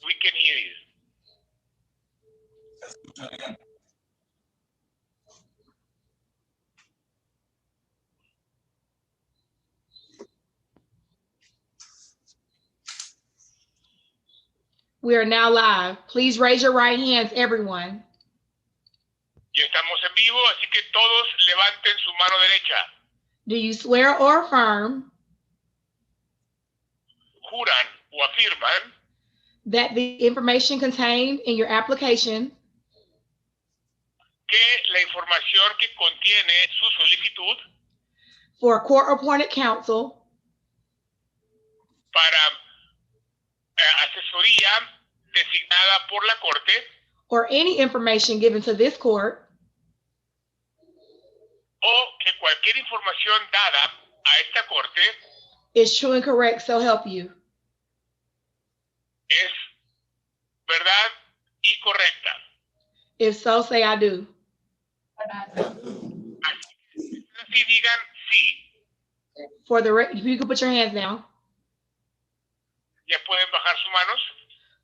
We can hear you. We are now live. Please raise your right hands, everyone. Ya estamos en vivo, así que todos levanten su mano derecha. Do you swear or affirm Juran o afirman that the information contained in your application que la información que contiene su solicitud for court-appointed counsel para asesoría designada por la Corte or any information given to this court o que cualquier información dada a esta Corte is true and correct, so help you? es verdad y correcta? If so, say I do. Así digan sí. For the you can put your hands down. Ya pueden bajar sus manos.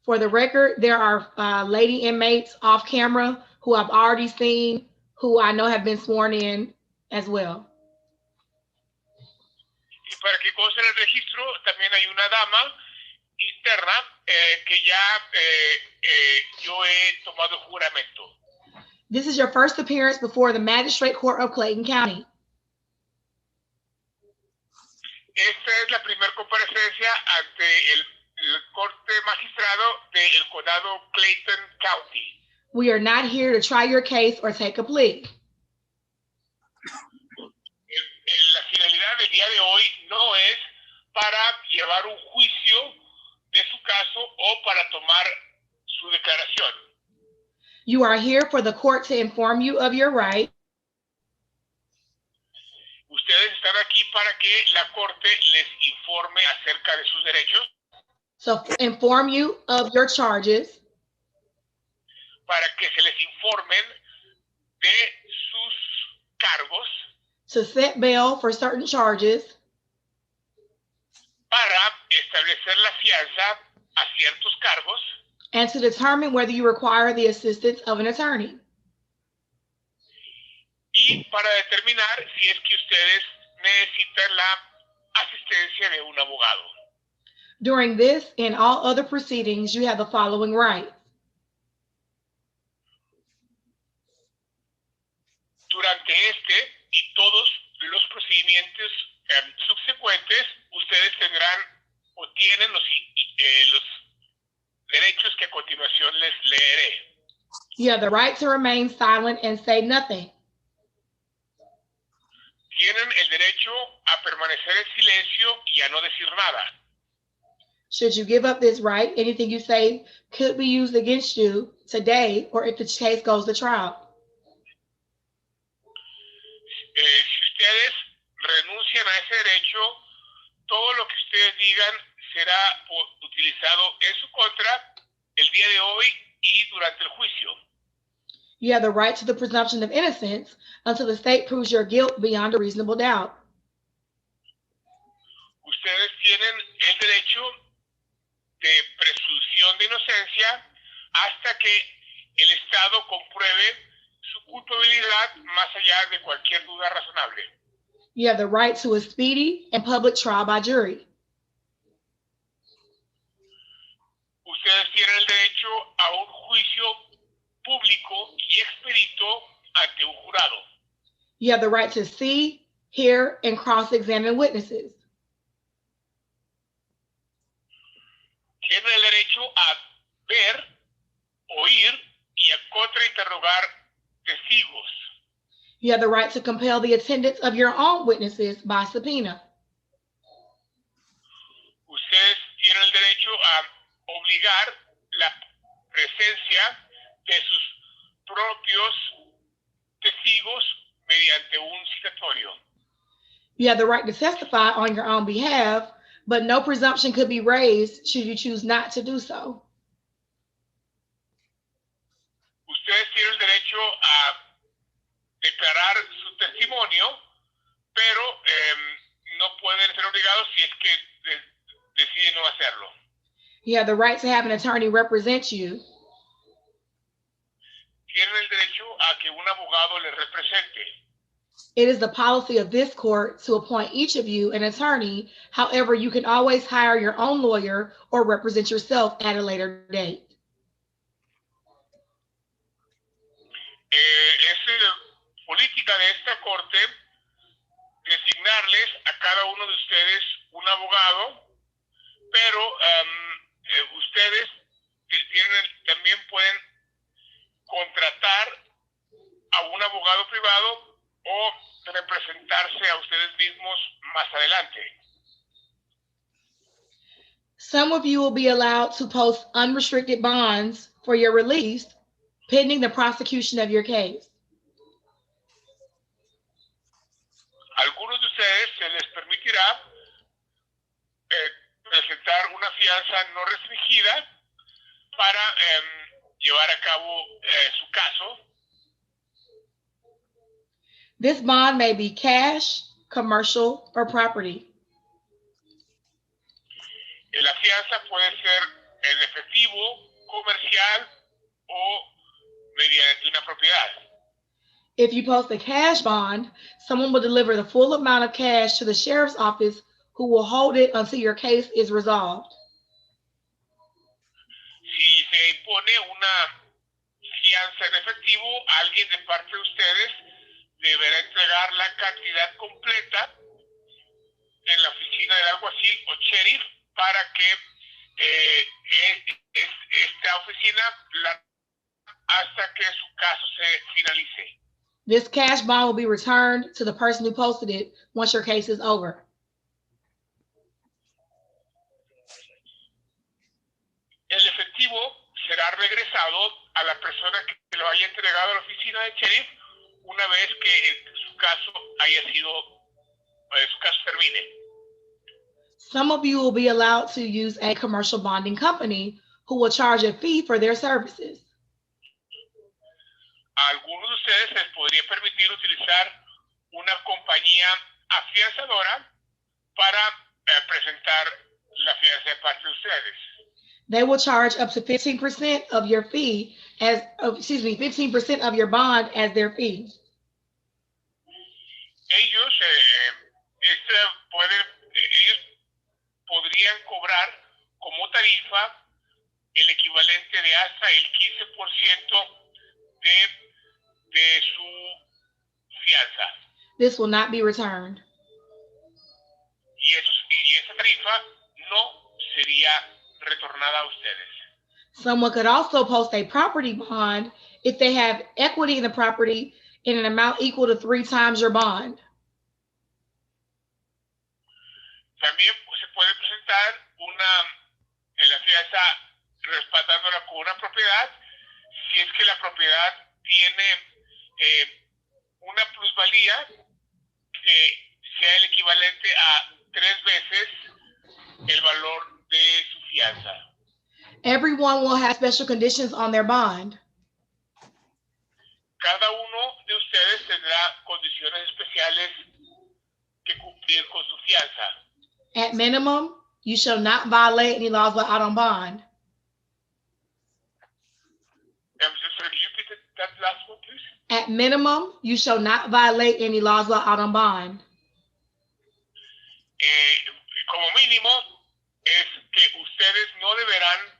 For the record, there are lady inmates off camera who I've already seen, who I know have been sworn in as well. Y para que conste en el registro, también hay una dama interna que ya yo he tomado juramento. This is your first appearance before the Magistrate Court of Clayton County. Esta es la primera comparecencia ante el Corte Magistrado del Condado Clayton County. We are not here to try your case or take a plea. La finalidad del día de hoy no es para llevar un juicio de su caso o para tomar su declaración. You are here for the court to inform you of your right. Ustedes están aquí para que la Corte les informe acerca de sus derechos. So inform you of your charges. Para que se les informen de sus cargos. To set bail for certain charges. Para establecer la fianza a ciertos cargos. And to determine whether you require the assistance of an attorney. Y para determinar si es que ustedes necesitan la asistencia de un abogado. During this and all other proceedings, you have the following rights. Durante este y todos los procedimientos subsecuentes, ustedes tendrán o tienen los derechos que a continuación les leeré. You have the right to remain silent and say nothing. Tienen el derecho a permanecer en silencio y a no decir nada. Should you give up this right, anything you say could be used against you today or if the case goes to trial. Si ustedes renuncian a ese derecho, todo lo que ustedes digan será utilizado en su contra el día de hoy y durante el juicio. You have the right to the presumption of innocence until the state proves your guilt beyond a reasonable doubt. Ustedes tienen el derecho de presunción de inocencia hasta que el Estado compruebe su culpabilidad más allá de cualquier duda razonable. You have the right to a speedy and public trial by jury. Ustedes tienen el derecho a un juicio público y expedito ante un jurado. You have the right to see, hear, and cross-examine witnesses. Tienen el derecho a ver, oír y a contrainterrogar testigos. You have the right to compel the attendance of your own witnesses by subpoena. Ustedes tienen el derecho a obligar la presencia de sus propios testigos mediante un citatorio. You have the right to testify on your own behalf, but no presumption could be raised should you choose not to do so. Ustedes tienen el derecho a declarar su testimonio, pero no pueden ser obligados si es que deciden no hacerlo. You have the right to have an attorney represent you. Tienen el derecho a que un abogado les represente. It is the policy of this court to appoint each of you an attorney. However, you can always hire your own lawyer or represent yourself at a later date. Es política de esta corte designarles a cada uno de ustedes un abogado, pero ustedes también pueden contratar a un abogado privado o representarse a ustedes mismos más adelante. Some of you will be allowed to post unrestricted bonds for your release pending the prosecution of your case. Algunos de ustedes se les permitirá presentar una fianza no restringida para llevar a cabo su caso. This bond may be cash, commercial, or property. La fianza puede ser en efectivo, comercial o mediante una propiedad. If you post a cash bond, someone will deliver the full amount of cash to the sheriff's office, who will hold it until your case is resolved. Si se impone una fianza en efectivo, alguien de parte de ustedes deberá entregar la cantidad completa en la oficina del alguacil o sheriff para que esta oficina hasta que su caso se finalice. This cash bond will be returned to the person who posted it once your case is over. El efectivo será regresado a la persona que lo haya entregado a la oficina del sheriff una vez que su caso termine. Some of you will be allowed to use a commercial bonding company who will charge a fee for their services. A algunos de ustedes les podría permitir utilizar una compañía afianzadora para presentar la fianza de parte de ustedes. They will charge up to 15% of your fee 15% of your bond as their fee. Ellos podrían cobrar como tarifa el equivalente de hasta el 15% de su fianza. This will not be returned. Y esa tarifa no sería retornada a ustedes. Someone could also post a property bond if they have equity in the property in an amount equal to 3 times your bond. También se puede presentar la fianza respaldándola con una propiedad si es que la propiedad tiene una plusvalía que sea el equivalente a 3 veces el valor de su fianza. Everyone will have special conditions on their bond. Cada uno de ustedes tendrá condiciones especiales que cumplir con su fianza. At minimum, you shall not violate any laws while out on bond. Can you repeat that last one, please? At minimum, you shall not violate any laws while out on bond. Como mínimo, es que ustedes no deberán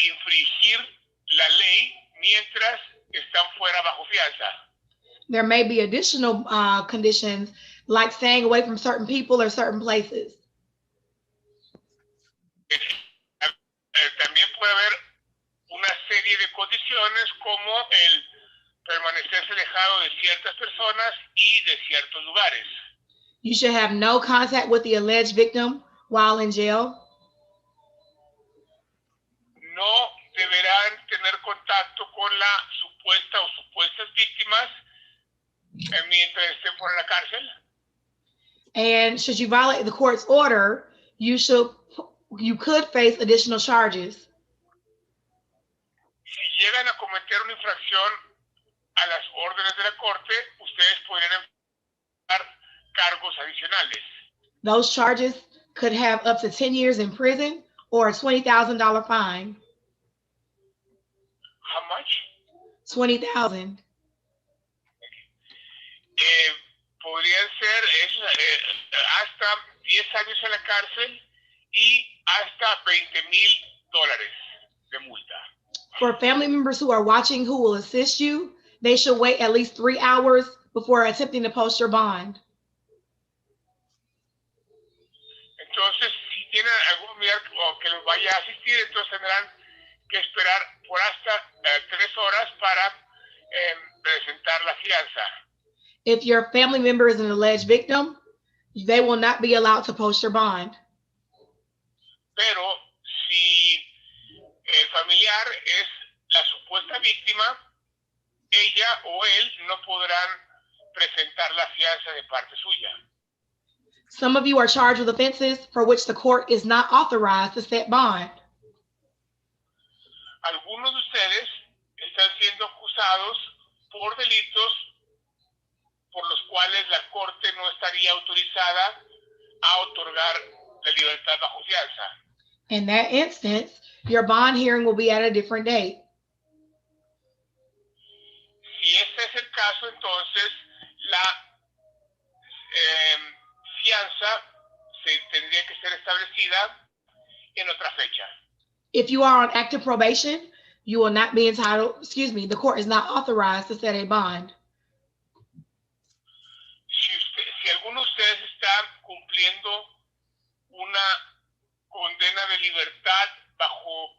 infringir la ley mientras están fuera bajo fianza. There may be additional conditions like staying away from certain people or certain places. También puede haber una serie de condiciones como el permanecerse alejado de ciertas personas y de ciertos lugares. You should have no contact with the alleged victim while in jail. No deberán tener contacto con la supuesta o supuestas víctimas mientras estén fuera de la cárcel. And should you violate the court's order, you could face additional charges. Si llegan a cometer una infracción a las órdenes de la corte, ustedes podrían enfrentar cargos adicionales. Those charges could have up to 10 years in prison or a $20,000 fine. How much? 20,000. Podrían ser hasta 10 años en la cárcel y hasta $20,000 de multa. For family members who are watching who will assist you, they should wait at least 3 hours before attempting to post your bond. Entonces, si tienen algún familiar que los vaya a asistir, entonces tendrán que esperar por hasta 3 horas para presentar la fianza. If your family member is an alleged victim, they will not be allowed to post your bond. Pero si el familiar es la supuesta víctima, ella o él no podrán presentar la fianza de parte suya. Some of you are charged with offenses for which the court is not authorized to set bond. Algunos de ustedes están siendo acusados por delitos por los cuales la corte no estaría autorizada a otorgar la libertad bajo fianza. In that instance, your bond hearing will be at a different date. Si este es el caso, entonces la fianza tendría que ser establecida en otra fecha. If you are on active probation, you will not be entitled, the court is not authorized to set a bond. Si alguno de ustedes está cumpliendo una condena de libertad bajo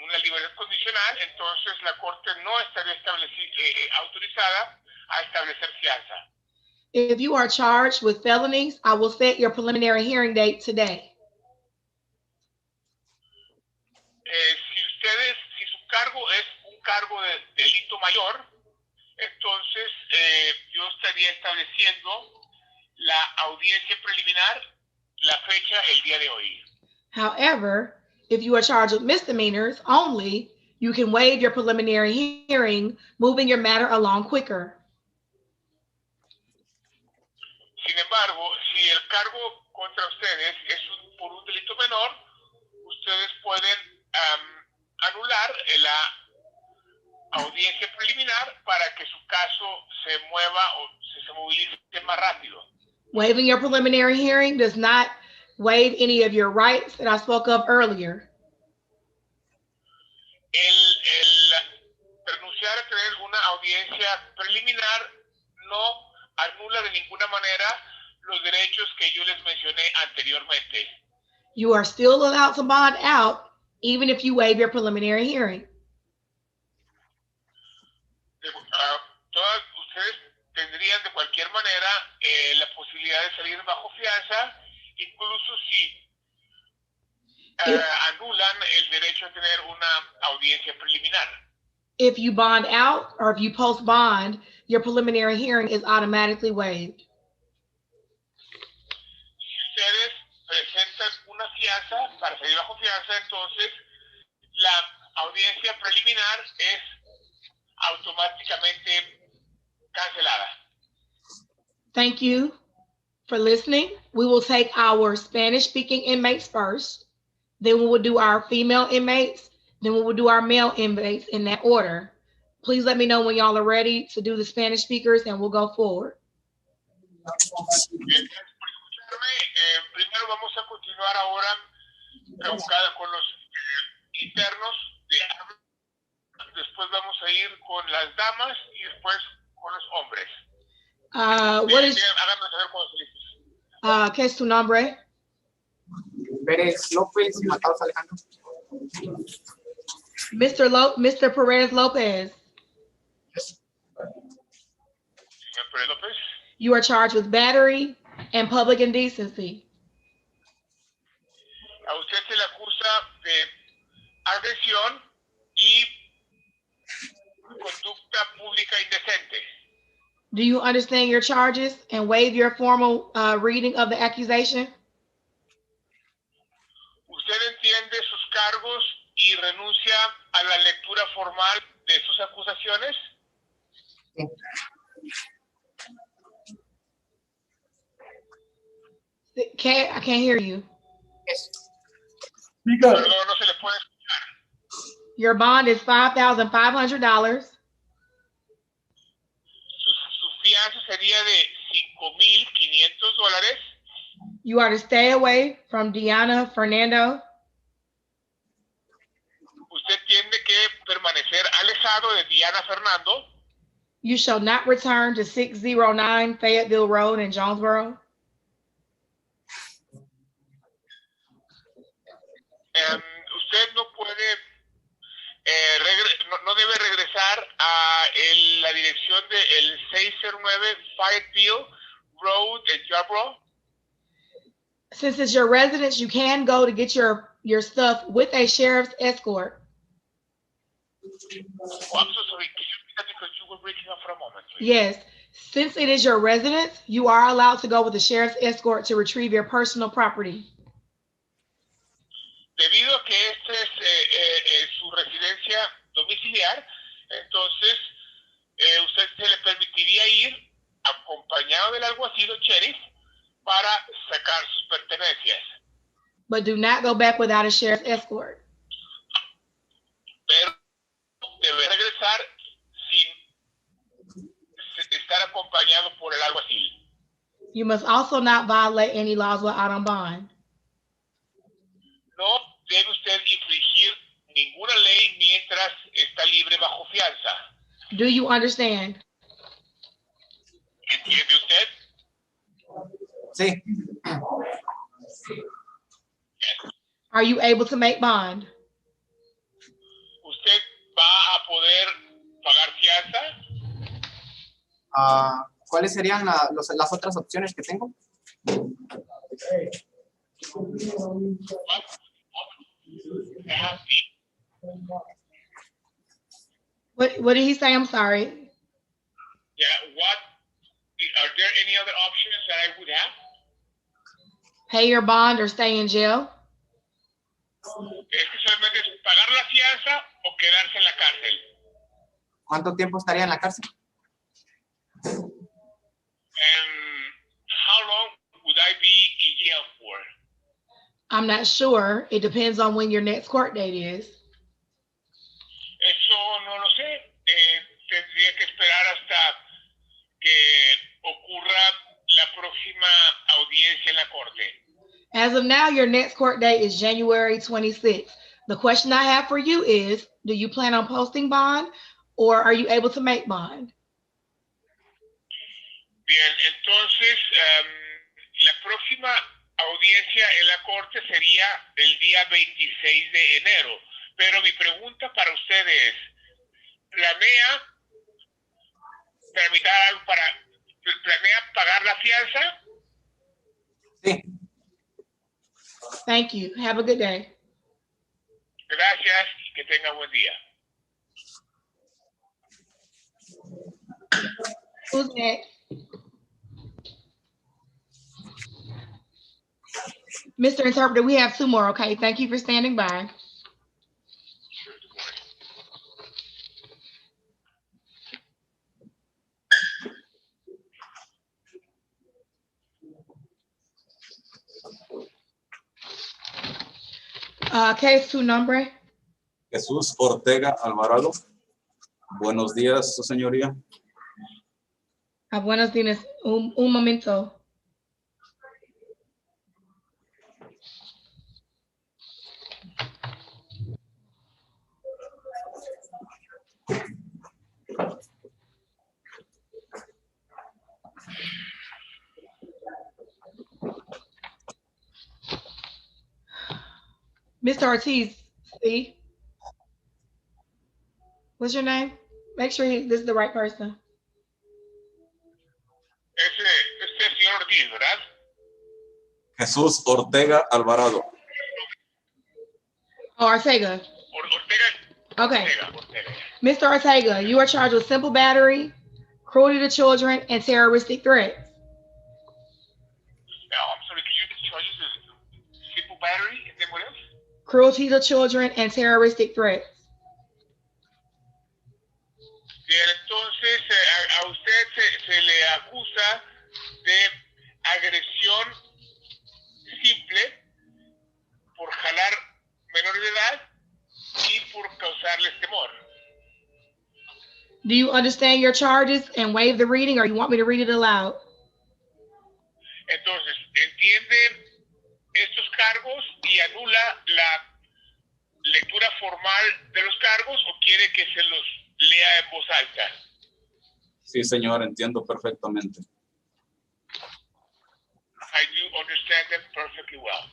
una libertad condicional, entonces la corte no estaría autorizada a establecer fianza. If you are charged with felonies, I will set your preliminary hearing date today. Si su cargo es un cargo de delito mayor, entonces yo estaría estableciendo la audiencia preliminar, la fecha, el día de hoy. However, if you are charged with misdemeanors only, you can waive your preliminary hearing, moving your matter along quicker. Sin embargo, si el cargo contra ustedes es por un delito menor, ustedes pueden anular la audiencia preliminar para que su caso se mueva o se movilice más rápido. Waiving your preliminary hearing does not waive any of your rights that I spoke of earlier. El renunciar a tener una audiencia preliminar no anula de ninguna manera los derechos que yo les mencioné anteriormente. You are still allowed to bond out even if you waive your preliminary hearing. Todas ustedes tendrían de cualquier manera la posibilidad de salir bajo fianza, incluso si anulan el derecho a tener una audiencia preliminar. If you bond out or if you post bond, your preliminary hearing is automatically waived. Si ustedes presentan una fianza para salir bajo fianza, entonces la audiencia preliminar es automáticamente cancelada. Thank you for listening. We will take our Spanish-speaking inmates first. Then we will do our female inmates. Then we will do our male inmates in that order. Please let me know when y'all are ready to do the Spanish speakers and we'll go forward. Bien, gracias por escucharme. Primero vamos a continuar ahora con los internos de habla. Después vamos a ir con las damas y después con los hombres. What is, háganme saber cuando estén listos. ¿Qué es tu nombre? Pérez López, Matados Alejandro. Mr. Perez Lopez. Señor Pérez López. You are charged with battery and public indecency. A usted se le acusa de agresión y conducta pública indecente. Do you understand your charges and waive your formal reading of the accusation? ¿Usted entiende sus cargos y renuncia a la lectura formal de sus acusaciones? I can't hear you. Eso. Perdón, no se le puede escuchar. Your bond is $5,500. Su fianza sería de $5,500. You are to stay away from Diana Fernando. Usted tiene que permanecer alejado de Diana Fernando. You shall not return to 609 Fayetteville Road in Jonesboro. Usted no puede, no debe regresar a la dirección del 609 Fayetteville Road en Jonesboro. Since it's your residence, you can go to get your stuff with a sheriff's escort. Oh, I'm so sorry. Can you repeat that because you were breaking up for a moment, please? Yes. Since it is your residence, you are allowed to go with the sheriff's escort to retrieve your personal property. Debido a que esta es su residencia domiciliar, entonces usted se le permitiría ir acompañado del alguacil o sheriff para sacar sus pertenencias. But do not go back without a sheriff's escort. Pero debe regresar sin estar acompañado por el alguacil. You must also not violate any laws while out on bond. No debe usted infringir ninguna ley mientras está libre bajo fianza. Do you understand? ¿Entiende usted? Sí. Are you able to make bond? ¿Usted va a poder pagar fianza? ¿Cuáles serían las otras opciones que tengo? What did he say? I'm sorry. Yeah, are there any other options that I would have? Pay your bond or stay in jail? Especialmente pagar la fianza o quedarse en la cárcel. ¿Cuánto tiempo estaría en la cárcel? How long would I be in jail for? I'm not sure. It depends on when your next court date is. Eso no lo sé. Tendría que esperar hasta que ocurra la próxima audiencia en la corte. As of now, your next court date is January 26th. The question I have for you is, do you plan on posting bond or are you able to make bond? Bien, entonces la próxima audiencia en la corte sería el día 26 de enero. Pero mi pregunta para ustedes es, ¿planea tramitar algo planea pagar la fianza? Sí. Thank you. Have a good day. Gracias. Que tenga buen día. Who's next? Mr. Interpreter, we have two more, okay? Thank you for standing by. ¿Qué es su nombre? Jesús Ortega Alvarado. Buenos días, su señoría. Buenos días. Un momento. Mr. Ortiz, see? What's your name? Make sure this is the right person. Este es el señor Ortiz, ¿verdad? Jesús Ortega Alvarado. Oh, Ortega. Ortega. Okay. Ortega. Mr. Ortega, you are charged with simple battery, cruelty to children, and terroristic threats. I'm sorry, can you charge us simple battery and then what else? Cruelty to children and terroristic threats. Bien, entonces a usted se le acusa de agresión Do you understand your charges and waive the reading, or you want me to read it aloud? Entonces, ¿entiende estos cargos y anula la lectura formal de los cargos o quiere que se los lea en voz alta? Sí, señor, entiendo perfectamente. I do understand them perfectly well.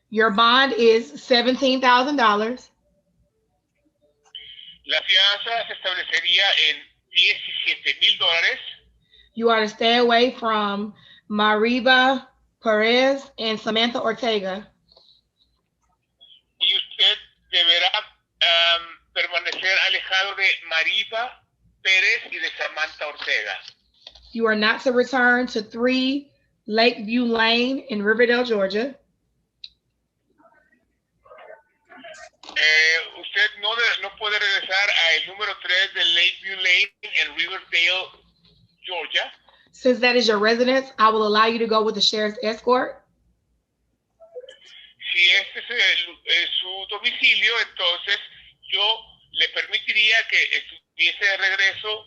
Your bond is $17,000. La fianza se establecería en $17,000. You are to stay away from Mariba Perez and Samantha Ortega. Y usted deberá permanecer alejado de Mariba Pérez y de Samantha Ortega. You are not to return to 3 Lakeview Lane in Riverdale, Georgia. Usted no puede regresar al número 3 de Lakeview Lane en Riverdale, Georgia. Since that is your residence, I will allow you to go with the sheriff's escort. Si este es su domicilio, entonces yo le permitiría que estuviese de regreso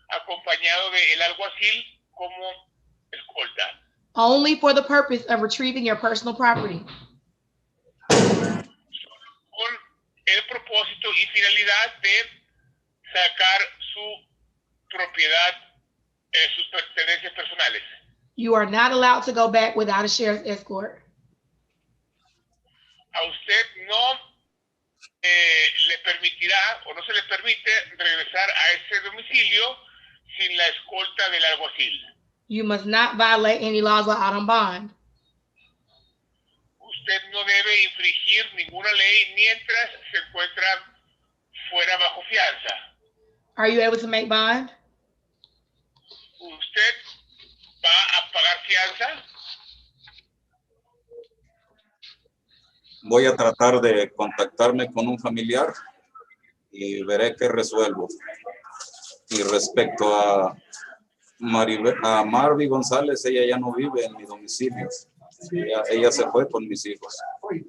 acompañado de el alguacil como escolta. Only for the purpose of retrieving your personal property. Con el propósito y finalidad de sacar su propiedad, sus pertenencias personales. You are not allowed to go back without a sheriff's escort. A usted no le permitirá o no se le permite regresar a ese domicilio sin la escolta del alguacil. You must not violate any laws while out on bond. Usted no debe infringir ninguna ley mientras se encuentra fuera bajo fianza. Are you able to make bond? ¿Usted va a pagar fianza? Voy a tratar de contactarme con un familiar y veré qué resuelvo. Y respecto a Marvi González, ella ya no vive en mi domicilio. Ella se fue con mis hijos. I'll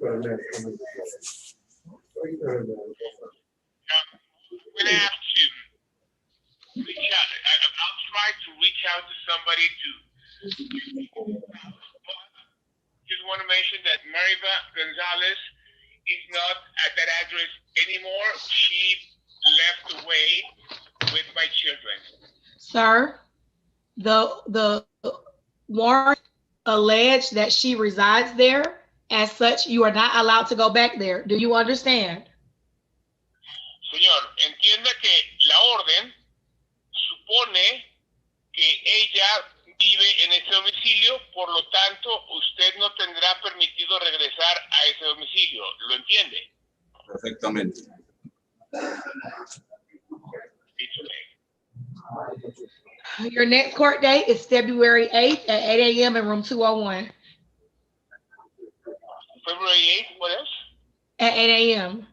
try to reach out to somebody to just want to mention that Mariva Gonzalez is not at that address anymore. She left away with my children. Sir, the warrant alleged that she resides there. As such, you are not allowed to go back there. Do you understand? Señor, entienda que la orden supone que ella vive en ese domicilio, por lo tanto, usted no tendrá permitido regresar a ese domicilio. ¿Lo entiende? Perfectamente. Your next court date is February 8th at 8 a.m. in room 201. February 8th, what else? At 8 a.m.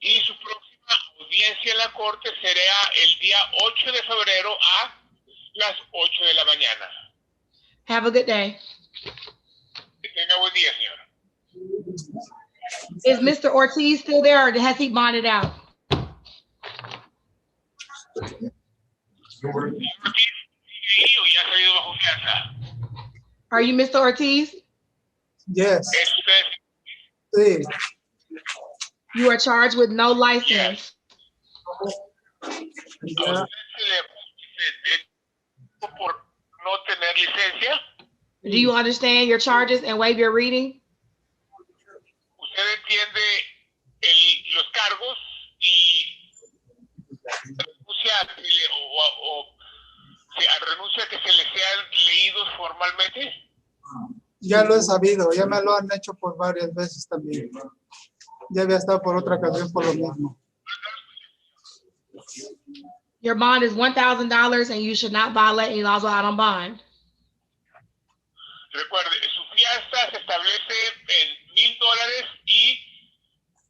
Y su próxima audiencia en la corte será el día 8 de febrero a las 8 de la mañana. Have a good day. Que tenga buen día, señor. Is Mr. Ortiz still there, or has he bonded out? Are you Mr. Ortiz? Yes. Sí. You are charged with no license. Yeah. Por no tener licencia. Do you understand your charges and waive your reading? ¿Usted entiende los cargos y renuncia a que se les sean leídos formalmente? Ya lo he sabido, ya me lo han hecho por varias veces también. Ya había estado por otra ocasión por lo mismo. Your bond is $1,000 and you should not violate any laws while out on bond. Recuerde, su fianza se establece en $1,000 y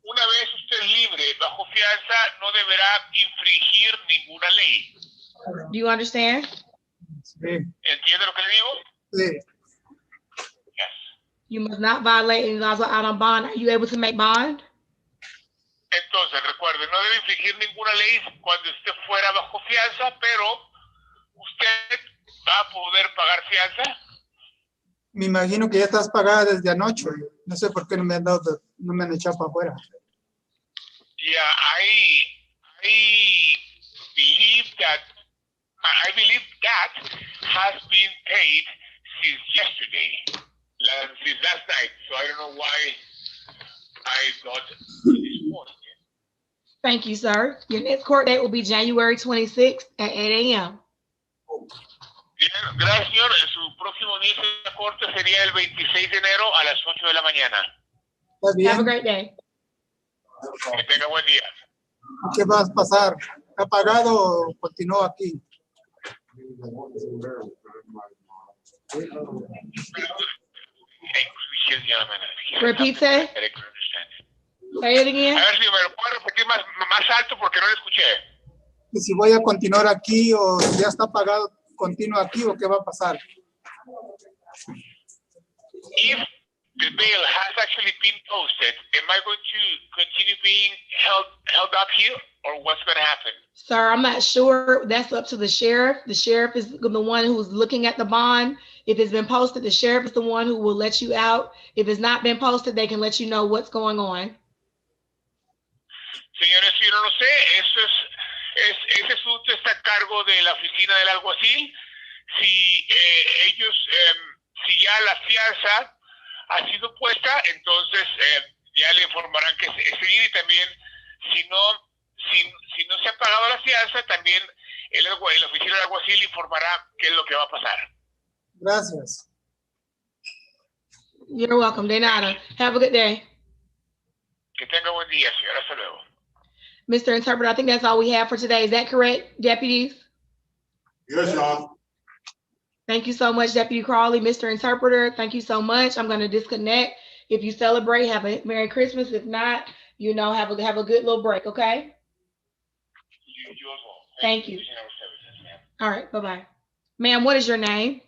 una vez usted libre bajo fianza no deberá infringir ninguna ley. Do you understand? Sí. ¿Entiende lo que le digo? Sí. Yes. You must not violate any laws while out on bond. Are you able to make bond? Entonces, recuerde, no debe infringir ninguna ley cuando esté fuera bajo fianza, pero ¿usted va a poder pagar fianza? Me imagino que ya estás pagada desde anoche. No sé por qué no me han dado, no me han echado para afuera. Yeah, I believe that has been paid since yesterday, since last night. So I don't know why I got to this point. Thank you, sir. Your next court date will be January 26th at 8 a.m. Bien, gracias, señor. Su próximo día de corte sería el 26 de enero a las 8 de la mañana. ¿Está bien? Have a great day. Que tenga buen día. ¿Qué vas a pasar? ¿Está pagado o continúa aquí? Repeat it. Say it again. A ver si me lo puedo repetir más alto porque no lo escuché. Y si voy a continuar aquí o si ya está pagado, continúa aquí o qué va a pasar. If the bail has actually been posted, am I going to continue being held up here, or what's going to happen? Sir, I'm not sure. That's up to the sheriff. The sheriff is the one who's looking at the bond. If it's been posted, the sheriff is the one who will let you out. If it's not been posted, they can let you know what's going on. Señores, yo no lo sé. Ese asunto está a cargo de la oficina del alguacil. Si si ya la fianza ha sido puesta, entonces ya le informarán que seguir, y también si no se ha pagado la fianza, también la oficina del alguacil informará qué es lo que va a pasar. Gracias. You're welcome. De nada. Have a good day. Que tenga buen día, señora. Hasta luego. Mr. Interpreter, I think that's all we have for today. Is that correct, deputies? Yes, Your Thank you so much, Deputy Crawley. Mr. Interpreter, thank you so much. I'm going to disconnect. If you celebrate, have a Merry Christmas. If not, you know, have a good little break, okay? You as well. Thank you. All right, bye-bye. Ma'am, what is your name?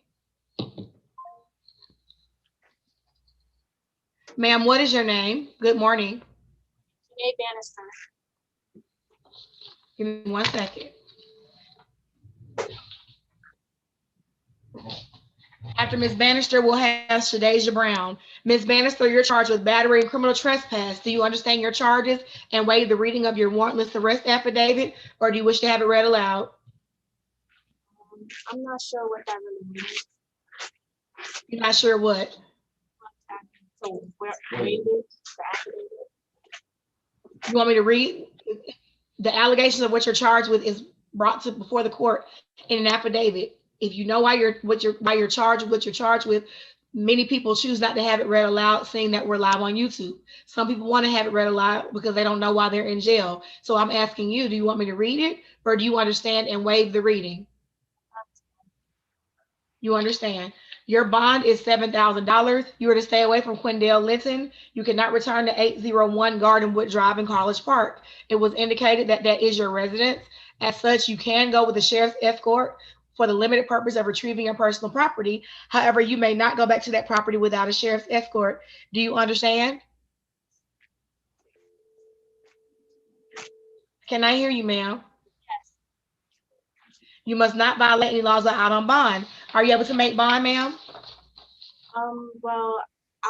Ma'am, what is your name? Good morning. Jay Bannister. Give me 1 second. After Ms. Bannister, we'll have Shadeja Brown. Ms. Bannister, you're charged with battery and criminal trespass. Do you understand your charges and waive the reading of your warrantless arrest affidavit, or do you wish to have it read aloud? I'm not sure what that really means. You're not sure what? So where is the affidavit? You want me to read? The allegations of what you're charged with is brought to before the court in an affidavit. If you know why you're charged with what you're charged with, many people choose not to have it read aloud, seeing that we're live on YouTube. Some people want to have it read aloud because they don't know why they're in jail. So I'm asking you, do you want me to read it, or do you understand and waive the reading? You understand? Your bond is $7,000. You are to stay away from Quindale Linton. You cannot return to 801 Gardenwood Drive in College Park. It was indicated that that is your residence. As such, you can go with the sheriff's escort for the limited purpose of retrieving your personal property. However, you may not go back to that property without a sheriff's escort. Do you understand? Can I hear you, ma'am? Yes. You must not violate any laws or out on bond. Are you able to make bond, ma'am? Well,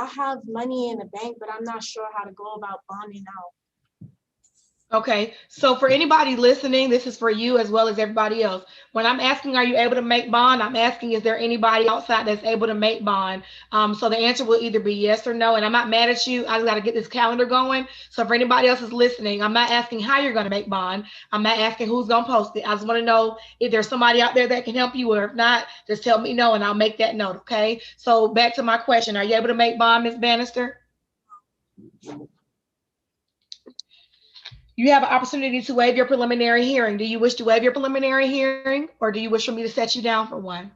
I have money in the bank, but I'm not sure how to go about bonding out. Okay, so for anybody listening, this is for you as well as everybody else. When I'm asking, are you able to make bond? I'm asking, is there anybody outside that's able to make bond? So the answer will either be yes or no. And I'm not mad at you. I just got to get this calendar going. So for anybody else is listening, I'm not asking how you're going to make bond. I'm not asking who's going to post it. I just want to know if there's somebody out there that can help you, or if not, just tell me no and I'll make that note. Okay, so back to my question. Are you able to make bond, Ms. Bannister? You have an opportunity to waive your preliminary hearing. Do you wish to waive your preliminary hearing, or do you wish for me to set you down for one?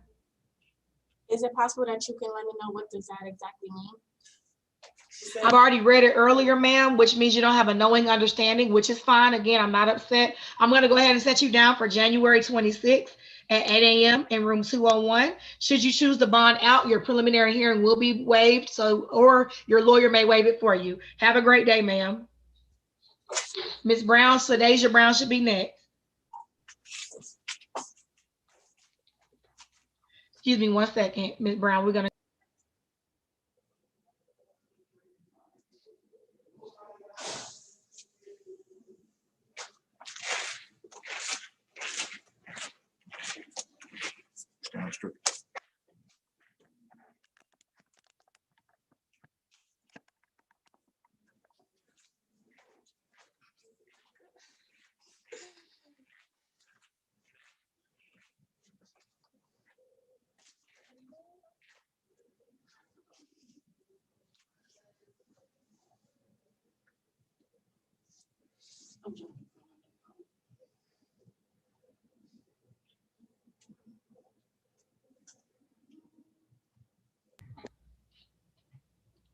Is it possible that you can let me know what does that exactly mean? I've already read it earlier, ma'am, which means you don't have a knowing understanding, which is fine. Again, I'm not upset. I'm going to go ahead and set you down for January 26th at 8 a.m. in room 201. Should you choose to bond out, your preliminary hearing will be waived, or your lawyer may waive it for you. Have a great day, ma'am. Ms. Brown, Sadasia Brown should be next. Excuse me 1 second, Ms. Brown, we're gonna.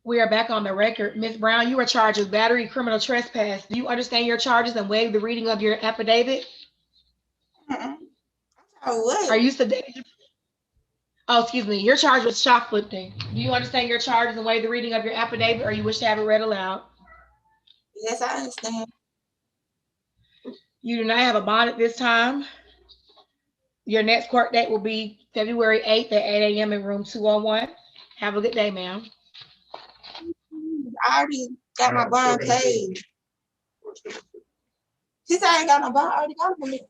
We are back on the record. Ms. Brown, you are charged with battery, criminal trespass. Do you understand your charges and waive the reading of your affidavit? What? Are you sedated? Oh, excuse me. You're charged with shoplifting. Do you understand your charges and waive the reading of your affidavit, or you wish to have it read aloud? Yes, I understand. You do not have a bond at this time. Your next court date will be February 8th at 8 a.m. in room 201. Have a good day, ma'am. I already got my bond paid. She said I ain't got no bond. I already got it.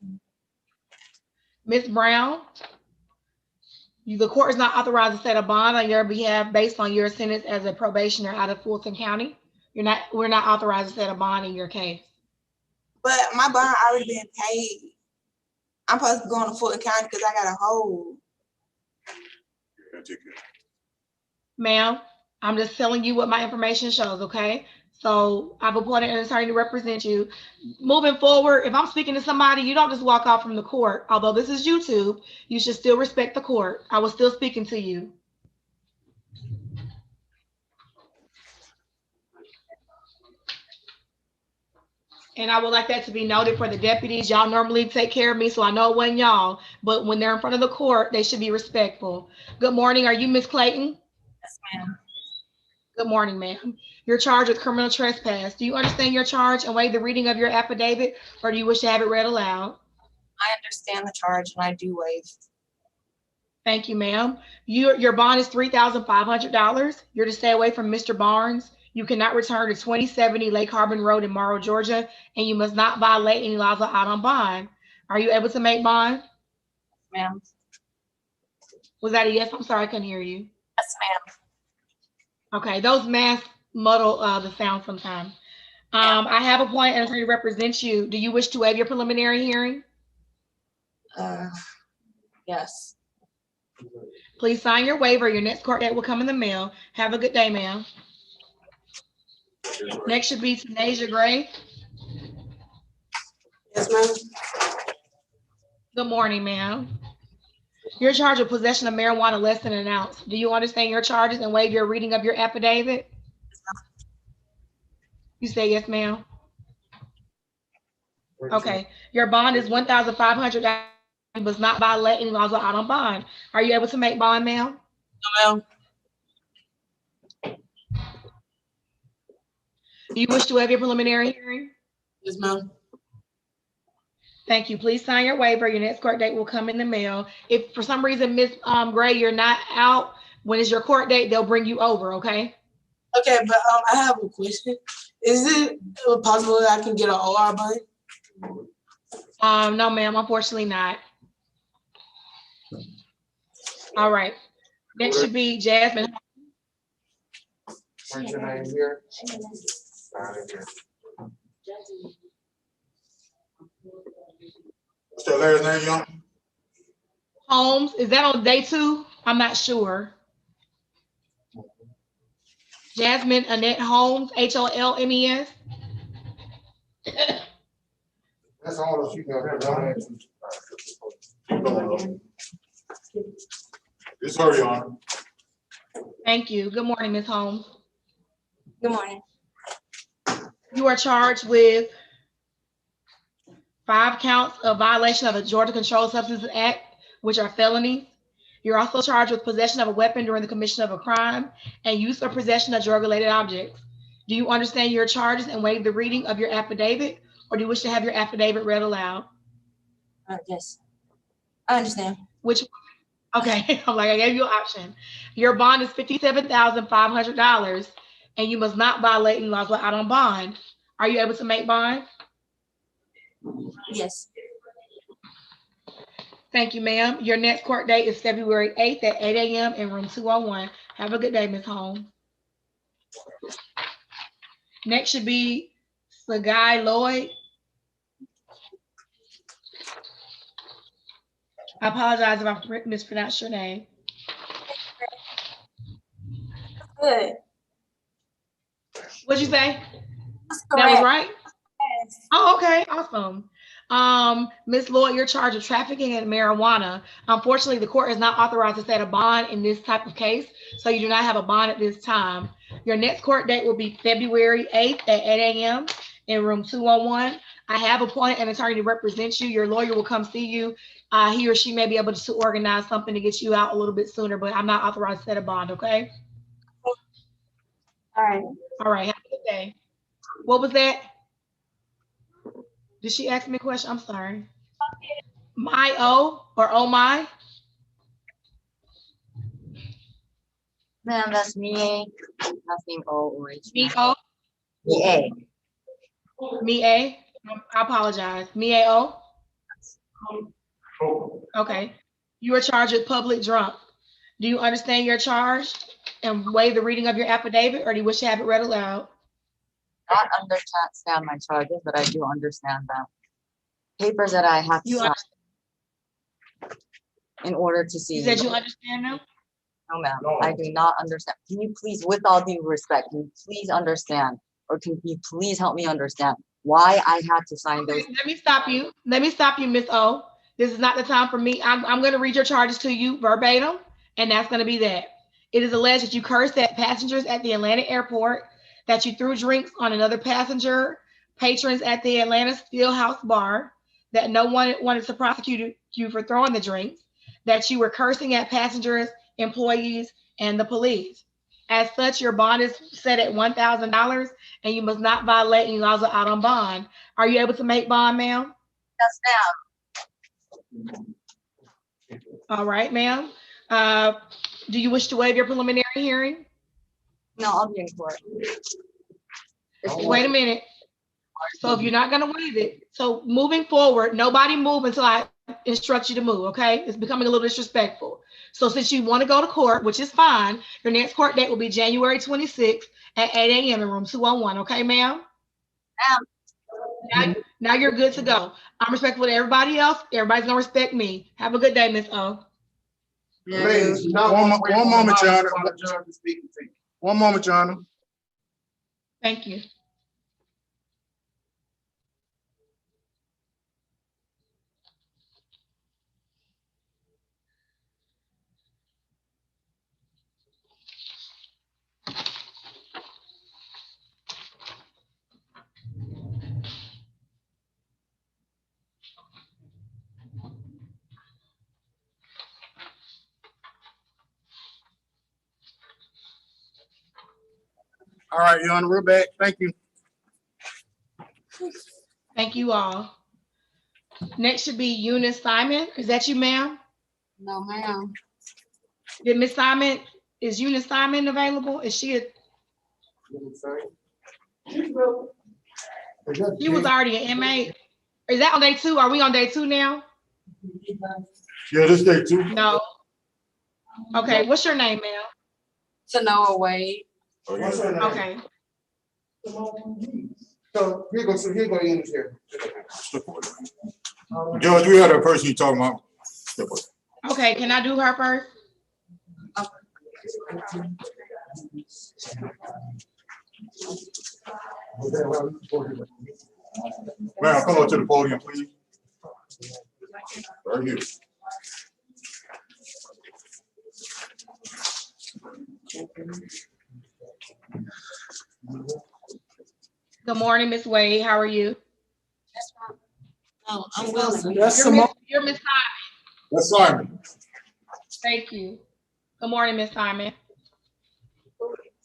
Ms. Brown, the court is not authorized to set a bond on your behalf based on your sentence as a probationer out of Fulton County. We're not authorized to set a bond in your case. But my bond already been paid. I'm supposed to go to Fulton County because I got a hold. Ma'am, I'm just telling you what my information shows, okay? So I've appointed an attorney to represent you. Moving forward, if I'm speaking to somebody, you don't just walk off from the court. Although this is YouTube, you should still respect the court. I was still speaking to you. And I would like that to be noted for the deputies. Y'all normally take care of me, so I know it wasn't y'all. But when they're in front of the court, they should be respectful. Good morning. Are you Miss Clayton? Yes, ma'am. Good morning, ma'am. You're charged with criminal trespass. Do you understand your charge and waive the reading of your affidavit, or do you wish to have it read aloud? I understand the charge and I do waive. Thank you, ma'am. Your bond is $3,500. You're to stay away from Mr. Barnes. You cannot return to 2070 Lake Harbin Road in Morrow, Georgia, and you must not violate any laws out on bond. Are you able to make bond? Ma'am. Was that a yes? I'm sorry, I couldn't hear you. Yes, ma'am. Okay, those masks muddle the sound sometimes. I have appointed an attorney to represent you. Do you wish to waive your preliminary hearing? Yes. Please sign your waiver. Your next court date will come in the mail. Have a good day, ma'am. Next should be Tanasia Gray. Yes, ma'am. Good morning, ma'am. You're charged with possession of marijuana less than an ounce. Do you understand your charges and waive your reading of your affidavit? You say yes, ma'am. Okay. Your bond is $1,500. You must not violate any laws out on bond. Are you able to make bond, ma'am? No, ma'am. Do you wish to waive your preliminary hearing? Yes, ma'am. Thank you. Please sign your waiver. Your next court date will come in the mail. If for some reason, Ms. Gray, you're not out, when is your court date, they'll bring you over, okay? Okay, but I have a question. Is it possible that I can get an OR bond? No, ma'am, unfortunately not. All right. Next should be Jasmine. Where's your name here? What's that last name, young? Holmes. Is that on day 2? I'm not sure. Jasmine Annette Holmes, Holmes. That's all that you got. Keep going. It's her, Your Honor. Thank you. Good morning, Ms. Holmes. Good morning. You are charged with 5 counts of violation of the Georgia Controlled Substances Act, which are felonies. You're also charged with possession of a weapon during the commission of a crime and use or possession of drug-related objects. Do you understand your charges and waive the reading of your affidavit, or do you wish to have your affidavit read aloud? Yes, I understand. Which, okay, I'm like, I gave you an option. Your bond is $57,500, and you must not violate any laws while out on bond. Are you able to make bond? Yes. Thank you, ma'am. Your next court date is February 8th at 8 a.m. in room 201. Have a good day, Ms. Holmes. Next should be Sagai Lloyd. I apologize if I mispronounced your name. Good. What'd you say? That's That was correct. right? Yes. Oh, okay, awesome. Ms. Lloyd, you're charged with trafficking in marijuana. Unfortunately, the court is not authorized to set a bond in this type of case, so you do not have a bond at this time. Your next court date will be February 8th at 8 a.m. in room 201. I have appointed an attorney to represent you. Your lawyer will come see you. He or she may be able to organize something to get you out a little bit sooner, but I'm not authorized to set a bond, okay? All right. All right, have a good day. What was that? Did she ask me a question? I'm sorry. My O or oh my? Ma'am, that's me. Last name O-O-H. Me O? Me A. Me A? I apologize. Me A O? Okay. You are charged with public drunk. Do you understand your charge and waive the reading of your affidavit, or do you wish to have it read aloud? Not understand my charges, but I do understand that papers that I have to sign in order to see. You said you understand them? No, ma'am, I do not understand. Can you please, with all due respect, can you please understand, or can you please help me understand why I had to sign those? Let me stop you. Let me stop you, Miss O. This is not the time for me. I'm going to read your charges to you verbatim, and that's going to be that. It is alleged that you cursed at passengers at the Atlanta airport, that you threw drinks on another passenger, patrons at the Atlanta Steelhouse bar, that no one wanted to prosecute you for throwing the drinks, that you were cursing at passengers, employees, and the police. As such, your bond is set at $1,000, and you must not violate any laws out on bond. Are you able to make bond, ma'am? Yes, ma'am. All right, ma'am. Do you wish to waive your preliminary hearing? No, I'll be in court. Wait a minute. So if you're not going to waive it, so moving forward, nobody move until I instruct you to move, okay? It's becoming a little disrespectful. So since you want to go to court, which is fine, your next court date will be January 26th at 8 a.m. in room 201, okay, ma'am? Now you're good to go. I'm respectful to everybody else. Everybody's going to respect me. Have a good day, Miss O. Ladies, one moment, Your Honor. One moment, Your Honor. Thank you. All right, Your Honor, we're back. Thank you. Thank you all. Next should be Eunice Simon. Is that you, ma'am? No, ma'am. Did Miss Simon, is Eunice Simon available? Is she she was already an inmate. Is that on day 2? Are we on day 2 now? Yeah, this day 2. No. Okay, what's your name, ma'am? Tanoa Wade. Okay. So here goes in here. Judge, we had a person you talking about. Okay, can I do her first? Ma'am, come on to the podium, please. Right here. Good morning, Miss Wade. How are you? Oh, I'm Wilson. You're Miss Simon. That's Simon. Thank you. Good morning, Miss Simon.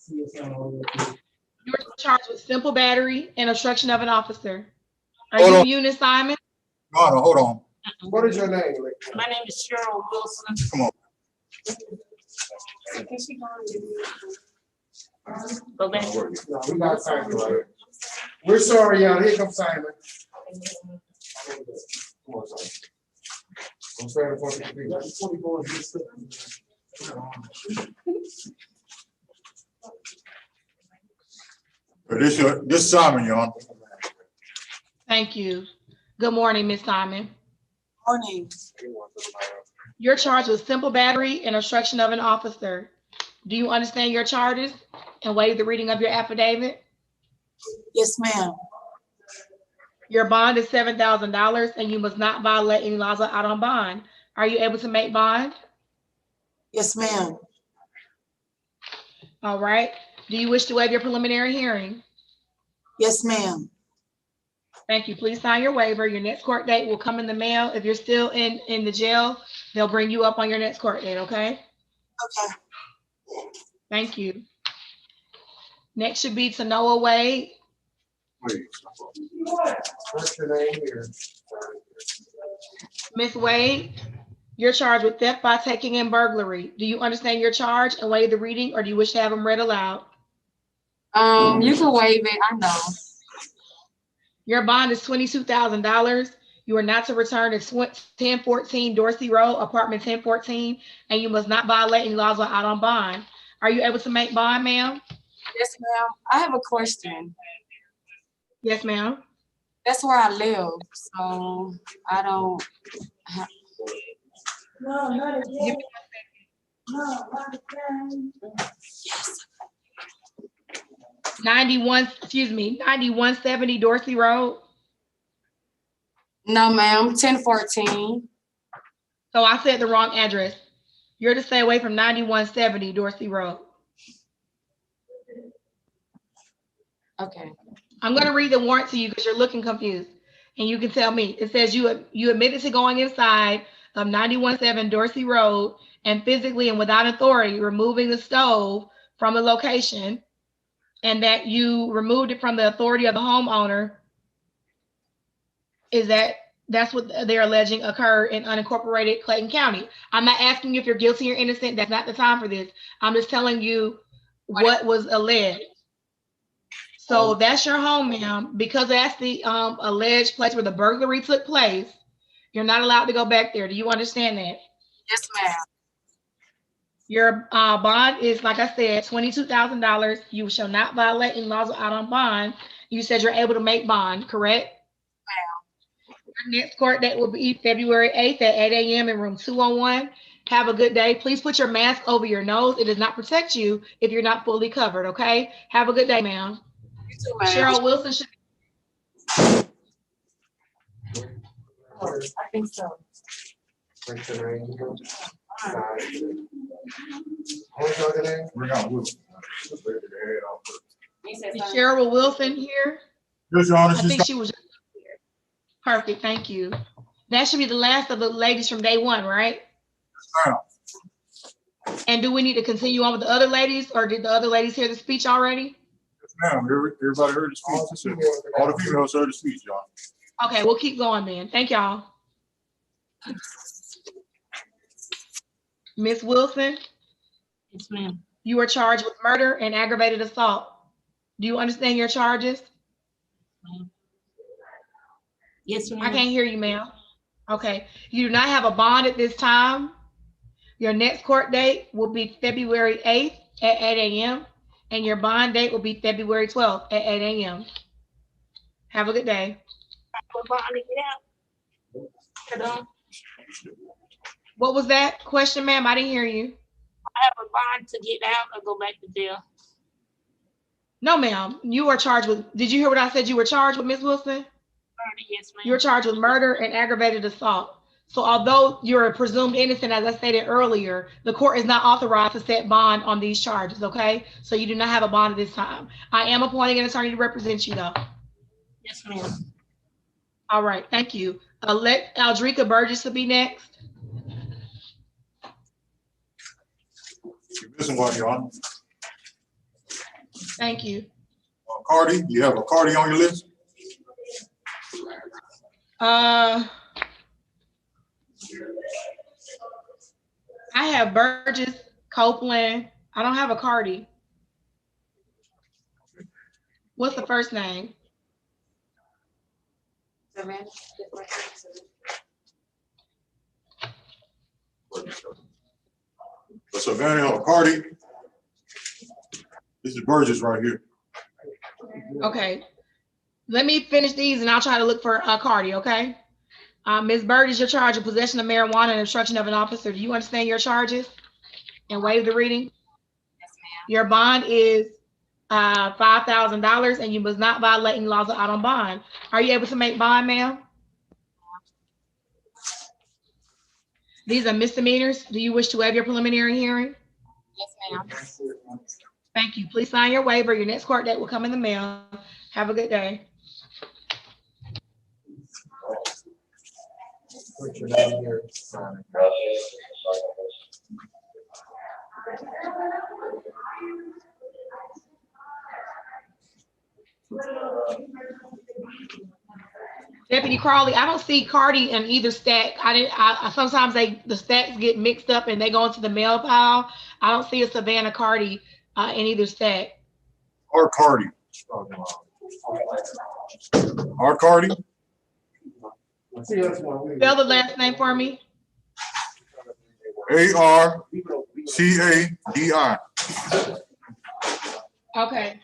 You're charged with simple battery and obstruction of an officer. Are Hold you on. Eunice Simon? No, no, hold on. What is your name? My name is Cheryl Wilson. Come on. Go back. No, we got Simon right here. We're sorry, y'all. Here comes Simon. Come on, Simon. I'm sorry for This Simon, y'all. Thank you. Good morning, Ms. Simon. Morning. You're charged with simple battery and obstruction of an officer. Do you understand your charges and waive the reading of your affidavit? Yes, ma'am. Your bond is $7,000 and you must not violate any laws out on bond. Are you able to make bond? Yes, ma'am. All right. Do you wish to waive your preliminary hearing? Yes, ma'am. Thank you. Please sign your waiver. Your next court date will come in the mail. If you're still in the jail, they'll bring you up on your next court date, okay? Okay. Thank you. Next should be Tanoa Wade. What's your name here? Ms. Wade, you're charged with theft by taking and burglary. Do you understand your charge and waive the reading, or do you wish to have them read aloud? You can waive it, I know. Your bond is $22,000. You are not to return to 1014 Dorsey Road, apartment 1014, and you must not violate any laws while out on bond. Are you able to make bond, ma'am? Yes, ma'am. I have a question. Yes, ma'am. That's where I live, so I don't. No, not again. No, not again. 9170 Dorsey Road. No, ma'am. 1014. So I said the wrong address. You're to stay away from 9170 Dorsey Road. Okay. I'm going to read the warrant to you because you're looking confused, and you can tell me. It says you admitted to going inside of 917 Dorsey Road and physically and without authority removing the stove from a location, and that you removed it from the authority of the homeowner. That's what they're alleging occurred in unincorporated Clayton County. I'm not asking you if you're guilty or innocent. That's not the time for this. I'm just telling you what was alleged. So that's your home, ma'am. Because that's the alleged place where the burglary took place, you're not allowed to go back there. Do you understand that? Yes, ma'am. Your bond is, like I said, $22,000. You shall not violate any laws out on bond. You said you're able to make bond, correct? Your next court date will be February 8th at 8 a.m. in room 201. Have a good day. Please put your mask over your nose. It does not protect you if you're not fully covered, okay? Have a good day, ma'am. You too, ma'am. Cheryl Wilson should. I think so. What's your name? What's your name? Bring out Wilson. You said Is something. Cheryl Wilson here? Yes, Your Honor. I think she was just here. Perfect, thank you. That should be the last of the ladies from day one, right? Ma'am. And do we need to continue on with the other ladies, or did the other ladies hear the speech already? Yes, ma'am. Everybody heard the speech. All the females heard the speech, Your Honor. Okay, we'll keep going then. Thank y'all. Miss Wilson, Yes, ma'am. you are charged with murder and aggravated assault. Do you understand your charges? Yes, ma'am. I can't hear you, ma'am. Okay, you do not have a bond at this time. Your next court date will be February 8th at 8 a.m. and your bond date will be February 12th at 8 a.m. Have a good day. What was that question, ma'am? I didn't hear you. I have a bond to get out or go back to jail. No, ma'am. You are charged with, did you hear what I said you were charged with, Ms. Wilson? Yes, ma'am. You were charged with murder and aggravated assault. So although you're presumed innocent, as I stated earlier, the court is not authorized to set bond on these charges, okay? So you do not have a bond at this time. I am appointing an attorney to represent you, though. Yes, ma'am. All right, thank you. Let Aldrika Burgess to be next. You're missing one, Your Honor. Thank you. Cardi, you have a Cardi on your list? I have Burgess, Copeland. I don't have a Cardi. What's the first name? So Savannah or Cardi. This is Burgess right here. Okay. Let me finish these and I'll try to look for a Cardi, okay? Ms. Burgess, your charge of possession of marijuana and obstruction of an officer. Do you understand your charges? And waive the reading? Yes, ma'am. Your bond is $5,000 and you must not violate any laws of out on bond. Are you able to make bond, ma'am? These are misdemeanors. Do you wish to waive your preliminary hearing? Yes, ma'am. Thank you. Please sign your waiver. Your next court date will come in the mail. Have a good day. Put your name here. Sign it. Deputy Crawley, I don't see Cardi in either stack. I sometimes the stacks get mixed up and they go into the mail pile. I don't see a Savannah Cardi in either stack. Or Cardi. Or Cardi. Spell the last name for me. ARCADI. Okay.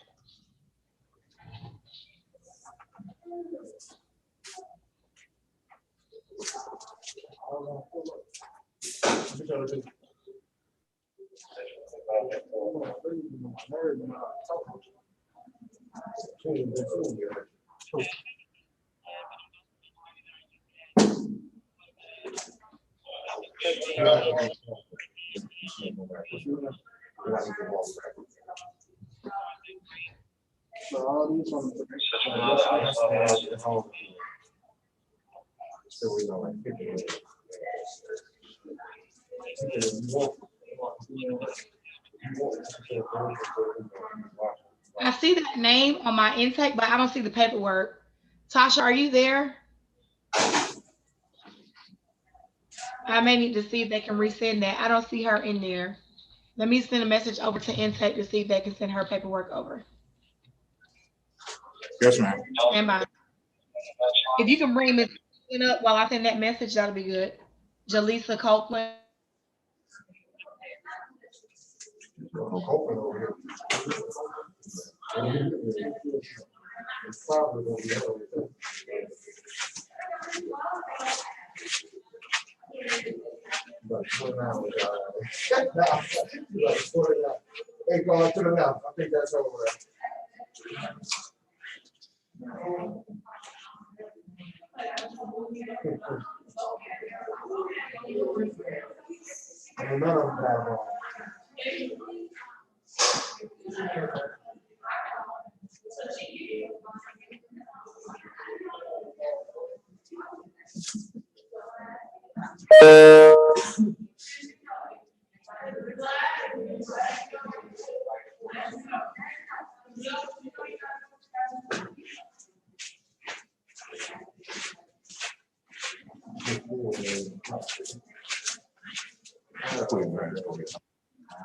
I see that name on my intake, but I don't see the paperwork. Tasha, are you there? I may need to see if they can resend that. I don't see her in there. Let me send a message over to intake to see if they can send her paperwork over. Yes, ma'am. Stand by. If you can bring Ms. up while I send that message, that'll be good. Jaleesa Copeland. Hey, going to the left. I think that's over there. None of them have one.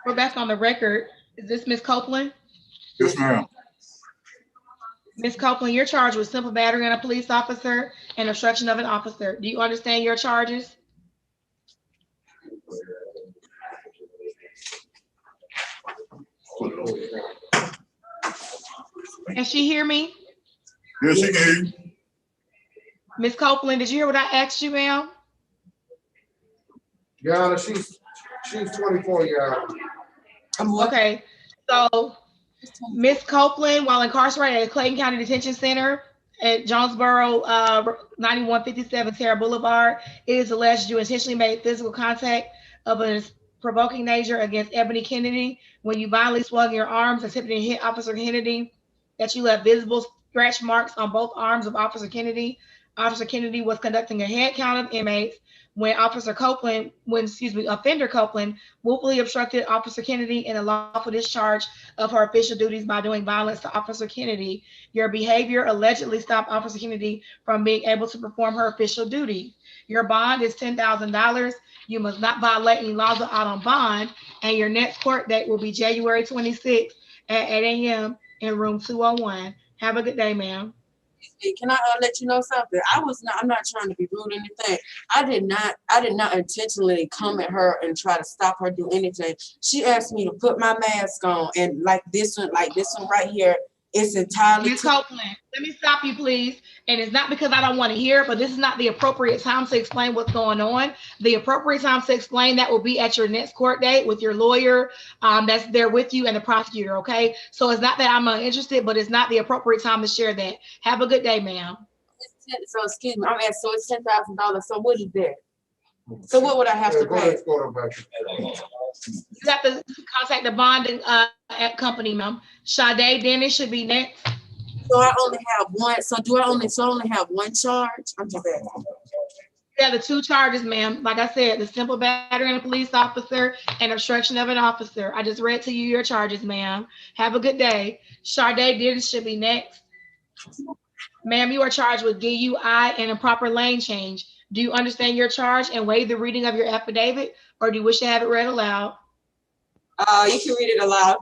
We're back on the record. Is this Ms. Copeland? Yes, ma'am. Ms. Copeland, you're charged with simple battery on a police officer and obstruction of an officer. Do you understand your charges? Can she hear me? Yes, she can hear you. Ms. Copeland, did you hear what I asked you, ma'am? Your Honor, she's 24, Your Honor. Okay, so Ms. Copeland, while incarcerated at Clayton County Detention Center at Jonesboro, 9157 Terra Boulevard, it is alleged you intentionally made physical contact of a provoking nature against Ebony Kennedy when you violently swung your arms, attempting to hit Officer Kennedy, that you left visible scratch marks on both arms of Officer Kennedy. Officer Kennedy was conducting a head count of inmates when offender Copeland willfully obstructed Officer Kennedy in a lawful discharge of her official duties by doing violence to Officer Kennedy. Your behavior allegedly stopped Officer Kennedy from being able to perform her official duty. Your bond is $10,000. You must not violate any laws out on bond, and your next court date will be January 26th at 8 a.m. in room 201. Have a good day, ma'am. Can I let you know something? I'm not trying to be rude or anything. I did not intentionally come at her and try to stop her do anything. She asked me to put my mask on, and like this one right here, it's entirely. Ms. Copeland, let me stop you, please. And it's not because I don't want to hear it, but this is not the appropriate time to explain what's going on. The appropriate time to explain that will be at your next court date with your lawyer that's there with you and the prosecutor, okay? So it's not that I'm uninterested, but it's not the appropriate time to share that. Have a good day, ma'am. So excuse me, I'm asking, so it's $10,000. So what is that? So what would I have to pay? You have to contact the bonding company, ma'am. Sade Dennis should be next. So I only have one. So do I only have one charge? I'm just asking. Yeah, the two charges, ma'am. Like I said, the simple battery on a police officer and obstruction of an officer. I just read to you your charges, ma'am. Have a good day. Sade Dennis should be next. Ma'am, you are charged with DUI and improper lane change. Do you understand your charge and waive the reading of your affidavit, or do you wish to have it read aloud? You can read it aloud.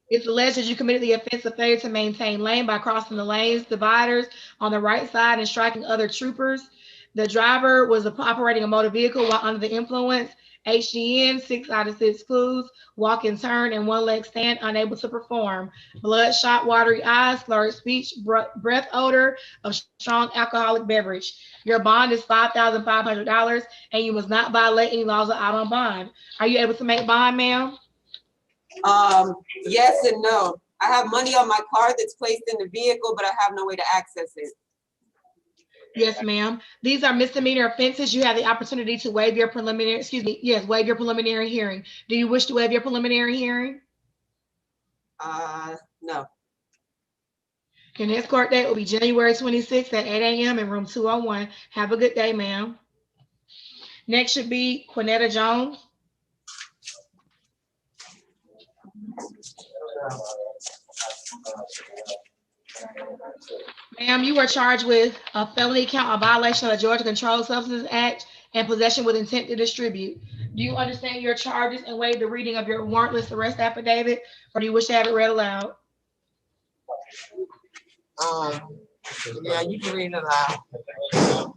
It's alleged that you committed the offense of failure to maintain lane by crossing the lanes dividers on the right side and striking other troopers. The driver was operating a motor vehicle while under the influence. HGN, 6 out of 6 clues, walk and turn, and one leg stand, unable to perform. Bloodshot, watery eyes, slurred speech, breath odor of strong alcoholic beverage. Your bond is $5,500, and you must not violate any laws out on bond. Are you able to make bond, ma'am? Yes and no. I have money on my card that's placed in the vehicle, but I have no way to access it. Yes, ma'am. These are misdemeanor offenses. You have the opportunity to waive your preliminary, waive your preliminary hearing. Do you wish to waive your preliminary hearing? No. Your next court date will be January 26th at 8 a.m. in room 201. Have a good day, ma'am. Next should be Quinetta Jones. Ma'am, you are charged with a felony count of violation of the Georgia Controlled Substances Act and possession with intent to distribute. Do you understand your charges and waive the reading of your warrantless arrest affidavit, or do you wish to have it read aloud? Yeah, you can read it aloud.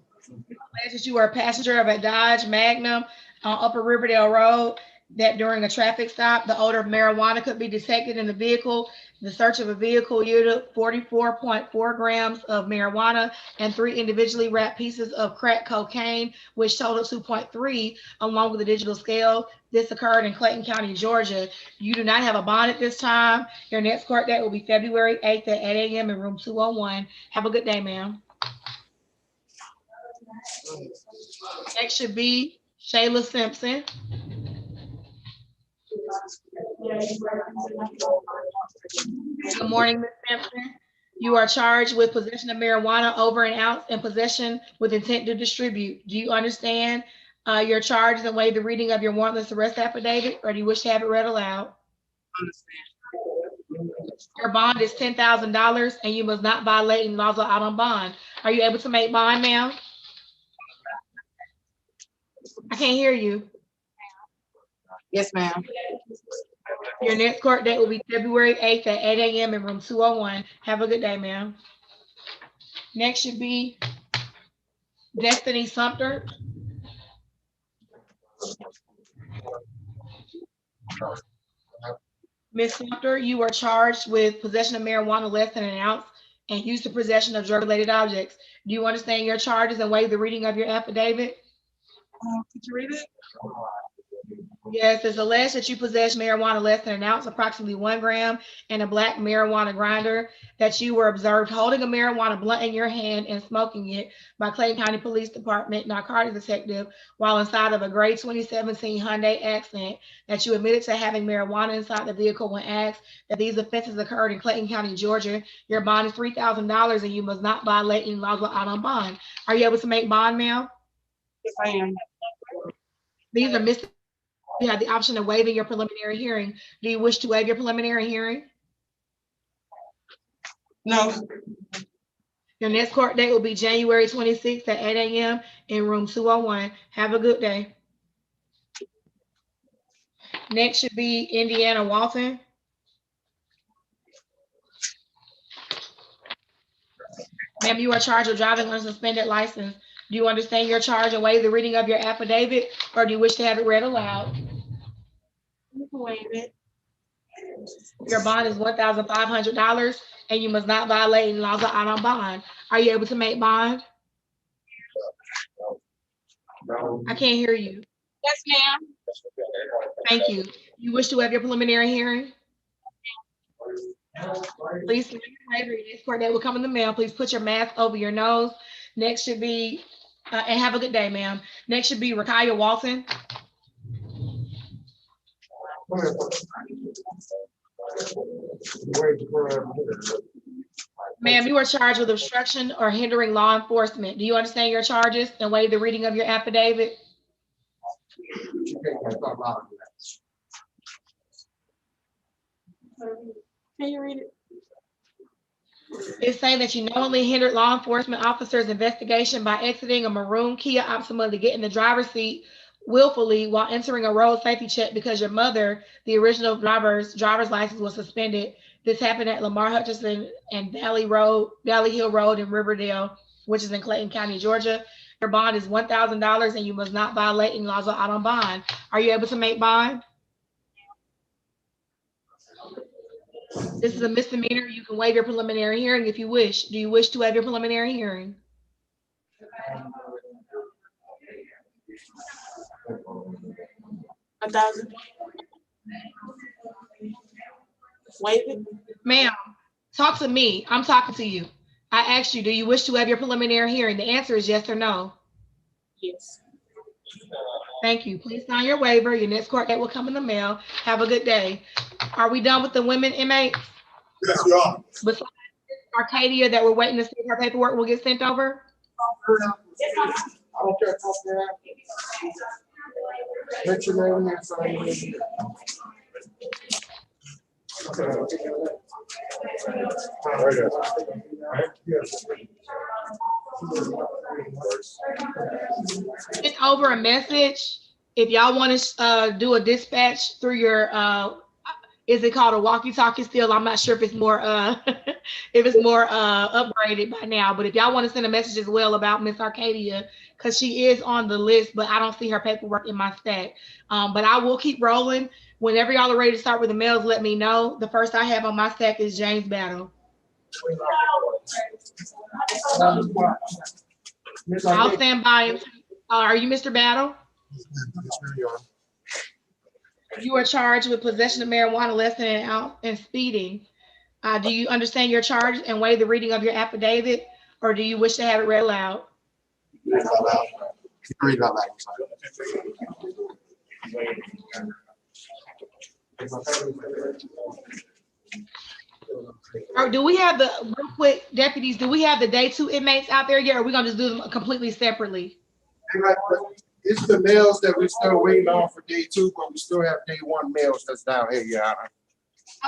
You are a passenger of a Dodge Magnum on Upper Riverdale Road, that during a traffic stop, the odor of marijuana could be detected in the vehicle. The search of a vehicle yielded 44.4 grams of marijuana and 3 individually wrapped pieces of crack cocaine, which totaled 2.3, along with a digital scale. This occurred in Clayton County, Georgia. You do not have a bond at this time. Your next court date will be February 8th at 8 a.m. in room 201. Have a good day, ma'am. Next should be Shayla Simpson. Good morning, Ms. Simpson. You are charged with possession of marijuana over an ounce and possession with intent to distribute. Do you understand your charges and waive the reading of your warrantless arrest affidavit, or do you wish to have it read aloud? Your bond is $10,000, and you must not violate any laws out on bond. Are you able to make bond, ma'am? I can't hear you. Yes, ma'am. Your next court date will be February 8th at 8 a.m. in room 201. Have a good day, ma'am. Next should be Destiny Sumter. Ms. Sumter, you are charged with possession of marijuana less than an ounce and use of possession of drug-related objects. Do you understand your charges and waive the reading of your affidavit? Could you read it? Yes, it's alleged that you possess marijuana less than an ounce, approximately 1 gram, and a black marijuana grinder, that you were observed holding a marijuana blunt in your hand and smoking it by Clayton County Police Department narcotics detective while inside of a gray 2017 Hyundai Accent, that you admitted to having marijuana inside the vehicle when asked, that these offenses occurred in Clayton County, Georgia. Your bond is $3,000 and you must not violate any laws out on bond. Are you able to make bond, ma'am? Yes, I am. These are misdemeanors. You have the option of waiving your preliminary hearing. Do you wish to waive your preliminary hearing? No. Your next court date will be January 26th at 8 a.m. in room 201. Have a good day. Next should be Indiana Walton. Ma'am, you are charged with driving on a suspended license. Do you understand your charge and waive the reading of your affidavit, or do you wish to have it read aloud? You can waive it. Your bond is $1,500 and you must not violate any laws out on bond. Are you able to make bond? I can't hear you. Yes, ma'am. Thank you. You wish to have your preliminary hearing? Please submit your waiver. Your next court date will come in the mail. Please put your mask over your nose. Next should be, and have a good day, ma'am. Next should be Rakaya Walton. Ma'am, you are charged with obstruction or hindering law enforcement. Do you understand your charges and waive the reading of your affidavit? Can you read it? It's saying that you knowingly hindered law enforcement officers' investigation by exiting a maroon Kia Optima to get in the driver's seat willfully while entering a road safety check because your mother, the original driver's license, was suspended. This happened at Lamar Hutchinson and Valley Hill Road in Riverdale, which is in Clayton County, Georgia. Your bond is $1,000 and you must not violate any laws out on bond. Are you able to make bond? This is a misdemeanor. You can waive your preliminary hearing if you wish. Do you wish to waive your preliminary hearing? $1,000. Waive it. Ma'am, talk to me. I'm talking to you. I asked you, do you wish to have your preliminary hearing? The answer is yes or no. Yes. Thank you. Please sign your waiver. Your next court date will come in the mail. Have a good day. Are we done with the women inmates? Yes, you are. Besides Arcadia that we're waiting to see if her paperwork will get sent over? I don't care. Let your name and sign it. Send over a message if y'all want to do a dispatch through your is it called a walkie-talkie still? I'm not sure if it's more upgraded by now, but if y'all want to send a message as well about Miss Arcadia, because she is on the list, but I don't see her paperwork in my stack. But I will keep rolling. Whenever y'all are ready to start with the mails, let me know. The first I have on my stack is James Battle. I'll stand by. Are you Mr. Battle? You are charged with possession of marijuana less than an ounce and speeding. Do you understand your charge and waive the reading of your affidavit, or do you wish to have it read aloud? Read it out loud. Read it out loud. Or do we have the, real quick, deputies, do we have the day 2 inmates out there yet, or are we gonna just do them completely separately? It's the males that we're still waiting on for day 2, but we still have day 1 males that's down here, yeah.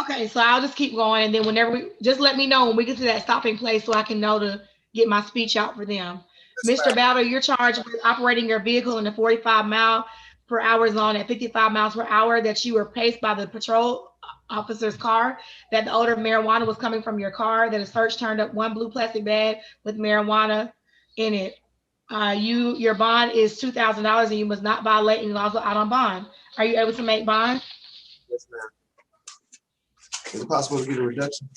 Okay, so I'll just keep going, and then whenever we, just let me know when we get to that stopping place so I can know to get my speech out for them. Mr. Battle, you're charged with operating your vehicle in a 45-mile-per-hour zone at 55 miles per hour, that you were paced by the patrol officer's car, that the odor of marijuana was coming from your car, that a search turned up 1 blue plastic bag with marijuana in it. Your bond is $2,000 and you must not violate any laws out on bond. Are you able to make bond? Yes, ma'am. Is it possible to get a reduction?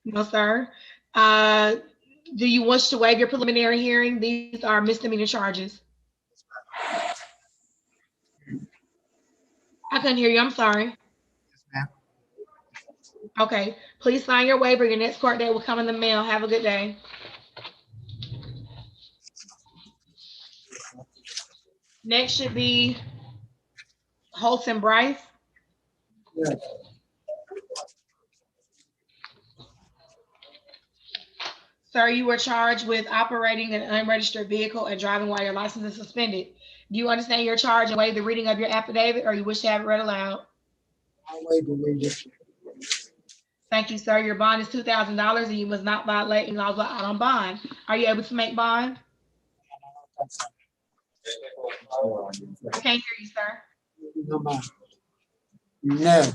No, sir. Do you wish to waive your preliminary hearing? These are misdemeanor charges. I couldn't hear you. I'm sorry. ma'am. Okay. Please sign your waiver. Your next court date will come in the mail. Have a good day. Next should be Holton Bryce. Yes. Sir, you were charged with operating an unregistered vehicle and driving while your license is suspended. Do you understand your charge and waive the reading of your affidavit, or you wish to have it read aloud? I'll waive the reading. Thank you, sir. Your bond is $2,000 and you must not violate any laws out on bond. Are you able to make bond? I can't hear you, sir. No, ma'am. No.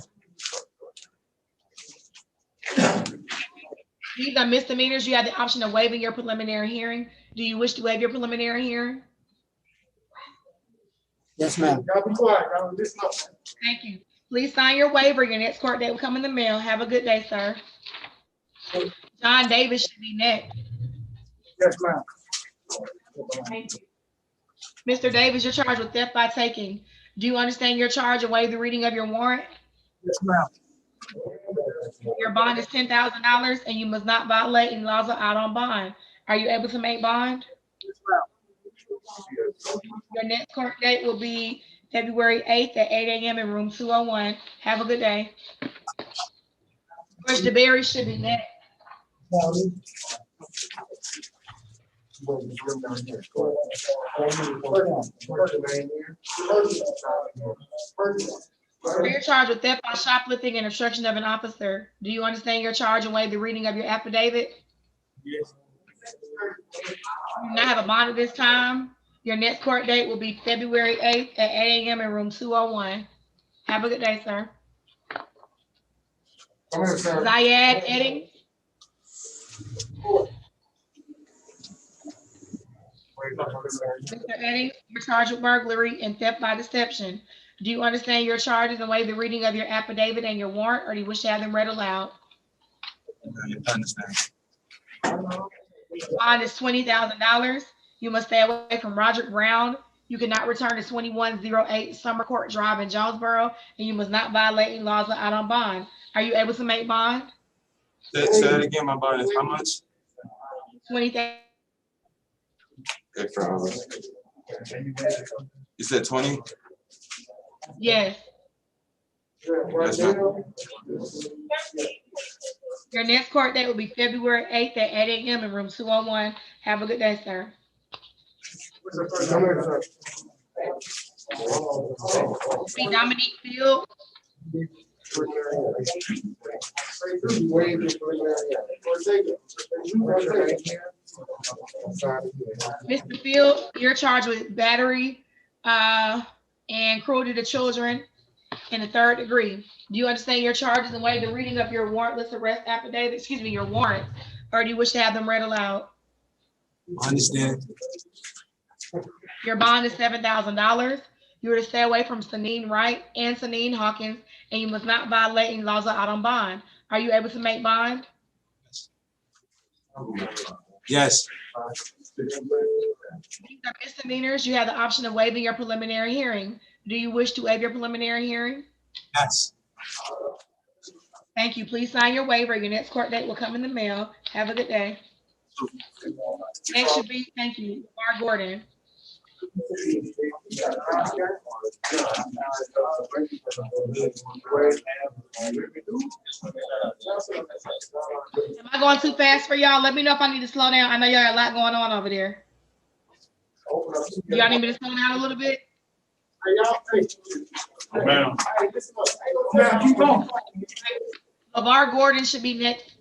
These are misdemeanors. You have the option of waiving your preliminary hearing. Do you wish to waive your preliminary hearing? Yes, ma'am. Thank you. Please sign your waiver. Your next court date will come in the mail. Have a good day, sir. John Davis should be next. Yes, ma'am. Thank you. Mr. Davis, you're charged with theft by taking. Do you understand your charge and waive the reading of your warrant? Yes, ma'am. Your bond is $10,000 and you must not violate any laws out on bond. Are you able to make bond? Yes, ma'am. Your next court date will be February 8th at 8 a.m. in room 201. Have a good day. George DeBerry should be next. You're charged with theft by shoplifting and obstruction of an officer. Do you understand your charge and waive the reading of your affidavit? Yes. You do not have a bond at this time. Your next court date will be February 8th at 8 a.m. in room 201. Have a good day, sir. Zayad Edding. Mr. Edding, you're charged with burglary and theft by deception. Do you understand your charges and waive the reading of your affidavit and your warrant, or do you wish to have them read aloud? I understand. Bond is $20,000. You must stay away from Roderick Brown. You cannot return to 2108 Summer Court Drive in Jonesboro, and you must not violate any laws out on bond. Are you able to make bond? Say that again. My bond is how much? $20,000. You said 20? Yes. Yes, ma'am. Your next court date will be February 8th at 8 a.m. in room 201. Have a good day, sir. Be Dominique Field. Mr. Field, you're charged with battery and cruelty to children in the 3rd degree. Do you understand your charges and waive the reading of your warrantless arrest affidavit, excuse me, your warrant, or do you wish to have them read aloud? I understand. Your bond is $7,000. You are to stay away from Sanine Wright and Sanine Hawkins, and you must not violate any laws out on bond. Are you able to make bond? Yes. These are misdemeanors. You have the option of waiving your preliminary hearing. Do you wish to waive your preliminary hearing? Yes. Thank you. Please sign your waiver. Your next court date will come in the mail. Have a good day. Next should be, thank you, Bar Gordon. Am I going too fast for y'all? Let me know if I need to slow down. I know y'all got a lot going on over there. Y'all need me to slow down a little bit? Ma'am. Keep going. LeVar Gordon should be next.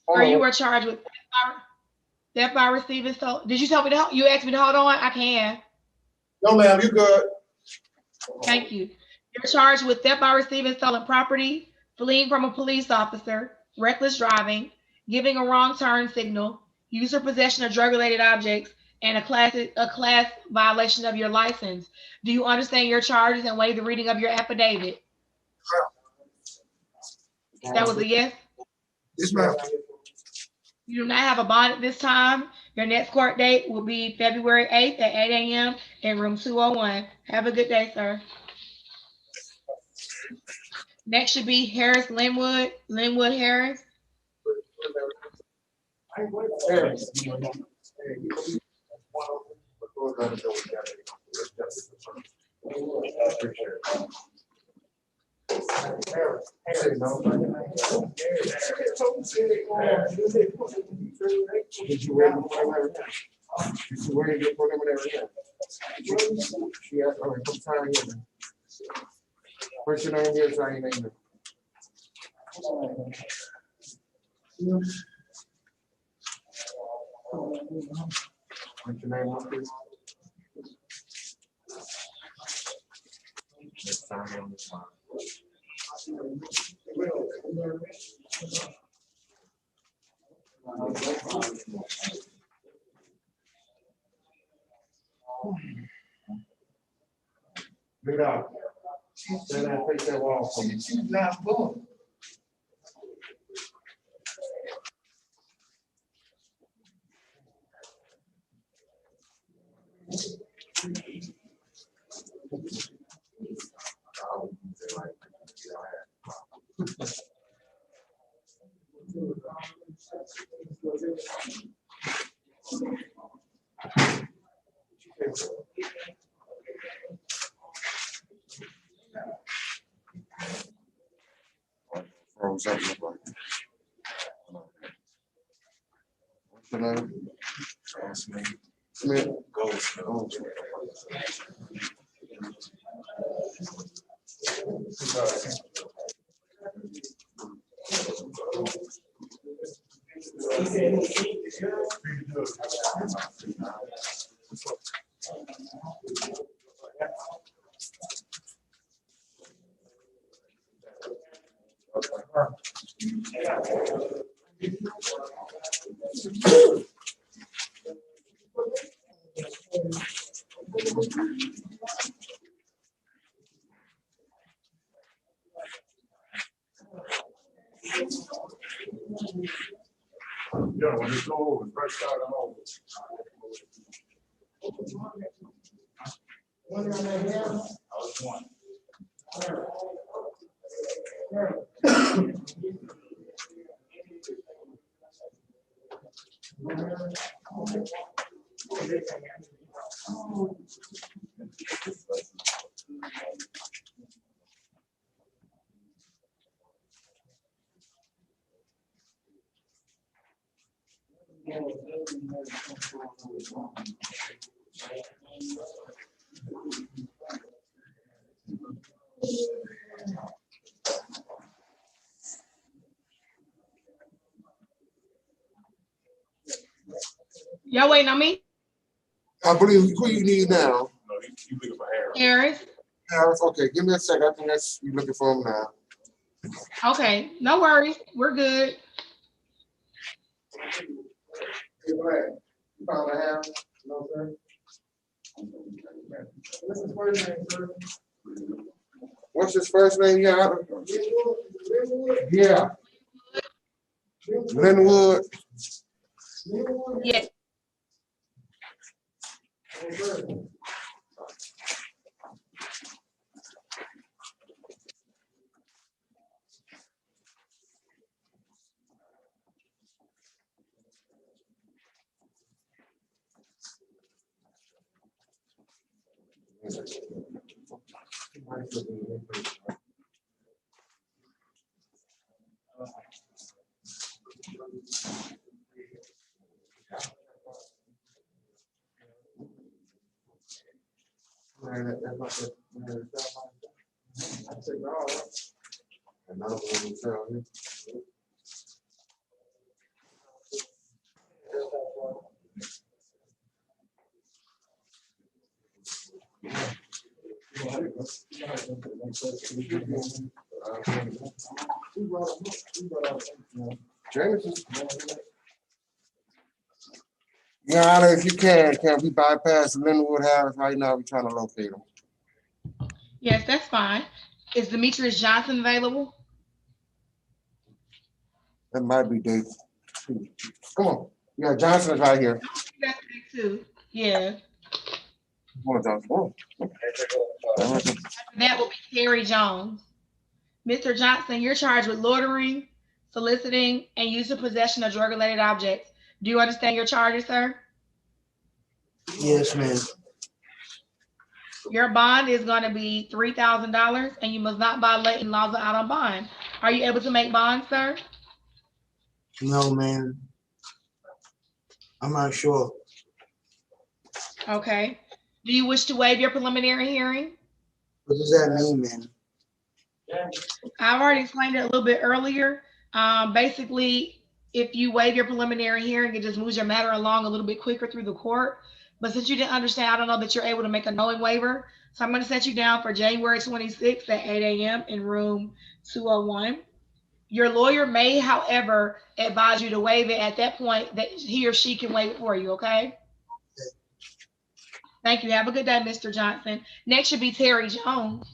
Or you were charged with theft by receiving. So did you tell me to hold? You asked me to hold on? I can. No, ma'am, you good. Thank you. You're charged with theft by receiving stolen property, fleeing from a police officer, reckless driving, giving a wrong turn signal, use or possession of drug-related objects, and a class violation of your license. Do you understand your charges and waive the reading of your affidavit? That was a yes? Yes, ma'am. You do not have a bond at this time. Your next court date will be February 8th at 8 a.m. in room 201. Have a good day, sir. Next should be Harris Linwood, Harris. Did you wear your preliminary? Did you wear your preliminary? Yeah, all right, come sign here. What's your name here? Sign your name. What's your name, please? Let's sign on this one. Get out. Then I take that wall from you. She's not going. Froze up. What's your name? Smith. Goldsmith. Yeah, when it's over, fresh out of home. I was one. Y'all waiting on me? I believe who you need now. No, you looking for Harris. Harris, okay, give me a second. I think that's you looking for him now. Okay, no worries. We're good. Hey, Brad, you found a Harris? No, sir. What's his first name, sir? What's his first name? Yeah. Linwood. Yes. Yeah, if you can we bypass Linwood Harris right now? We're trying to locate him. Yes, that's fine. Is Demetrius Johnson available? That might be Dave. Come on. Yeah, Johnson is right here. too. Yeah. That will be Terry Jones. Mr. Johnson, you're charged with loitering, soliciting, and use of possession of drug-related objects. Do you understand your charges, sir? Yes, ma'am. Your bond is going to be $3,000, and you must not violate any laws out on bond. Are you able to make bond, sir? No, ma'am. I'm not sure. Okay. Do you wish to waive your preliminary hearing? What does that mean, ma'am? I've already explained it a little bit earlier. Basically, if you waive your preliminary hearing, it just moves your matter along a little bit quicker through the court. But since you didn't understand, I don't know that you're able to make a knowing waiver. So I'm going to set you down for January 26th at 8 a.m. in room 201. Your lawyer may, however, advise you to waive it at that point, that he or she can waive it for you, okay? Thank you. Have a good day, Mr. Johnson. Next should be Terry Jones.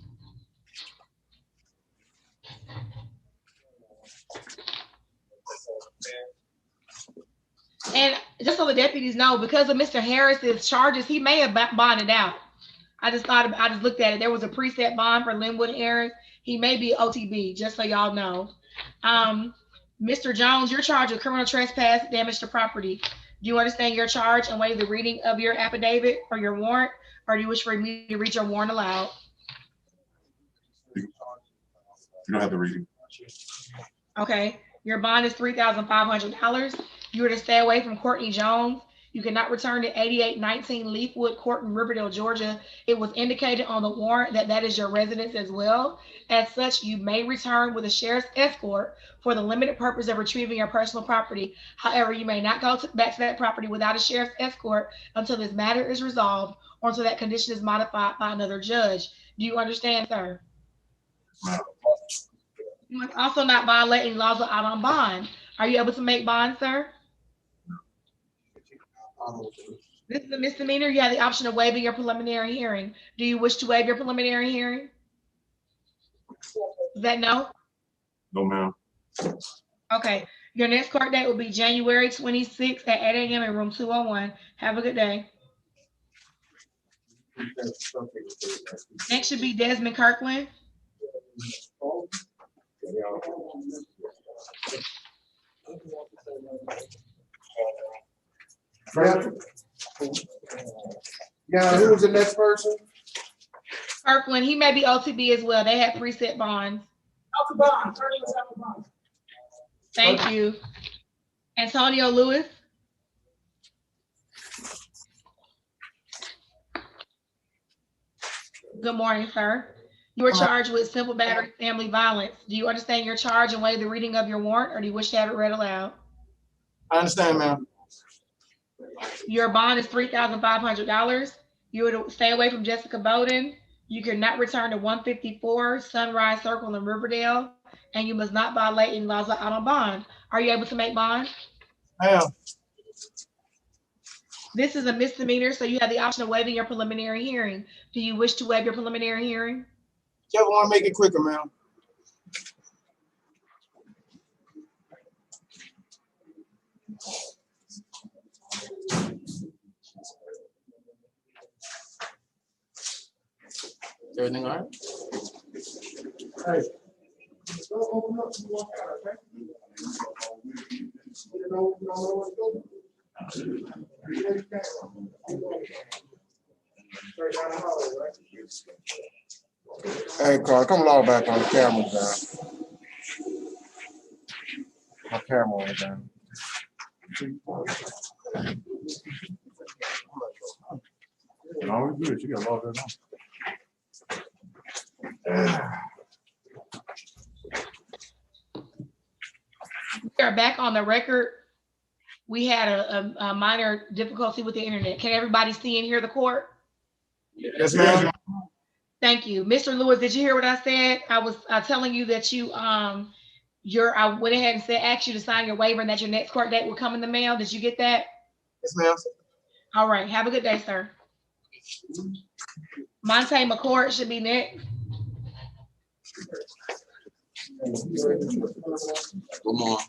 And just so the deputies know, because of Mr. Harris's charges, he may have bonded out. I just looked at it. There was a preset bond for Linwood Harris. He may be OTB, just so y'all know. Mr. Jones, you're charged with criminal trespass, damage to property. Do you understand your charge and waive the reading of your affidavit or your warrant, or do you wish for me to read your warrant aloud? You don't have the reading. Okay. Your bond is $3,500. You are to stay away from Courtney Jones. You cannot return to 8819 Leafwood Court in Riverdale, Georgia. It was indicated on the warrant that that is your residence as well. As such, you may return with a sheriff's escort for the limited purpose of retrieving your personal property. However, you may not go back to that property without a sheriff's escort until this matter is resolved or until that condition is modified by another judge. Do you understand, sir? You must also not violate any laws out on bond. Are you able to make bond, sir? This is a misdemeanor. You have the option of waiving your preliminary hearing. Do you wish to waive your preliminary hearing? Is that no? No, ma'am. Okay. Your next court date will be January 26th at 8 a.m. in room 201. Have a good day. Next should be Desmond Kirkland. Yeah, who was the next person? Kirkland, he may be OTB as well. They have preset bonds. Thank you. Antonio Lewis. Good morning, sir. You are charged with simple battery family violence. Do you understand your charge and waive the reading of your warrant, or do you wish to have it read aloud? I understand, ma'am. Your bond is $3,500. You are to stay away from Jessica Bowden. You cannot return to 154 Sunrise Circle in Riverdale, and you must not violate any laws out on bond. Are you able to make bond? I am. This is a misdemeanor, so you have the option of waiving your preliminary hearing. Do you wish to waive your preliminary hearing? Whichever one, make it quicker, ma'am. Everything all right? Hey. Don't open up and walk out, okay? You don't know what's going on. Straight down the hallway, right? Hey, Carl, come along back on the camera down. My camera on down. No, we're good. You got a lot of that on. We are back on the record. We had a minor difficulty with the internet. Can everybody see and hear the court? Yes, ma'am. Thank you. Mr. Lewis, did you hear what I said? I was telling you that I went ahead and asked you to sign your waiver and that your next court date will come in the mail. Did you get that? Yes, ma'am. All right. Have a good day, sir. Monte McCord should be next. Good morning.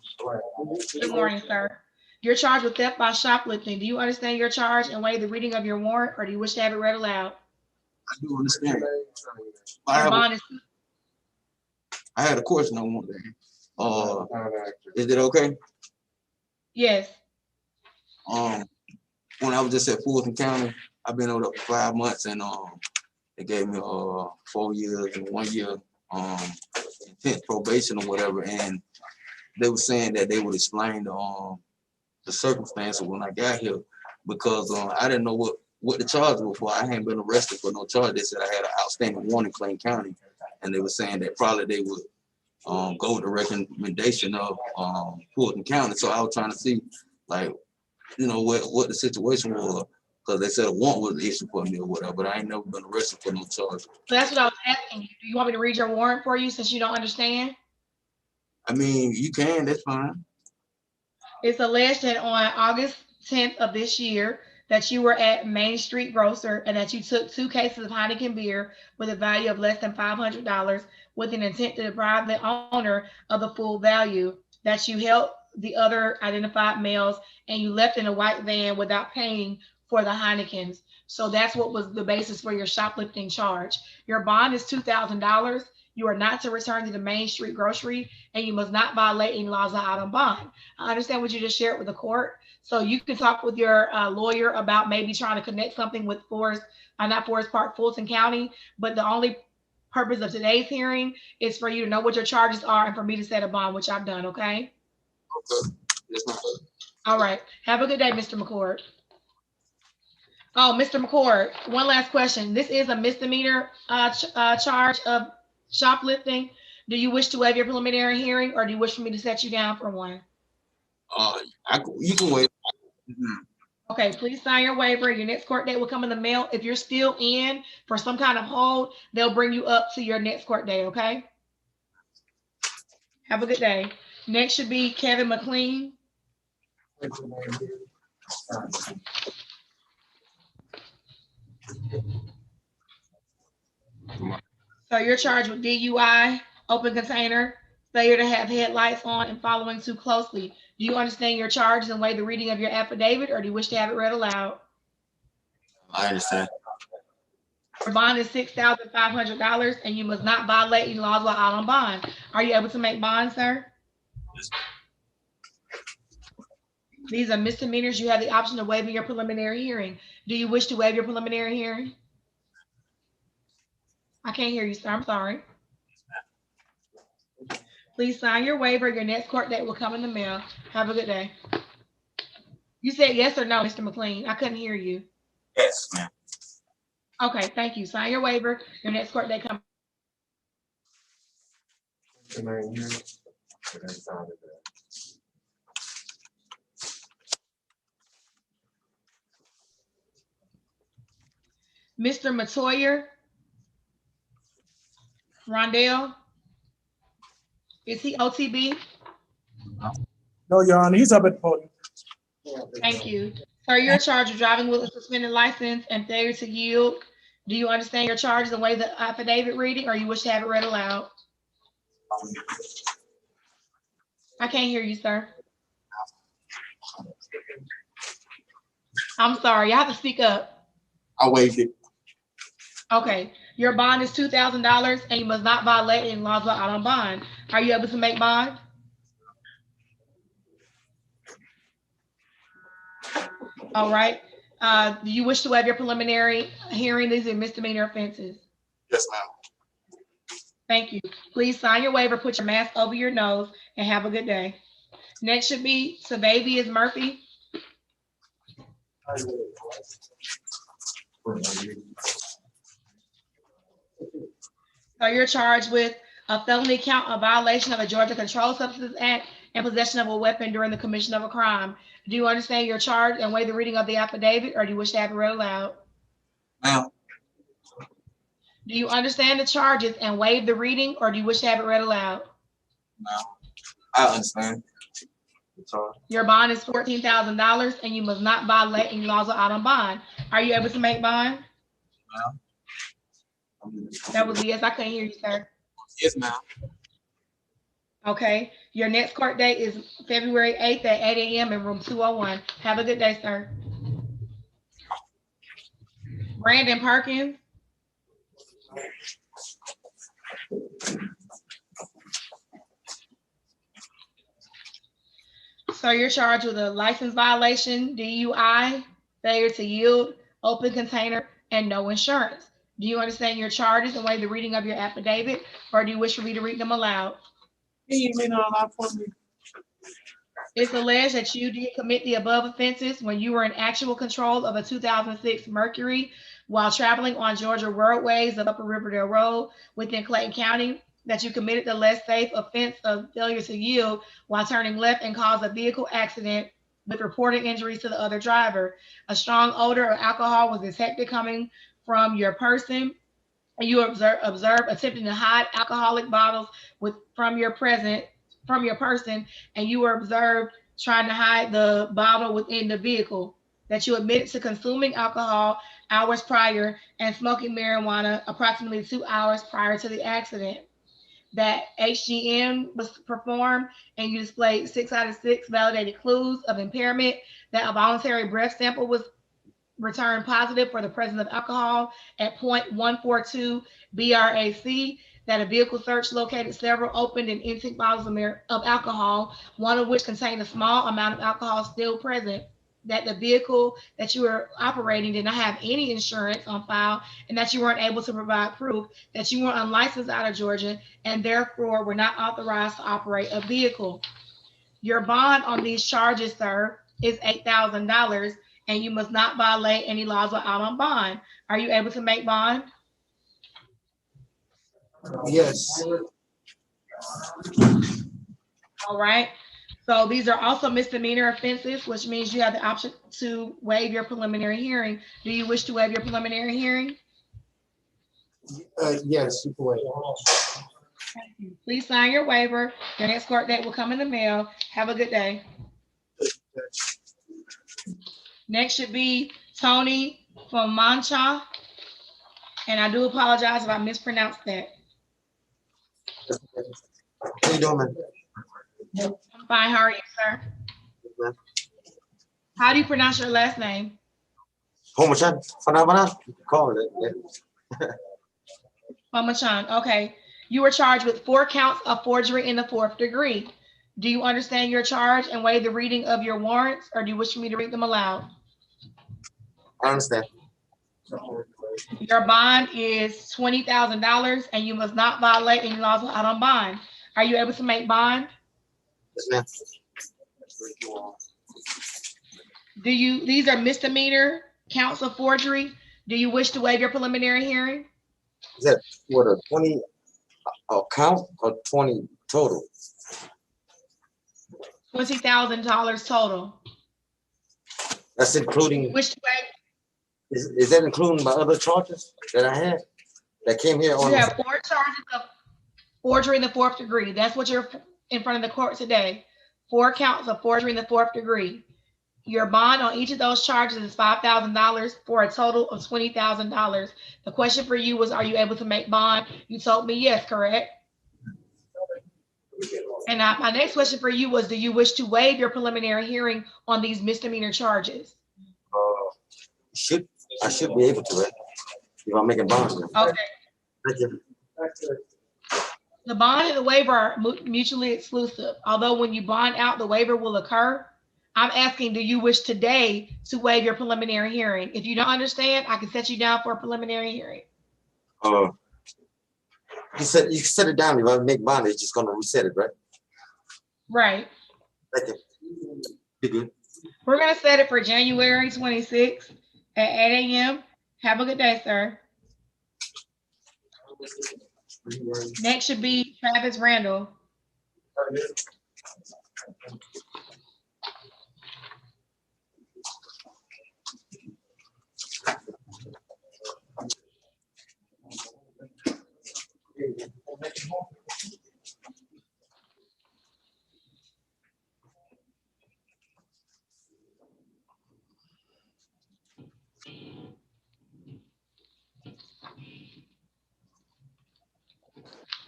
Good morning, sir. You're charged with theft by shoplifting. Do you understand your charge and waive the reading of your warrant, or do you wish to have it read aloud? I do understand. Your bond is. I had a question I wanted to ask. Is it okay? Yes. When I was just at Fulton County, I've been over there for 5 months, and they gave me 4 years and 1 year intense probation or whatever, and they were saying that they would explain the circumstances when I got here, because I didn't know what the charge was for. I hadn't been arrested for no charge. They said I had an outstanding warrant in Clayton County, and they were saying that probably they would go with the recommendation of Fulton County. So I was trying to see, like, you know, what the situation was, because they said a warrant was issued for me or whatever, but I ain't never been arrested for no charge. So that's what I was asking you. Do you want me to read your warrant for you since you don't understand? I mean, you can, that's fine. It's alleged that on August 10th of this year that you were at Main Street Grocer and that you took 2 cases of Heineken beer with a value of less than $500 with an intent to deprive the owner of the full value, that you held the other identified males and you left in a white van without paying for the Heinekens. So that's what was the basis for your shoplifting charge. Your bond is $2,000. You are not to return to the Main Street Grocery, and you must not violate any laws out on bond. I understand what you just shared with the court. So you can talk with your lawyer about maybe trying to connect something with not Forest Park, Fulton County. But the only purpose of today's hearing is for you to know what your charges are and for me to set a bond, which I've done, okay? Okay. Yes, ma'am. All right. Have a good day, Mr. McCord. Oh, Mr. McCord, one last question. This is a misdemeanor charge of shoplifting. Do you wish to waive your preliminary hearing, or do you wish for me to set you down for one? You can waive. Okay, please sign your waiver. Your next court date will come in the mail. If you're still in for some kind of hold, they'll bring you up to your next court date, okay? Have a good day. Next should be Kevin Mclean. So you're charged with DUI, open container, failure to have headlights on, and following too closely. Do you understand your charges and waive the reading of your affidavit, or do you wish to have it read aloud? I understand. Your bond is $6,500, and you must not violate any laws while out on bond. Are you able to make bond, sir? Yes. These are misdemeanors. You have the option of waiving your preliminary hearing. Do you wish to waive your preliminary hearing? I can't hear you, sir. I'm sorry. Please sign your waiver. Your next court date will come in the mail. Have a good day. You said yes or no, Mr. McLean. I couldn't hear you. Yes, ma'am. Okay, thank you. Sign your waiver. Your next court date comes. Mr. Matoyer. Randall. Is he OTB? No, Your Honor, he's up at the podium. Thank you. Sir, you're charged with driving with a suspended license and failure to yield. Do you understand your charges and waive the affidavit reading, or you wish to have it read aloud? I can't hear you, sir. I'm sorry, you have to speak up. I waived it. Okay, your bond is $2,000 and you must not violate any laws while out on bond. Are you able to make bond? All right. Do you wish to waive your preliminary hearing? These are misdemeanor offenses. Yes, ma'am. Thank you. Please sign your waiver, put your mask over your nose, and have a good day. Next should be Savavius Murphy. So you're charged with a felony count of violation of the Georgia Controlled Substances Act and possession of a weapon during the commission of a crime. Do you understand your charge and waive the reading of the affidavit, or do you wish to have it read aloud? Ma'am. Do you understand the charges and waive the reading, or do you wish to have it read aloud? Ma'am. I understand. Your bond is $14,000 and you must not violate any laws or out on bond. Are you able to make bond? Ma'am. That was a yes. I couldn't hear you, sir. Yes, ma'am. Okay. Your next court date is February 8th at 8 a.m. in room 201. Have a good day, sir. Brandon Perkins. So you're charged with a license violation, DUI, failure to yield, open container, and no insurance. Do you understand your charges and waive the reading of your affidavit, or do you wish for me to read them aloud? Can you read all out for me? It's alleged that you did commit the above offenses when you were in actual control of a 2006 Mercury while traveling on Georgia roadways of Upper Riverdale Road within Clayton County, that you committed the less safe offense of failure to yield while turning left and caused a vehicle accident with reported injuries to the other driver. A strong odor of alcohol was detected coming from your person. You observed attempting to hide alcoholic bottles from your person, and you were observed trying to hide the bottle within the vehicle. That you admitted to consuming alcohol hours prior and smoking marijuana approximately 2 hours prior to the accident. That HGM was performed and you displayed 6 out of 6 validated clues of impairment. That a voluntary breath sample was returned positive for the presence of alcohol at 0.142 BRAC, that a vehicle search located several opened and empty bottles of alcohol, one of which contained a small amount of alcohol still present, that the vehicle that you were operating did not have any insurance on file, and that you weren't able to provide proof, that you were unlicensed out of Georgia and therefore were not authorized to operate a vehicle. Your bond on these charges, sir, is $8,000, and you must not violate any laws while out on bond. Are you able to make bond? Yes. All right. So these are also misdemeanor offenses, which means you have the option to waive your preliminary hearing. Do you wish to waive your preliminary hearing? Yes, you can wait. Please sign your waiver. Your next court date will come in the mail. Have a good day. Next should be Tony from Mancha. And I do apologize if I mispronounced that. How you doing, man? I'm fine. How are you, sir? Man. How do you pronounce your last name? Homachan, Fanabana? Call it. Homachan. Okay. You were charged with 4 counts of forgery in the 4th degree. Do you understand your charge and waive the reading of your warrants, or do you wish for me to read them aloud? I understand. Your bond is $20,000, and you must not violate any laws out on bond. Are you able to make bond? Yes, ma'am. These are misdemeanor counts of forgery. Do you wish to waive your preliminary hearing? Is that what, a 20 count or 20 total? $20,000 total. That's including. Wish to waive? Is that including my other charges that I had that came here on? You have 4 charges of forgery in the 4th degree. That's what you're in front of the court today. 4 counts of forgery in the 4th degree. Your bond on each of those charges is $5,000 for a total of $20,000. The question for you was, are you able to make bond? You told me yes, correct? And my next question for you was, do you wish to waive your preliminary hearing on these misdemeanor charges? I should be able to, right? If I'm making bonds. Okay. Thank you. The bond and the waiver are mutually exclusive. Although when you bond out, the waiver will occur. I'm asking, do you wish today to waive your preliminary hearing? If you don't understand, I can set you down for a preliminary hearing. You set it down. If I make bond, it's just gonna reset it, right? Right. Thank you. Be good. We're gonna set it for January 26th at 8 a.m. Have a good day, sir. Next should be Travis Randall.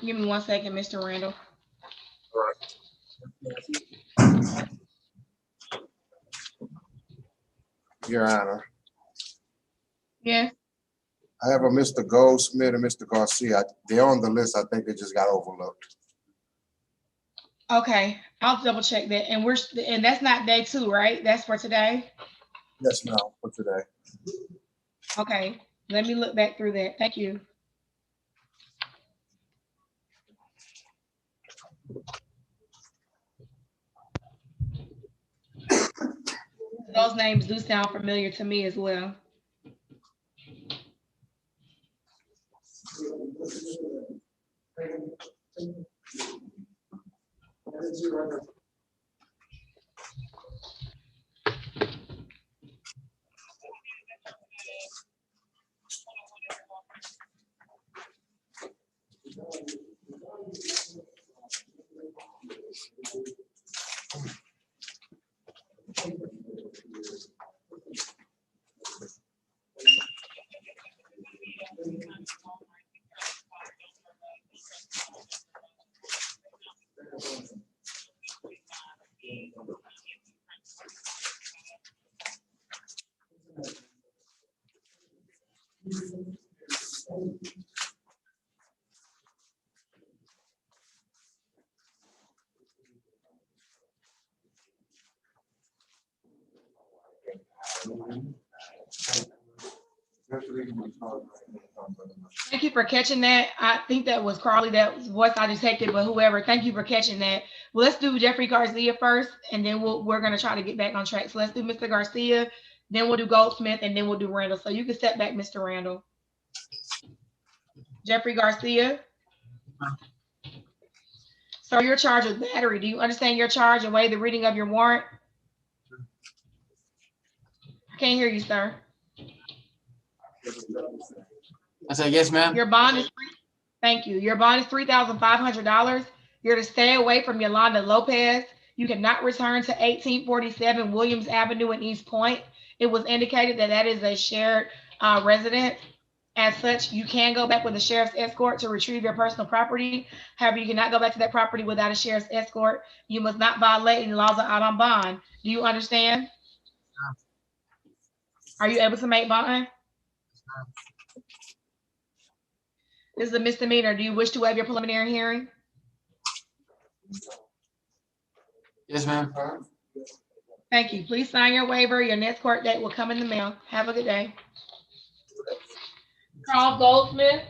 Give me 1 second, Mr. Randall. All right. Your Honor, Yes. I have a Mr. Goldsmith and Mr. Garcia. They're on the list. I think they just got overlooked. Okay, I'll double check that. And that's not day 2, right? That's for today. Yes, ma'am, for today. Okay, let me look back through that. Thank you. Those names do sound familiar to me as well. Thank you for catching that. I think that was Carly, that voice I detected, but whoever, thank you for catching that. Well, let's do Jeffrey Garcia first, and then we're going to try to get back on track. So let's do Mr. Garcia, then we'll do Goldsmith, and then we'll do Randall. So you can step back, Mr. Randall. Jeffrey Garcia. So you're charged with battery. Do you understand your charge and waive the reading of your warrant? I can't hear you, sir. I said, yes, ma'am. Your bond is, thank you. Your bond is $3,500. You're to stay away from Yolanda Lopez. You cannot return to 1847 Williams Avenue in East Point. It was indicated that that is a shared residence. As such, you can go back with a sheriff's escort to retrieve your personal property. However, you cannot go back to that property without a sheriff's escort. You must not violate any laws of out on bond. Do you understand? Are you able to make bond? This is a misdemeanor. Do you wish to waive your preliminary hearing? Yes, ma'am. Thank you. Please sign your waiver. Your next court date will come in the mail. Have a good day. Charles Goldsmith.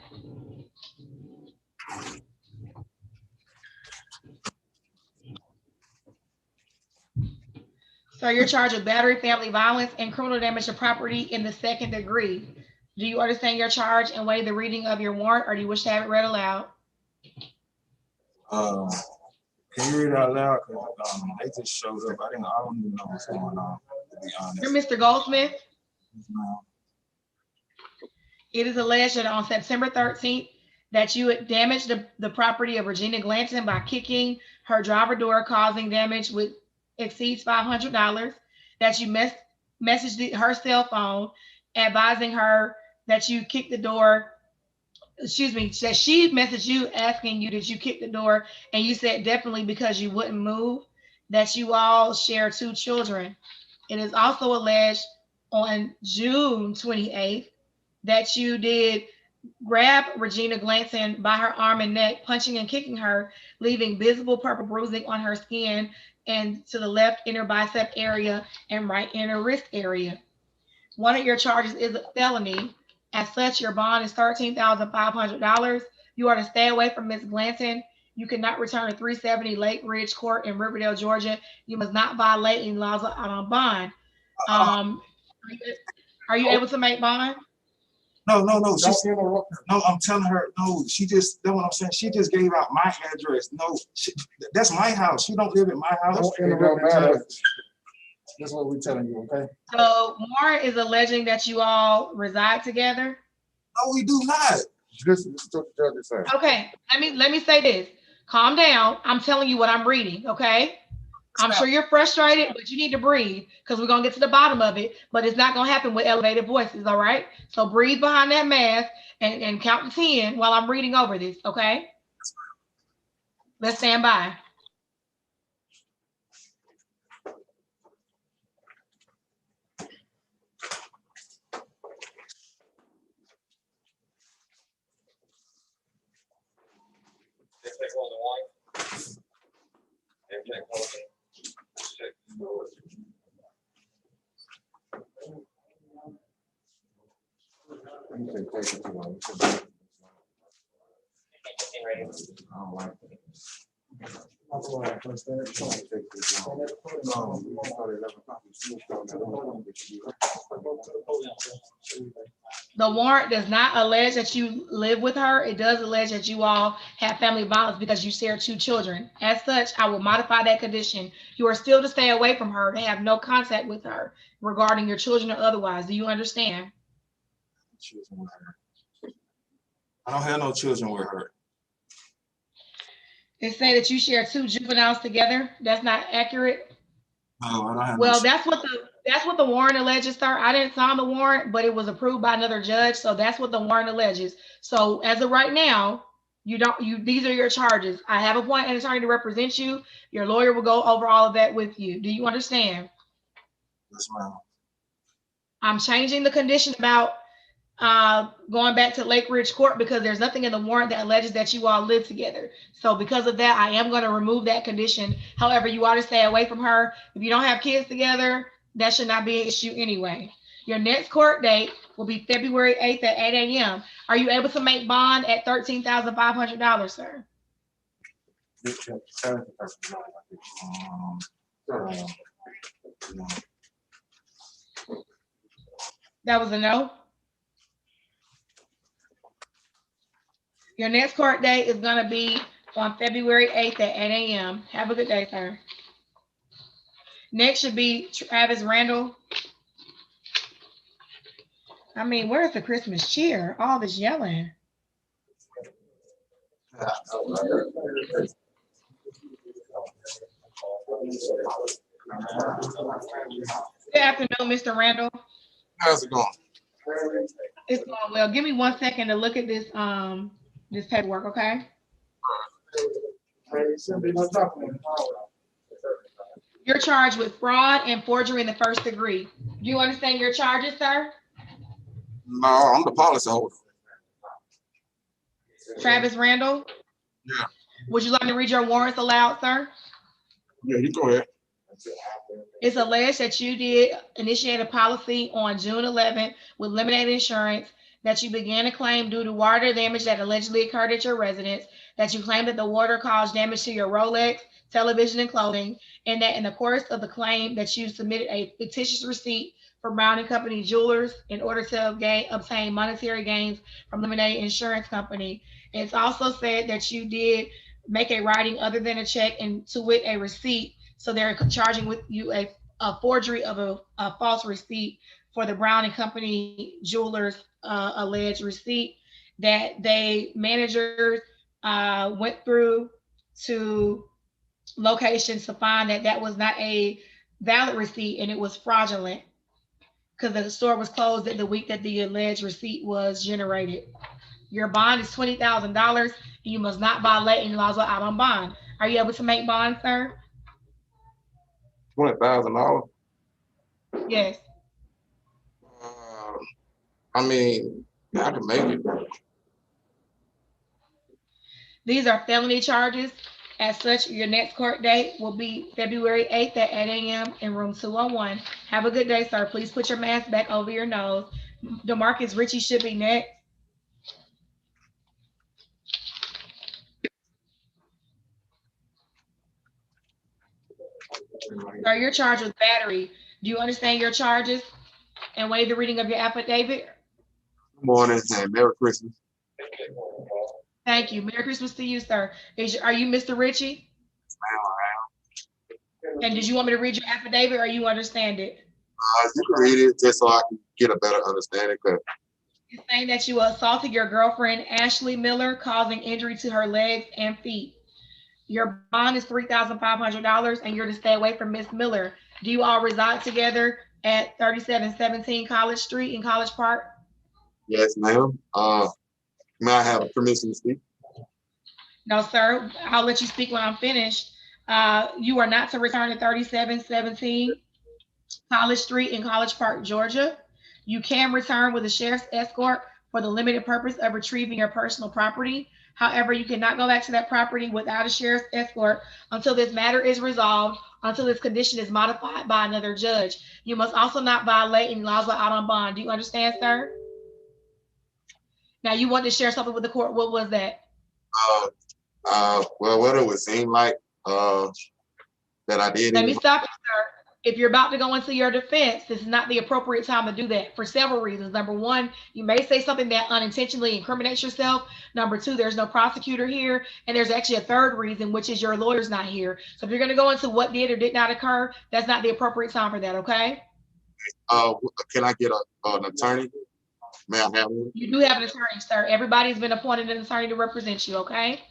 So you're charged with battery, family violence, and criminal damage to property in the 2nd degree. Do you understand your charge and waive the reading of your warrant, or do you wish to have it read aloud? Can you read it out loud? They just showed up. I don't even know what's going on, to be honest. You're Mr. Goldsmith. It is alleged that on September 13th that you had damaged the property of Regina Glanton by kicking her driver door, causing damage which exceeds $500, that you messaged her cell phone advising her that you kicked the door, excuse me, that she messaged you asking you did you kick the door, and you said definitely because you wouldn't move, that you all share 2 children. It is also alleged on June 28th that you did grab Regina Glanton by her arm and neck, punching and kicking her, leaving visible purple bruising on her skin and to the left inner bicep area and right inner wrist area. One of your charges is a felony. As such, your bond is $13,500. You are to stay away from Ms. Glanton. You cannot return to 370 Lake Ridge Court in Riverdale, Georgia. You must not violate any laws out on bond. Are you able to make bond? No. No, I'm telling her, no, she just, that's what I'm saying. She just gave out my address. No, that's my house. She don't live at my house. It don't matter. That's what we're telling you, okay? So Moore is alleging that you all reside together. No, we do not. This is what the judge is saying. Okay, let me say this. Calm down. I'm telling you what I'm reading, okay? I'm sure you're frustrated, but you need to breathe because we're gonna get to the bottom of it, but it's not gonna happen with elevated voices, all right? So breathe behind that mask and count to 10 while I'm reading over this, okay? Let's stand by. The warrant does not allege that you live with her. It does allege that you all have family violence because you share 2 children. As such, I will modify that condition. You are still to stay away from her, to have no contact with her regarding your children or otherwise. Do you understand? I don't have no children with her. It say that you share 2 juveniles together. That's not accurate. No, I don't have Well, no. that's what the warrant alleges, sir. I didn't sign the warrant, but it was approved by another judge, so that's what the warrant alleges. So as of right now, these are your charges. I have appointed an attorney to represent you. Your lawyer will go over all of that with you. Do you understand? Yes, ma'am. I'm changing the condition about going back to Lake Ridge Court because there's nothing in the warrant that alleges that you all live together. So because of that, I am going to remove that condition. However, you ought to stay away from her. If you don't have kids together, that should not be an issue anyway. Your next court date will be February 8th at 8 a.m. Are you able to make bond at $13,500, sir? That was a no? Your next court date is going to be on February 8th at 8 a.m. Have a good day, sir. Next should be Travis Randall. I mean, where's the Christmas cheer? All this yelling. Good afternoon, Mr. Randall. How's it going? It's going well. Give me 1 second to look at this this paperwork, okay? You're charged with fraud and forgery in the 1st degree. Do you understand your charges, sir? No, I'm the policy holder. Travis Randall? Yeah. Would you like me to read your warrants aloud, sir? Yeah, you go ahead. It's alleged that you did initiate a policy on June 11th with Lemonade Insurance, that you began a claim due to water damage that allegedly occurred at your residence, that you claimed that the water caused damage to your Rolex, television, and clothing, and that in the course of the claim that you submitted a fictitious receipt for Brown & Company Jewelers in order to obtain monetary gains from Lemonade Insurance Company. It's also said that you did make a writing other than a check, and to wit a receipt. So they're charging with you a forgery of a false receipt for the Brown & Company Jewelers alleged receipt that they managers went through to locations to find that that was not a valid receipt and it was fraudulent because the store was closed at the week that the alleged receipt was generated. Your bond is $20,000 and you must not violate any laws or out on bond. Are you able to make bond, sir? $20,000. Yes. I mean, I can make it. These are felony charges. As such, your next court date will be February 8th at 8 a.m. in room 201. Have a good day, sir. Please put your mask back over your nose. DeMarcus Ritchie should be next. Sir, you're charged with battery. Do you understand your charges and waive the reading of your affidavit? Good morning and Merry Christmas. Thank you. Merry Christmas to you, sir. Are you Mr. Ritchie? And did you want me to read your affidavit or you understand it? You can read it just so I can get a better understanding. It's saying that you assaulted your girlfriend, Ashley Miller, causing injury to her legs and feet. Your bond is $3,500 and you're to stay away from Miss Miller. Do you all reside together at 3717 College Street in College Park? Yes, ma'am. May I have permission to speak? No, sir. I'll let you speak when I'm finished. You are not to return to 3717 College Street in College Park, Georgia. You can return with a sheriff's escort for the limited purpose of retrieving your personal property. However, you cannot go back to that property without a sheriff's escort until this matter is resolved, until this condition is modified by another judge. You must also not violate any laws while out on bond. Do you understand, sir? Now, you want to share something with the court. What was that? Well, what it would seem like, that I did. Let me stop you, sir. If you're about to go into your defense, this is not the appropriate time to do that for several reasons. Number one, you may say something that unintentionally incriminates yourself. Number two, there's no prosecutor here. And there's actually a third reason, which is your lawyer's not here. So if you're going to go into what did or did not occur, that's not the appropriate time for that, okay? Can I get an attorney? May I have one? You do have an attorney, sir. Everybody's been appointed an attorney to represent you, okay?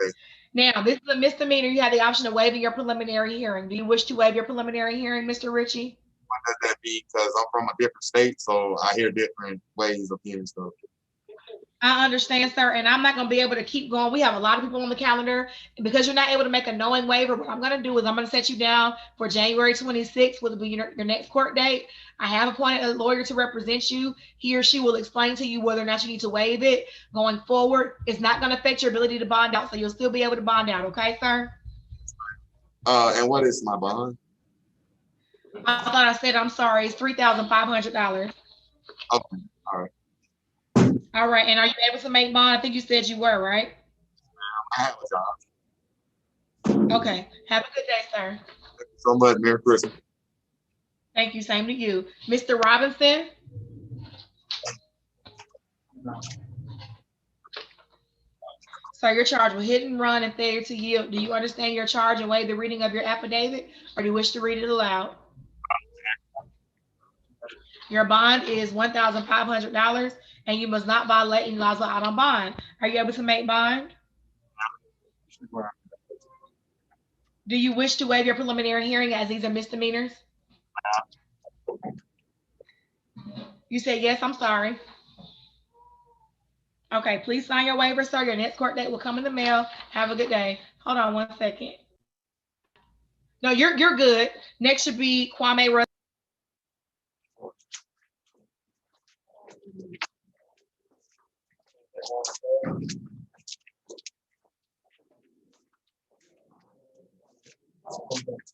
Okay. Now, this is a misdemeanor. You have the option of waiving your preliminary hearing. Do you wish to waive your preliminary hearing, Mr. Ritchie? What does that be? Because I'm from a different state, so I hear different ways of hearing stuff. I understand, sir, and I'm not going to be able to keep going. We have a lot of people on the calendar. Because you're not able to make a knowing waiver, what I'm going to do is I'm going to set you down for January 26th, which will be your next court date. I have appointed a lawyer to represent you. He or she will explain to you whether or not you need to waive it going forward. It's not going to affect your ability to bond out, so you'll still be able to bond out, okay, sir? And what is my bond? I thought I said, I'm sorry, it's $3,500. Okay, all right. All right, and are you able to make bond? I think you said you were, right? I have a job. Okay, have a good day, sir. Thank you so much. Merry Christmas. Thank you, same to you. Mr. Robinson? So you're charged with hit and run and failure to yield. Do you understand your charge and waive the reading of your affidavit, or do you wish to read it aloud? Your bond is $1,500, and you must not violate any laws out on bond. Are you able to make bond? Do you wish to waive your preliminary hearing as these are misdemeanors? You said yes, I'm sorry. Okay, please sign your waiver, sir. Your next court date will come in the mail. Have a good day. Hold on one second. No, you're good. Next should be Kwame Russ.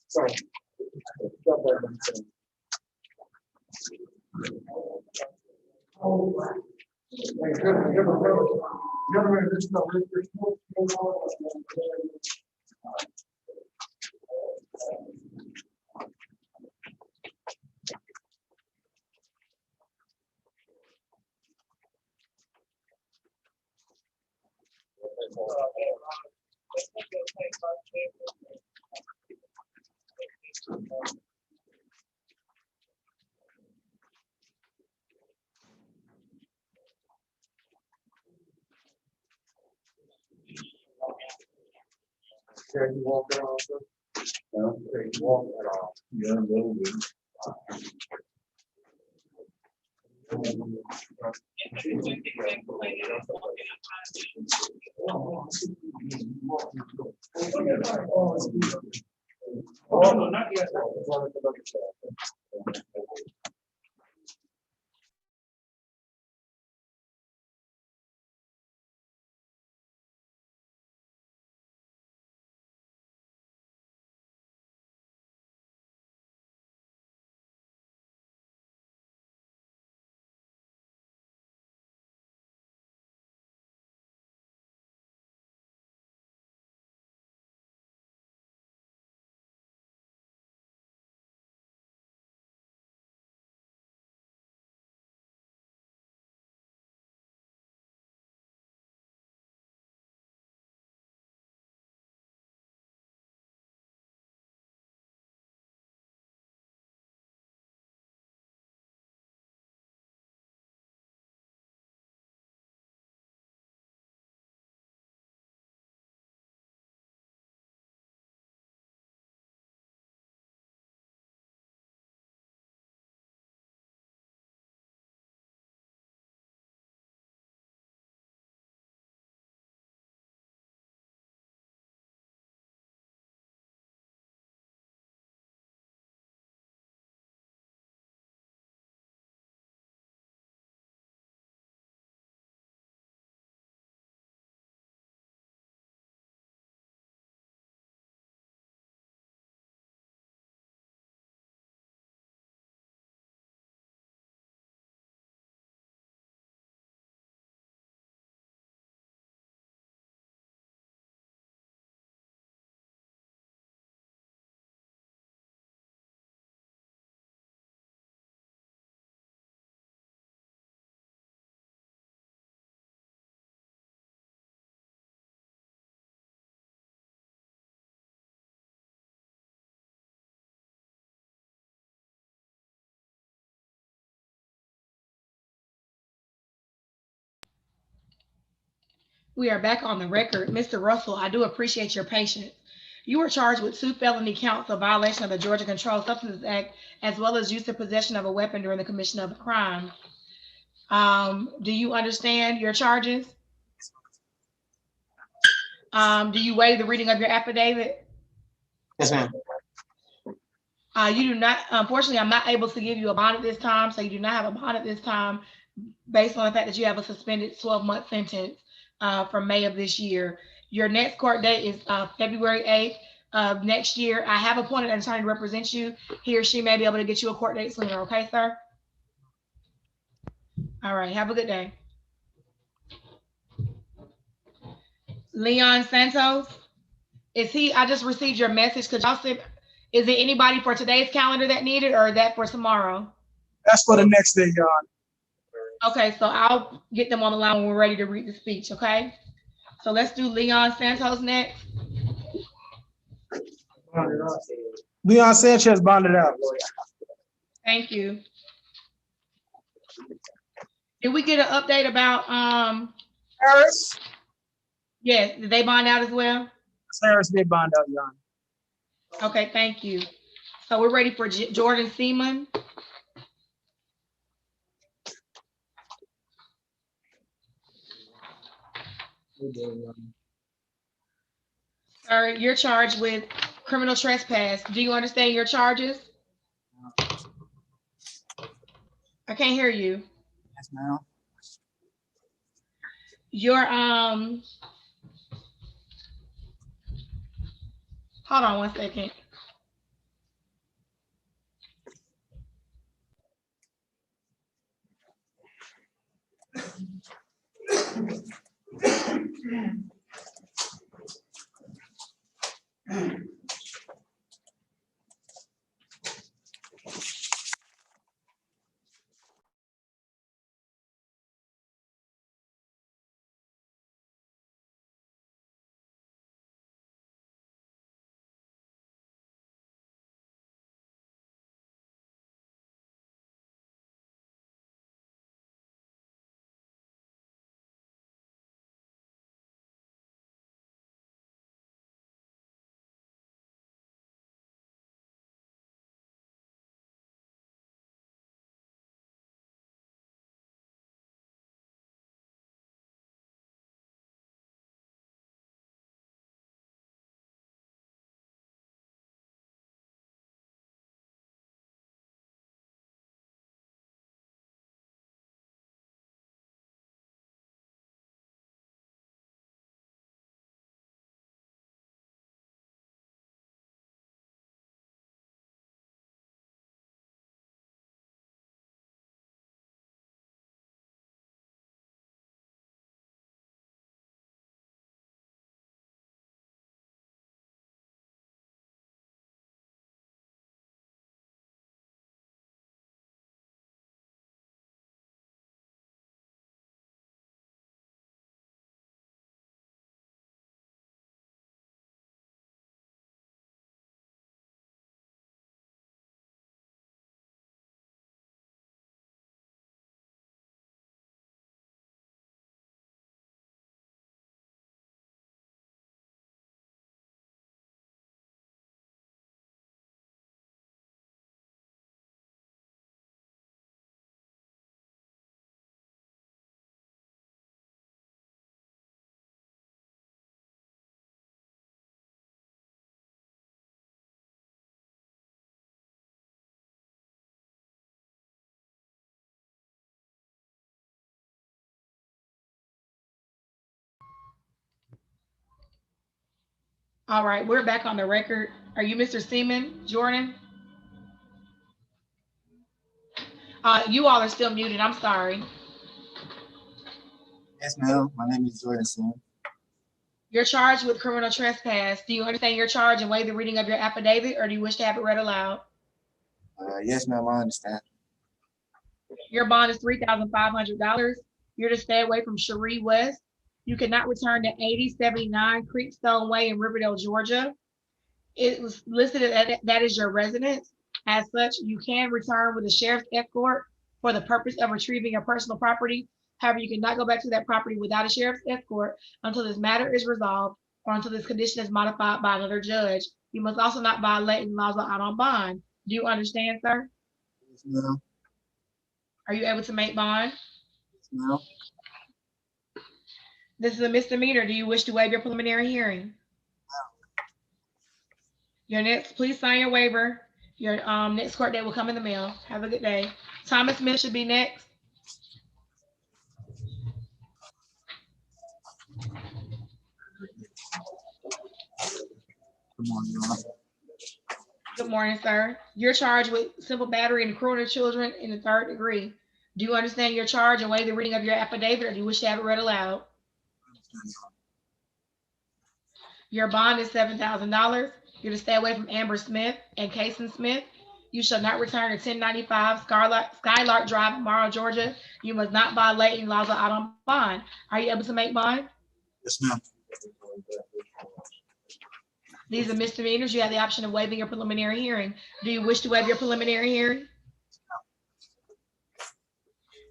Sorry. Can you walk it off? No, can you walk it off? Yeah, a little bit. Oh, no, not yet. We are back on the record. Mr. Russell, I do appreciate your patience. You were charged with 2 felony counts of violation of the Georgia Controlled Substances Act, as well as use of possession of a weapon during the commission of a crime. Do you understand your charges? Do you waive the reading of your affidavit? Yes, ma'am. You do not, unfortunately, I'm not able to give you a bond at this time, so you do not have a bond at this time based on the fact that you have a suspended 12-month sentence from May of this year. Your next court date is February 8th of next year. I have appointed an attorney to represent you. He or she may be able to get you a court date sooner, okay, sir? All right, have a good day. Leon Santos, is he, I just received your message. Could y'all say, is it anybody for today's calendar that needed or that for tomorrow? That's for the next day, Your Honor. Okay, so I'll get them on the line when we're ready to read the speech, okay? So let's do Leon Santos next. Leon Sanchez bonded out. Thank you. Did we get an update about Harris? Yes, did they bond out as well? Harris did bond out, Your Honor. Okay, thank you. So we're ready for Jordan Seaman. Sir, you're charged with criminal trespass. Do you understand your charges? I can't hear you. Yes, ma'am. Your hold on one second. All right, we're back on the record. Are you Mr. Seaman, Jordan? You all are still muted. I'm sorry. Yes, ma'am. My name is Jordan Seaman. You're charged with criminal trespass. Do you understand your charge and waive the reading of your affidavit, or do you wish to have it read aloud? Yes, ma'am. I understand. Your bond is $3,500. You're to stay away from Cherie West. You cannot return to 8079 Creekstone Way in Riverdale, Georgia. It was listed as that is your residence. As such, you can return with a sheriff's escort for the purpose of retrieving your personal property However, you cannot go back to that property without a sheriff's escort until this matter is resolved or until this condition is modified by another judge. You must also not violate laws out on bond. Do you understand, sir? Yes, ma'am. Are you able to make bond? Yes, ma'am. This is a misdemeanor. Do you wish to waive your preliminary hearing? Your next, please sign your waiver. Your next court date will come in the mail. Have a good day. Thomas Smith should be next. Good morning, Your Honor. Good morning, sir. You're charged with simple battery and cruelty to children in the 3rd degree. Do you understand your charge and waive the reading of your affidavit, or do you wish to have it read aloud? Your bond is $7,000. You're to stay away from Amber Smith and Kason Smith. You shall not return to 1095 Skylark Drive, Morrow, Georgia. You must not violate any laws out on bond. Are you able to make bond? Yes, ma'am. These are misdemeanors. You have the option of waiving your preliminary hearing. Do you wish to waive your preliminary hearing?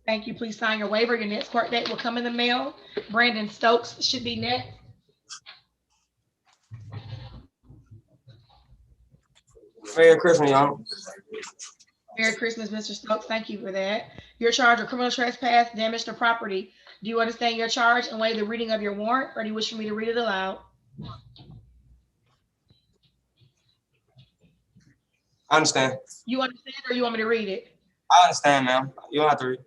Thank you. Please sign your waiver. Your next court date will come in the mail. Brandon Stokes should be next. Merry Christmas, y'all. Merry Christmas, Mr. Stokes. Thank you for that. You're charged with criminal trespass, damage to property. Do you understand your charge and waive the reading of your warrant, or do you wish for me to read it aloud? I understand. You understand, or you want me to read it? I understand, ma'am. You don't have to read.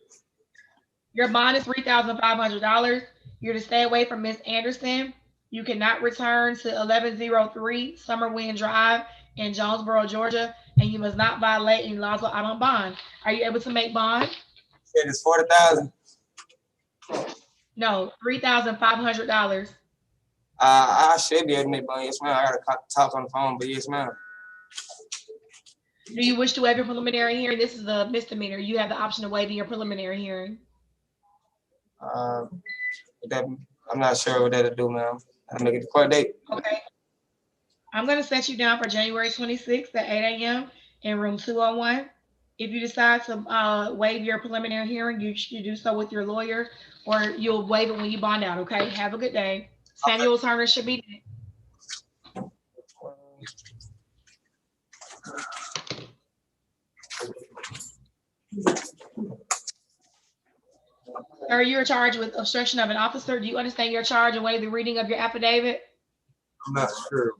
Your bond is $3,500. You're to stay away from Miss Anderson. You cannot return to 1103 Summer Wind Drive in Jonesboro, Georgia, and you must not violate any laws out on bond. Are you able to make bond? It is $40,000. No, $3,500. I should be able to make bond. Yes, ma'am. I got to talk on the phone, but yes, ma'am. Do you wish to waive your preliminary hearing? This is a misdemeanor. You have the option of waiving your preliminary hearing. I'm not sure what that'll do, ma'am. I'll make it the court date. Okay. I'm going to set you down for January 26th at 8 a.m. in room 201. If you decide to waive your preliminary hearing, you should do so with your lawyer, or you'll waive it when you bond out, okay? Have a good day. Samuel Turner should be next. Sir, you are charged with obstruction of an officer. Do you understand your charge and waive the reading of your affidavit? I'm not sure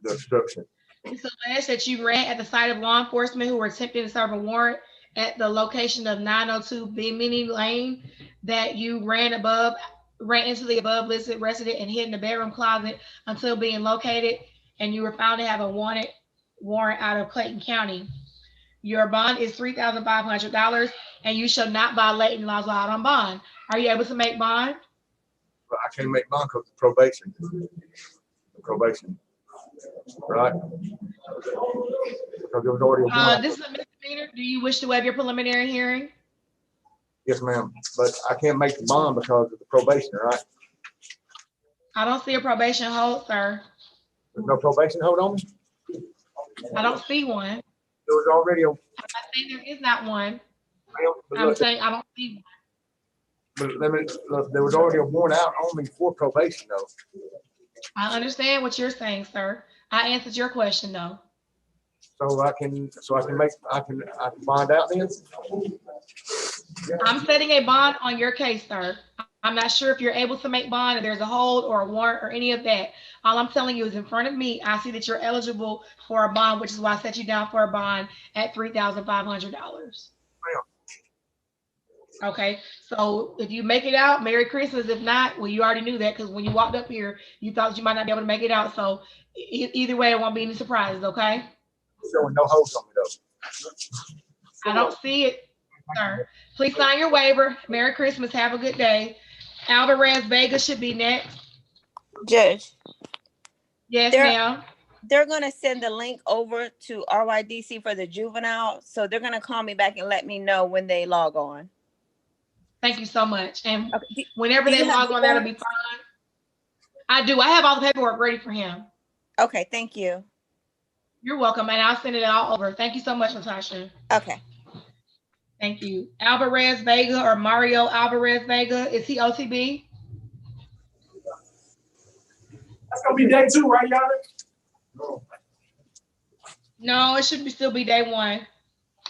the obstruction. It's alleged that you ran at the site of law enforcement who were attempting to serve a warrant at the location of 902 Bimini Lane, that you ran into the above listed resident and hid in the bedroom closet until being located, and you were found to have a wanted warrant out of Clayton County. Your bond is $3,500, and you shall not violate any laws out on bond. Are you able to make bond? But I can't make bond because of probation. Probation, right? Because there was already a this is a misdemeanor. Do you wish to waive your preliminary hearing? Yes, ma'am. But I can't make the bond because of the probation, right? I don't see a probation hold, sir. There's no probation hold on me? I don't see one. There was already a. I'm not saying there is not one. But I'm look, saying I don't see one. but let me, look, there was already a warrant out on me for probation, though. I understand what you're saying, sir. I answered your question, though. So I can bond out then? I'm setting a bond on your case, sir. I'm not sure if you're able to make bond, if there's a hold or a warrant or any of that. All I'm telling you is in front of me, I see that you're eligible for a bond, which is why I set you down for a bond at $3,500. Okay, so if you make it out, Merry Christmas. If not, well, you already knew that because when you walked up here, you thought you might not be able to make it out. So either way, it won't be any surprises, okay? Showing no holds on me, though. I don't see it, sir. Please sign your waiver. Merry Christmas. Have a good day. Alvarez Vega should be next. Judge. Yes, ma'am. They're going to send the link over to RYDC for the juvenile. So they're going to call me back and let me know when they log on. Thank you so much. And okay. Whenever they log on, that'll be fine. I do. I have all the paperwork ready for him. Okay, thank you. You're welcome, and I'll send it all over. Thank you so much, Natasha. Okay. Thank you. Alvarez Vega or Mario Alvarez Vega, is he OTB? That's gonna be day 2, right, y'all? No, it should still be day 1.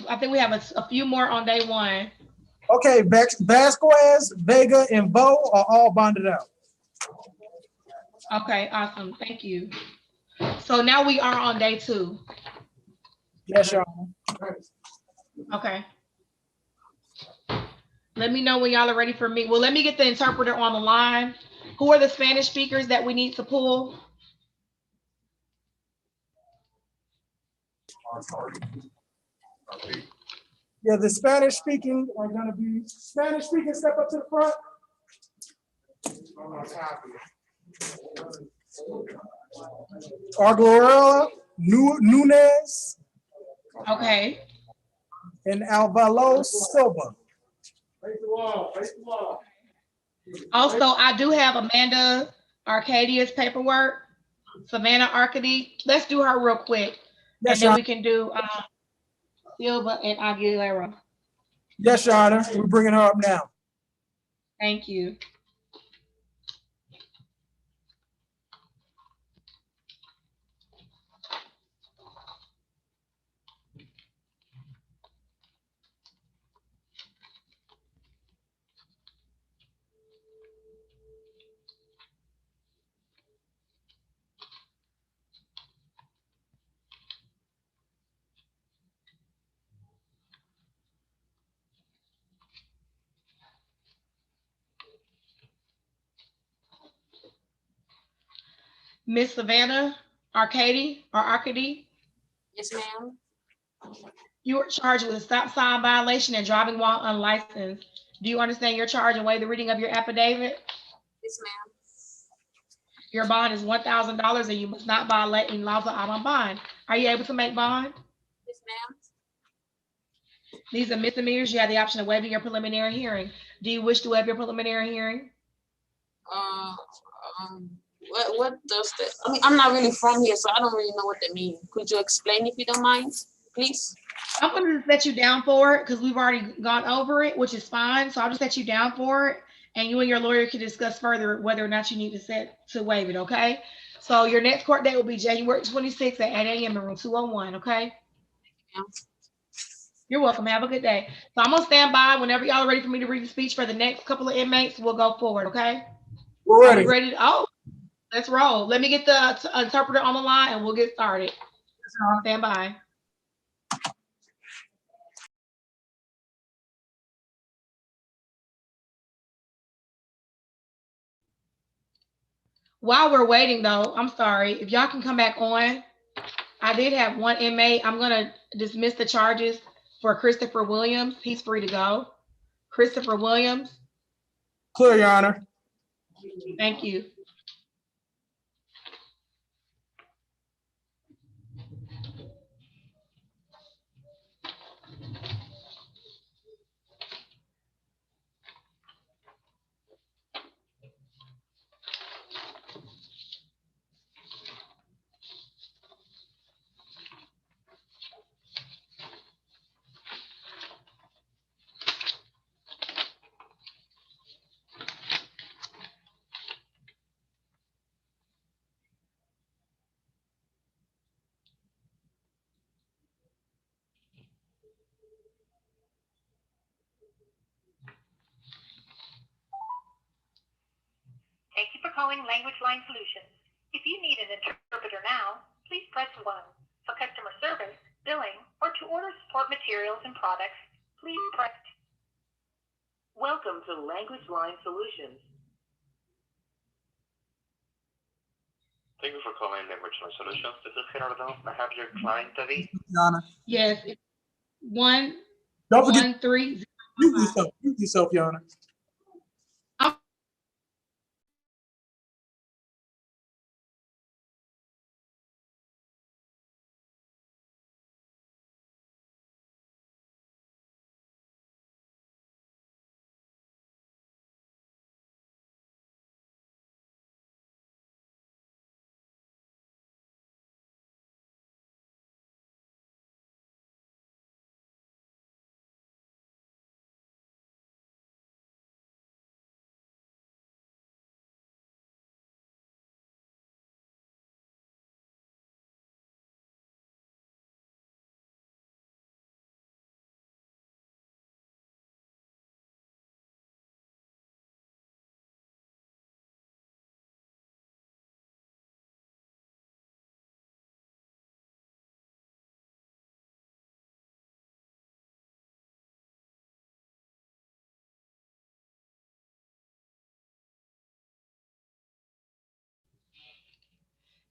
I think we have a few more on day 1. Okay, Vasquez, Vega, and Bo are all bonded out. Okay, awesome. Thank you. So now we are on day 2. Yes, Your Honor. Okay. Let me know when y'all are ready for me. Well, let me get the interpreter on the line. Who are the Spanish speakers that we need to pull? Yeah, the Spanish speaking are gonna be, Spanish speaking, step up to the front. Arguello, Nunez, Okay. and Alvaro Silva. Also, I do have Amanda Arcadia's paperwork. Savannah Arcady. Let's do her real quick. Yes, and then Your we can do Silva and Aguilera. Yes, Your Honor. We're bringing her up now. Thank you. Miss Savannah Arcady or Arcady? Yes, ma'am. You were charged with a stop sign violation and driving while unlicensed. Do you understand your charge and waive the reading of your affidavit? Yes, ma'am. Your bond is $1,000 and you must not violate any laws of out on bond. Are you able to make bond? Yes, ma'am. These are misdemeanors. You have the option of waiving your preliminary hearing. Do you wish to waive your preliminary hearing? What does that? I mean, I'm not really from here, so I don't really know what that means. Could you explain if you don't mind, please? I'm going to just let you down for it because we've already gone over it, which is fine. So I'll just let you down for it, and you and your lawyer can discuss further whether or not you need to waive it. Okay. So your next court date will be January 26th at 8 a.m. in room 201. Okay. Yeah. You're welcome. Have a good day. So I'm gonna stand by whenever y'all are ready for me to read the speech for the next couple of inmates. We'll go forward. Okay. We're ready. Are we ready? Oh, let's roll. Let me get the interpreter on the line and we'll get started. Stand by. While we're waiting though, I'm sorry, if y'all can come back on. I did have one inmate. I'm gonna dismiss the charges for Christopher Williams. He's free to go. Christopher Williams. Clear, Your Honor. Thank you. Thank you for calling Language Line Solutions. If you need an interpreter now, please press 1. For customer service, billing, or to order support materials and products, please press 2. Welcome to Language Line Solutions. Thank you for calling Language Line Solutions. This is Gerardo. I have your client, David. Yes. Don't forget. 130. Mute yourself, Your Honor.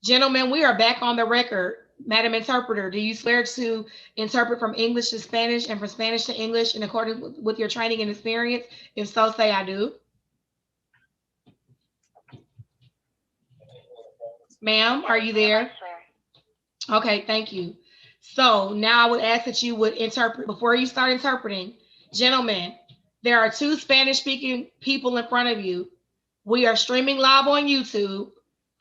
Gentlemen, we are back on the record. Madam Interpreter, do you swear to interpret from English to Spanish and from Spanish to English in accordance with your training and experience? If so, say I do. Ma'am, are you there? Okay, thank you. So now I would ask that you would interpret, before you start interpreting, gentlemen, there are 2 Spanish-speaking people in front of you. We are streaming live on YouTube.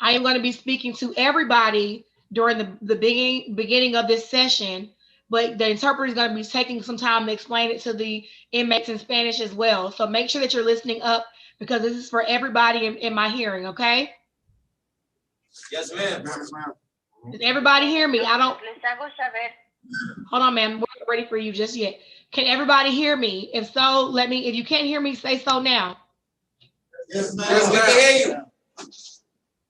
I am going to be speaking to everybody during the beginning of this session, but the interpreter is going to be taking some time to explain it to the inmates in Spanish as well. So make sure that you're listening up because this is for everybody in my hearing, okay? Yes, ma'am. Does everybody hear me? I don't. Hold on, ma'am. We're not ready for you just yet. Can everybody hear me? If so, let me. If you can't hear me, say so now. Yes, ma'am. Yes, we can hear you.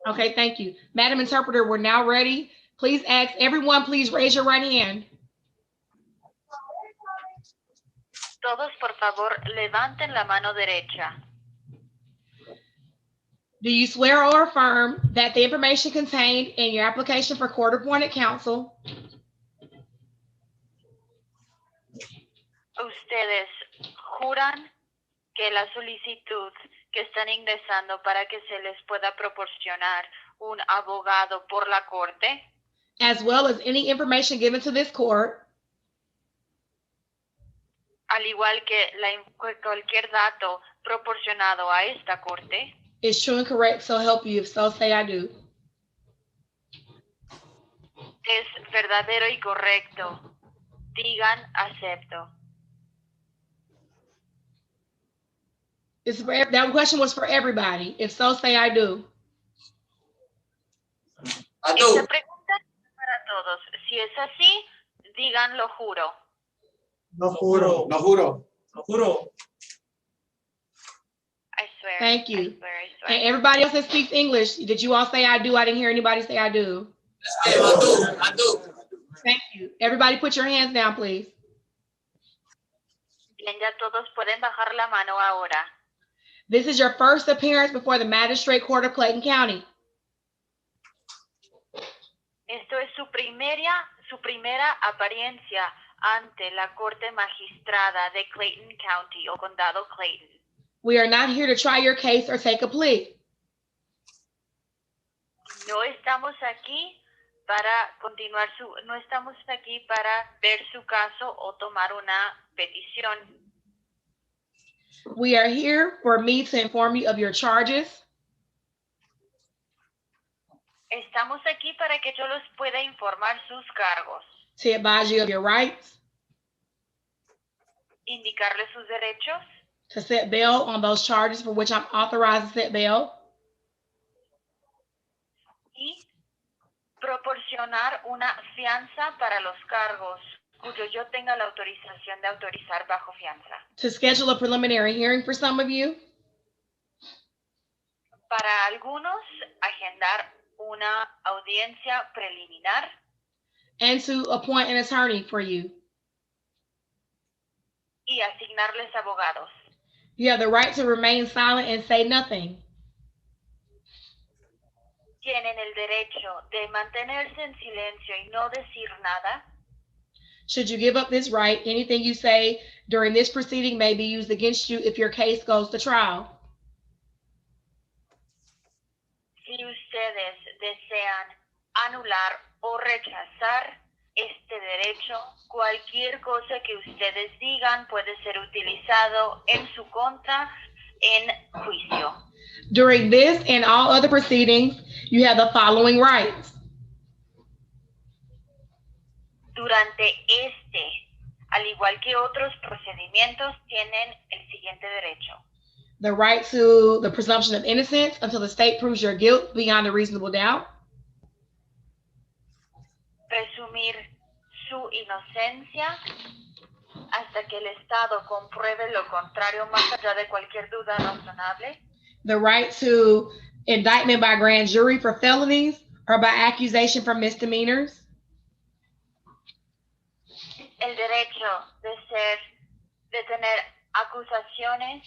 Okay, thank you. Madam Interpreter, we're now ready. Please ask everyone, please raise your right hand. Todos, por favor, levanten la mano derecha. Do you swear or affirm that the information contained in your application for court-appointed counsel Ustedes juran que la solicitud que están ingresando para que se les pueda proporcionar un abogado por la corte, as well as any information given to this court, al igual que cualquier dato proporcionado a esta corte, is true and correct, so help you. If so, say I do. es verdadero y correcto. Digan acepto. It's for, that question was for everybody. If so, say I do. I do. Esta pregunta es para todos. Si es así, digan lo juro. No juro. No juro. No juro. I swear. Thank you. I swear, I swear. And everybody else that speaks English, did you all say I do? I didn't hear anybody say I do. I do. Thank you. Everybody put your hands down, please. Bien, ya todos pueden bajar la mano ahora. This is your first appearance before the Magistrate Court of Clayton County. Esto es su primera apariencia ante la Corte Magistrada de Clayton County o Condado Clayton. We are not here to try your case or take a plea. No estamos aquí para ver su caso o tomar una petición. We are here for me to inform you of your charges, Estamos aquí para que yo los pueda informar sus cargos, to advise you of your rights, indicarles sus derechos to set bail on those charges for which I'm authorized to set bail, y proporcionar una fianza para los cargos cuyo yo tenga la autorización de autorizar bajo fianza. to schedule a preliminary hearing for some of you, Para algunos, agendar una audiencia preliminar and to appoint an attorney for you. y asignarles abogados. You have the right to remain silent and say nothing. Tienen el derecho de mantenerse en silencio y no decir nada. Should you give up this right, anything you say during this proceeding may be used against you if your case goes to trial. Si ustedes desean anular o rechazar este derecho, cualquier cosa que ustedes digan puede ser utilizado en su contra en juicio. During this and all other proceedings, you have the following rights. Durante al igual que otros procedimientos, tienen el siguiente derecho. The right to the presumption of innocence until the state proves your guilt beyond a reasonable doubt. Presumir su inocencia hasta que el Estado compruebe lo contrario más allá de cualquier duda razonable. The right to indictment by grand jury for felonies or by accusation for misdemeanors. El derecho de tener acusaciones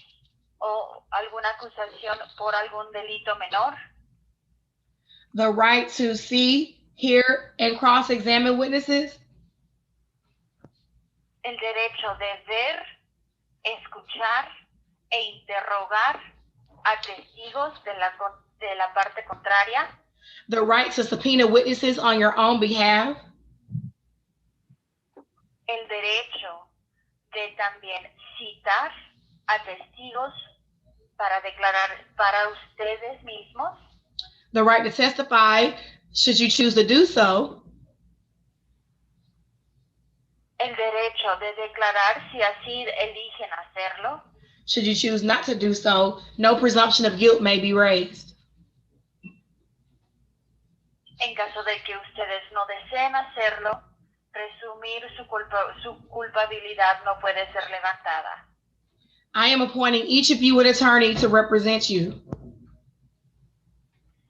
o alguna acusación por algún delito menor. The right to see, hear, and cross-examine witnesses. El derecho de ver, escuchar e interrogar a testigos de la parte contraria. The right to subpoena witnesses on your own behalf. El derecho de también citar a testigos para declarar para ustedes mismos. The right to testify, should you choose to do so. El derecho de declarar si así eligen hacerlo. Should you choose not to do so, no presumption of guilt may be raised. En caso de que ustedes no deseen hacerlo, presumir su culpabilidad no puede ser levantada. I am appointing each of you an attorney to represent you.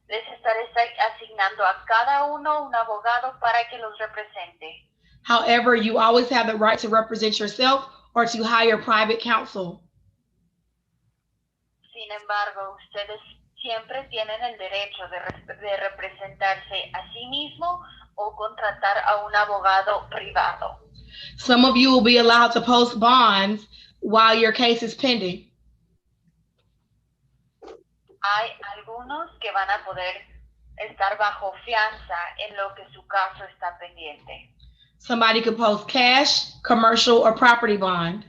Les estaré asignando a cada uno un abogado para que los represente. However, you always have the right to represent yourself or to hire private counsel. Sin embargo, ustedes siempre tienen el derecho de representarse a sí mismo o contratar a un abogado privado. Some of you will be allowed to post bonds while your case is pending. Hay algunos que van a poder estar bajo fianza en lo que su caso está pendiente. Somebody could post cash, commercial, or property bond.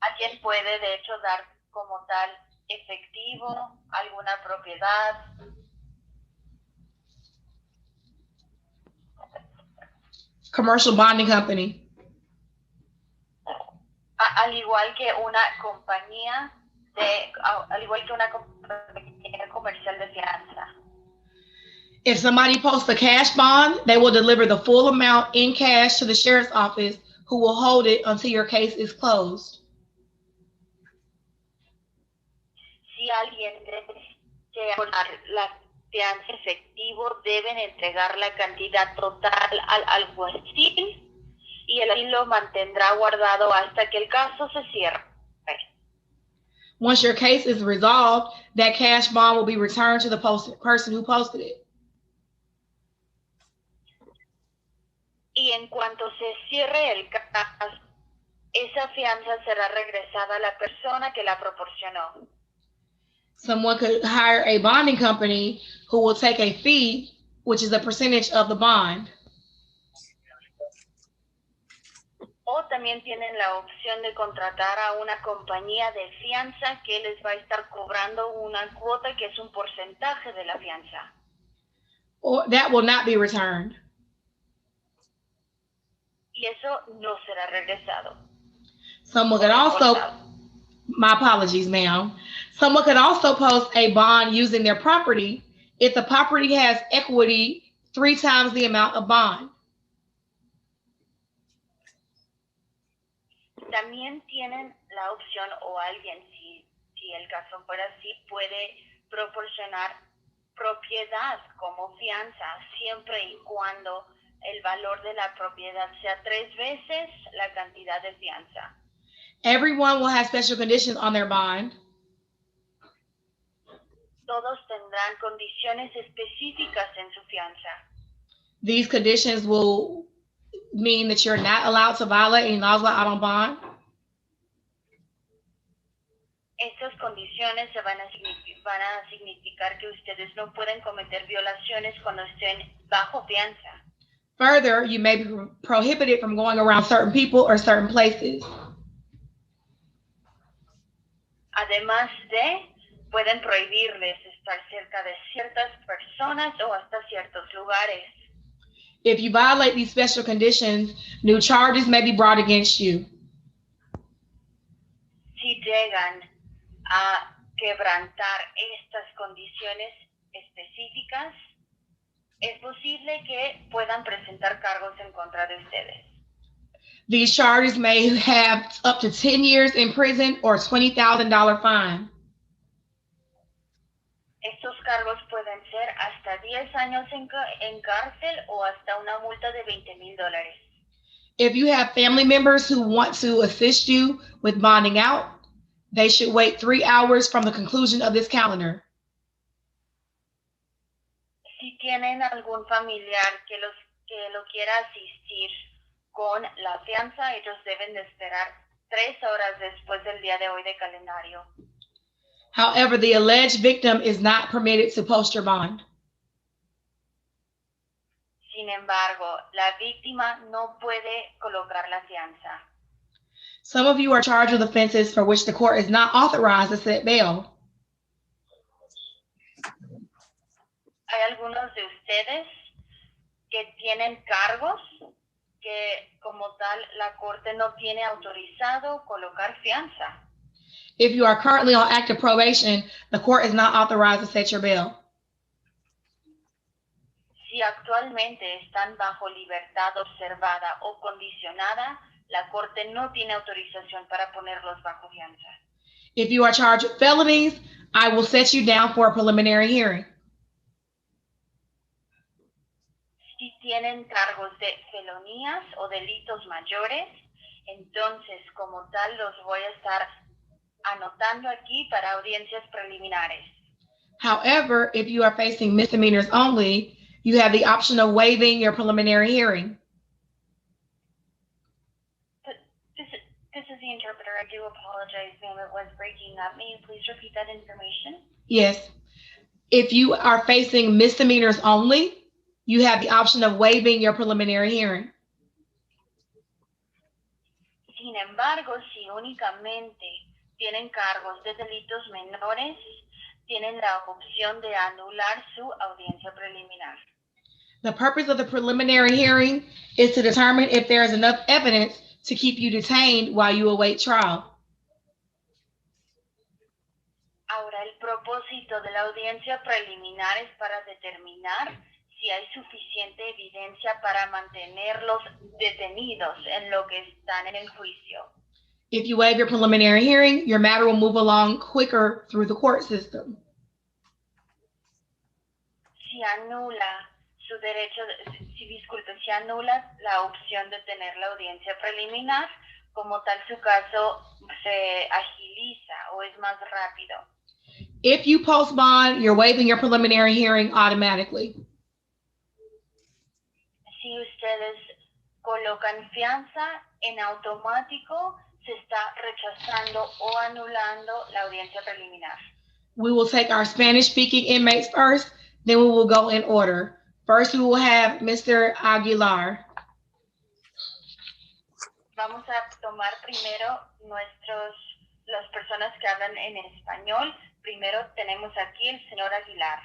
Alguien puede, de hecho, dar como tal efectivo, alguna propiedad. Commercial bonding company. Al igual que una compañía comercial de fianza. If somebody posts a cash bond, they will deliver the full amount in cash to the sheriff's office, who will hold it until your case is closed. Si alguien desea poner la fianza efectivo, deben entregar la cantidad total al alguacil y el alguacil lo mantendrá guardado hasta que el caso se cierre. Once your case is resolved, that cash bond will be returned to the person who posted it. Y en cuanto se cierre el caso, esa fianza será regresada a la persona que la proporcionó. Someone could hire a bonding company who will take a fee, which is a percentage of the bond. O también tienen la opción de contratar a una compañía de fianza que les va a estar cobrando una cuota que es un porcentaje de la fianza. Or that will not be returned. Y eso no será regresado. Someone could also, my apologies, ma'am. Someone could also post a bond using their property if the property has equity 3 times the amount of bond. También tienen la opción, o alguien, si el caso fuera así, puede proporcionar propiedad como fianza, siempre y cuando el valor de la propiedad sea 3 veces la cantidad de fianza. Everyone will have special conditions on their bond. Todos tendrán condiciones específicas en su fianza. These conditions will mean that you're not allowed to violate any laws out on bond. Estas condiciones van a significar que ustedes no pueden cometer violaciones cuando estén bajo fianza. Further, you may be prohibited from going around certain people or certain places. Además de, pueden prohibirles estar cerca de ciertas personas o hasta ciertos lugares. If you violate these special conditions, new charges may be brought against you. Si llegan a quebrantar estas condiciones específicas, es posible que puedan presentar cargos en contra de ustedes. These charges may have up to 10 years in prison or $20,000 fine. Estos cargos pueden ser hasta 10 años en cárcel o hasta una multa de $20,000. If you have family members who want to assist you with bonding out, they should wait 3 hours from the conclusion of this calendar. Si tienen algún familiar que lo quiera asistir con la fianza, ellos deben de esperar 3 horas después del día de hoy de calendario. However, the alleged victim is not permitted to post your bond. Sin embargo, la víctima no puede colocar la fianza. Some of you are charged with offenses for which the court is not authorized to set bail. Hay algunos de ustedes que tienen cargos que como tal la corte no tiene autorizado colocar fianza. If you are currently on active probation, the court is not authorized to set your bail. Si actualmente están bajo libertad observada o condicionada, la corte no tiene autorización para ponerlos bajo fianza. If you are charged with felonies, I will set you down for a preliminary hearing. Si tienen cargos de felonías o delitos mayores, entonces como tal los voy a estar anotando aquí para audiencias preliminares. However, if you are facing misdemeanors only, you have the option of waiving your preliminary hearing. This is the interpreter. I do apologize, ma'am. It was breaking up. May you please repeat that information? Yes. If you are facing misdemeanors only, you have the option of waiving your preliminary hearing. Sin embargo, si únicamente tienen cargos de delitos menores, tienen la opción de anular su audiencia preliminar. The purpose of the preliminary hearing is to determine if there is enough evidence to keep you detained while you await trial. Ahora, el propósito de la audiencia preliminar es para determinar si hay suficiente evidencia para mantenerlos detenidos en lo que están en el juicio. If you waive your preliminary hearing, your matter will move along quicker through the court system. Si anula su derecho, si anula la opción de tener la audiencia preliminar, como tal su caso se agiliza o es más rápido. If you post bond, you're waiving your preliminary hearing automatically. Si ustedes colocan fianza, en automático se está rechazando o anulando la audiencia preliminar. We will take our Spanish-speaking inmates first, then we will go in order. First, we will have Mr. Aguilar. Vamos a tomar primero las personas que hablan en español. Primero tenemos aquí el señor Aguilar.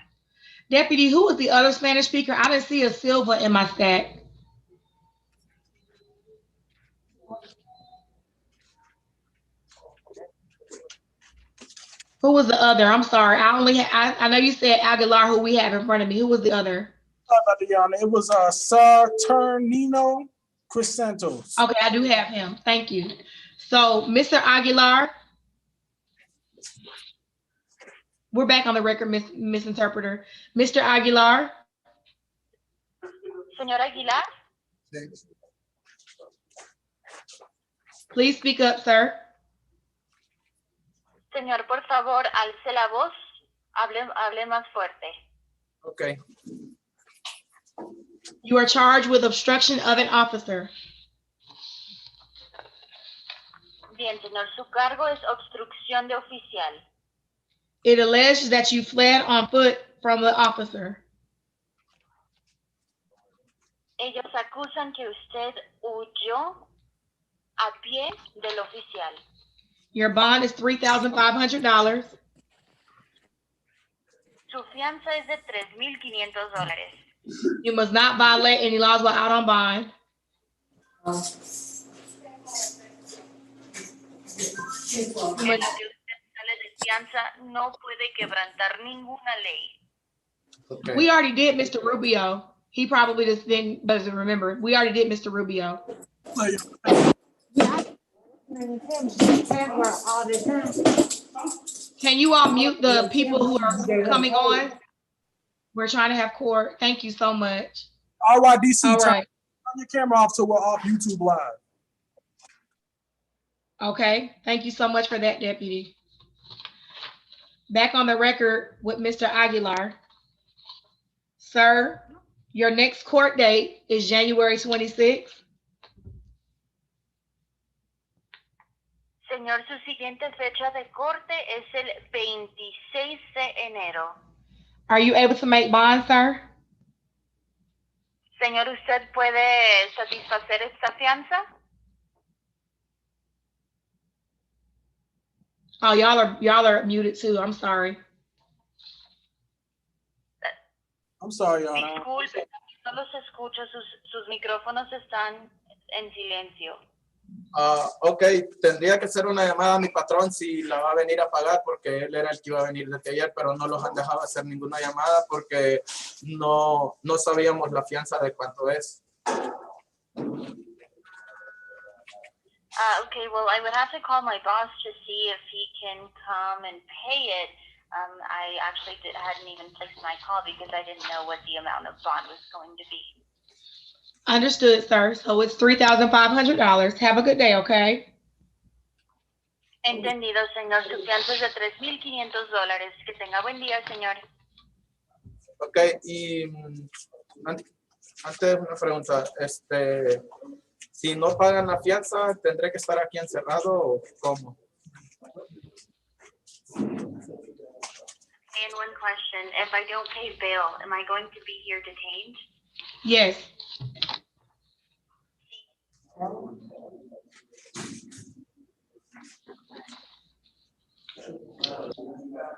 Deputy, who was the other Spanish speaker? I didn't see a Silva in my stack. Who was the other? I'm sorry. I know you said Aguilar, who we have in front of me. Who was the other? It was Saturnino Chris Santos. Okay, I do have him. Thank you. So, Mr. Aguilar, we're back on the record, Miss Interpreter. Mr. Aguilar. Señor Aguilar. Please speak up, sir. Señor, por favor, alce la voz. Hable más fuerte. Okay. You are charged with obstruction of an officer. Bien, señor, su cargo es obstrucción de oficial. It alleges that you fled on foot from the officer. Ellos acusan que usted huyó a pie del oficial. Your bond is $3,500. Su fianza es de $3,500. You must not violate any laws while out on bond. En lo que usted sale de fianza, no puede quebrantar ninguna ley. Okay. We already did Mr. Rubio. He probably just doesn't remember. We already did Mr. Rubio. Can you all mute the people who are coming on? We're trying to have court. Thank you so much. RYDC, all right. turn your camera off so we're off YouTube Live. Okay, thank you so much for that, Deputy. Back on the record with Mr. Aguilar. Sir, your next court date is January 26th. Señor, su siguiente fecha de corte es el 26 de enero. Are you able to make bond, sir? Señor, ¿usted puede satisfacer esta fianza? Oh, y'all are muted too. I'm sorry. I'm sorry, Your Honor. Disculpe, no los escucho, sus micrófonos están en silencio. Ok, tendría que ser una llamada a mi patrón si la va a venir a pagar porque él era el que iba a venir desde ayer, pero no los han dejado hacer ninguna llamada porque no sabíamos la fianza de cuánto es. Okay, well, I would have to call my boss to see if he can come and pay it. I actually hadn't even placed my call because I didn't know what the amount of bond was going to be. Understood, sir. So it's $3,500. Have a good day, okay? Entendido, señor. Su fianza es de $3,500. Que tenga buen día, señor. Ok, y antes una pregunta, si no pagan la fianza, ¿tendré que estar aquí encerrado o cómo? And one question, if I don't pay bail, am I going to be here detained? Yes.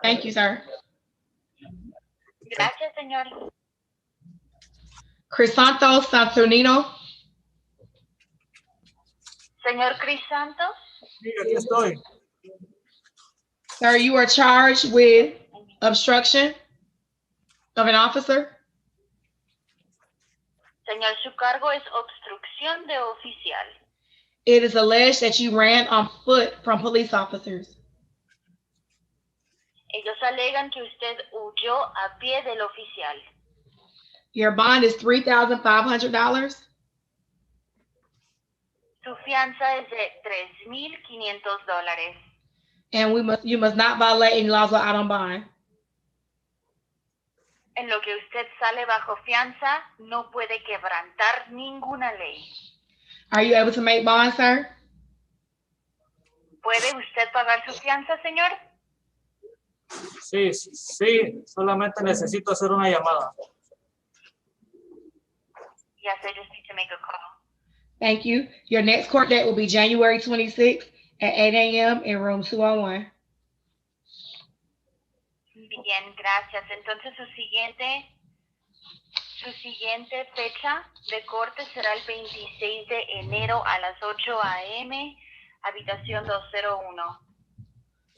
Thank you, sir. Gracias, señor. Crisanto Santonino. Señor Crisantos. Sí, aquí estoy. Sir, you are charged with obstruction of an officer. Señor, su cargo es obstrucción de oficial. It is alleged that you ran on foot from police officers. Ellos alegan que usted huyó a pie del oficial. Your bond is $3,500. Su fianza es de $3,500. And you must not violate any laws while out on bond. En lo que usted sale bajo fianza, no puede quebrantar ninguna ley. Are you able to make bond, sir? ¿Puede usted pagar su fianza, señor? Sí, solamente necesito hacer una llamada. Yes, I just need to make a call. Thank you. Your next court date will be January 26th at 8 a.m. in room 201. Bien, gracias. Entonces su siguiente fecha de corte será el 26 de enero a las 8 a.m. habitación 201.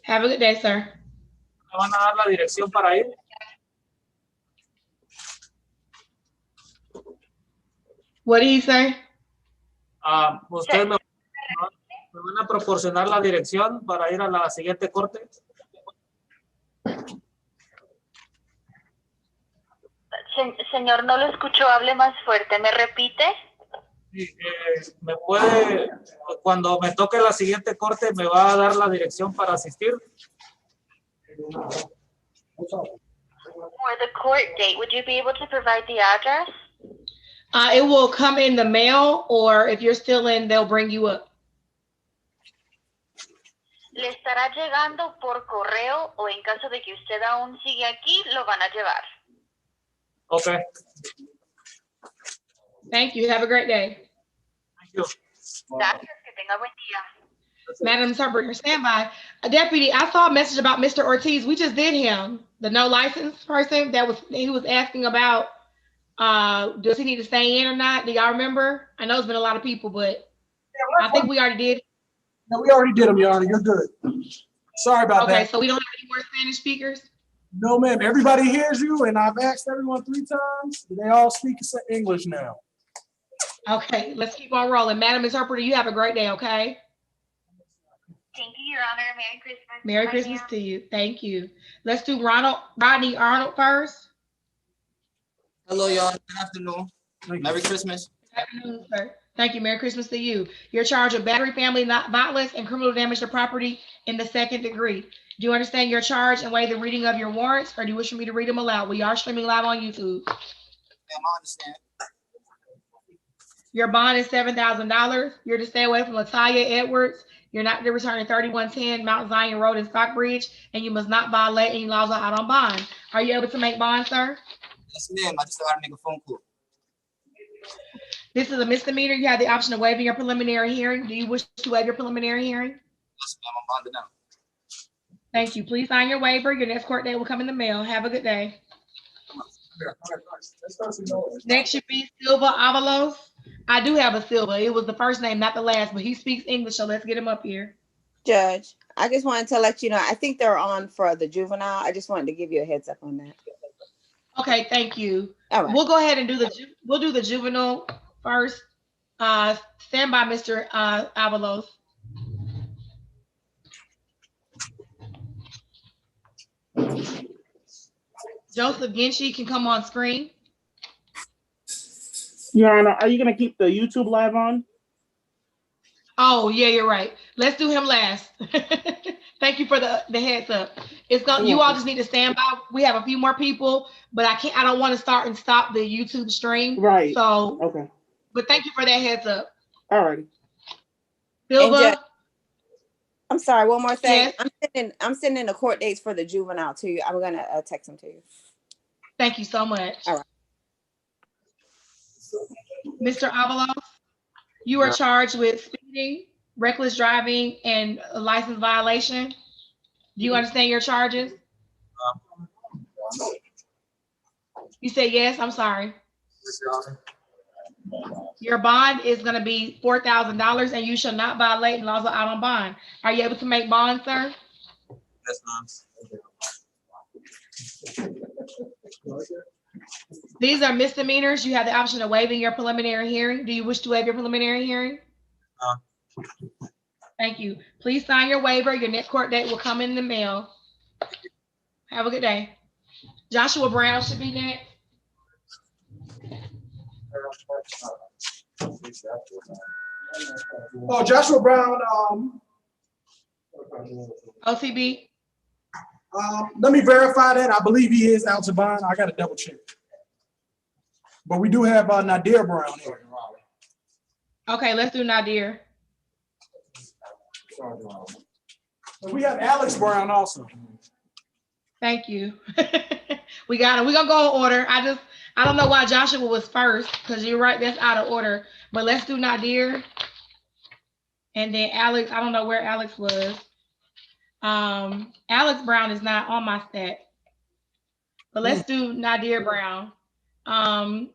Have a good day, sir. ¿Me van a dar la dirección para ir? What did he say? ¿Ustedes me van a proporcionar la dirección para ir a la siguiente corte? Señor, no lo escucho, hable más fuerte. ¿Me repite? Sí, ¿me puede, cuando me toque la siguiente corte, me va a dar la dirección para asistir? For the court date, would you be able to provide the address? It will come in the mail, or if you're still in, they'll bring you up. Le estará llegando por correo o en caso de que usted aún sigue aquí, lo van a llevar. Okay. Thank you. Have a great day. Thank you. Gracias, que tenga buen día. Madam Interpreter, stand by. Deputy, I saw a message about Mr. Ortiz. We just did him. The no license person he was asking about, does he need to stay in or not? Do y'all remember? I know it's been a lot of people, but I think we already did. No, we already did them, Your Honor. You're good. Sorry about that. Okay, so we don't have any more Spanish speakers? No, ma'am. Everybody hears you, and I've asked everyone 3 times. They all speak English now. Okay, let's keep on rolling. Madam Interpreter, you have a great day, okay? Thank you, Your Honor. Merry Christmas. Merry Christmas to you. Thank you. Let's do Rodney Arnold first. Hello, y'all. Good afternoon. Merry Christmas. Good afternoon, sir. Thank you. Merry Christmas to you. You're charged with battery, family violence, and criminal damage to property in the 2nd degree. Do you understand your charge and waive the reading of your warrants, or do you wish for me to read them aloud? We are streaming live on YouTube. ma'am, I understand. Your bond is $7,000. You're to stay away from Latoya Edwards. You're not to return to 3110 Mount Zion Road in Stockbridge, and you must not violate any laws out on bond. Are you able to make bond, sir? Yes, ma'am. I just got to make a phone call. This is a misdemeanor. You have the option of waiving your preliminary hearing. Do you wish to waive your preliminary hearing? Yes, ma'am. I'm bonded now. Thank you. Please sign your waiver. Your next court date will come in the mail. Have a good day. Next should be Silva Avalos. I do have a Silva. It was the first name, not the last, but he speaks English, so let's get him up here. Judge, I just wanted to let you know, I think they're on for the juvenile. I just wanted to give you a heads up on that. Okay, thank you. All right. We'll go ahead and do the juvenile first. Stand by, Mr. Avalos. Joseph Genshi can come on screen. Your Honor, are you going to keep the YouTube live on? Oh, yeah, you're right. Let's do him last. Thank you for the heads up. It's going. You all just need to stand by. We have a few more people, but I don't want to start and stop the YouTube stream. Right. So, okay. But thank you for that heads up. All righty. Silva. I'm sorry, one more thing. Yes. I'm sending the court dates for the juvenile to you. I'm gonna text them to you. Thank you so much. All right. Mr. Avalos, you are charged with speeding, reckless driving, and a license violation. Do you understand your charges? You say yes. I'm sorry. Your bond is going to be $4,000, and you shall not violate laws of out on bond. Are you able to make bond, sir? Yes, ma'am. These are misdemeanors. You have the option of waiving your preliminary hearing. Do you wish to waive your preliminary hearing? Thank you. Please sign your waiver. Your next court date will come in the mail. Have a good day. Joshua Brown should be next. Oh, Joshua Brown. OCB. Let me verify that. I believe he is out to bond. I got to double check. But we do have Nadir Brown here. Okay, let's do Nadir. And we have Alex Brown also. Thank you. We got it. We're gonna go in order. I don't know why Joshua was first, because you're right, that's out of order. But let's do Nadir. And then Alex, I don't know where Alex was. Alex Brown is not on my stat. But let's do Nadir Brown.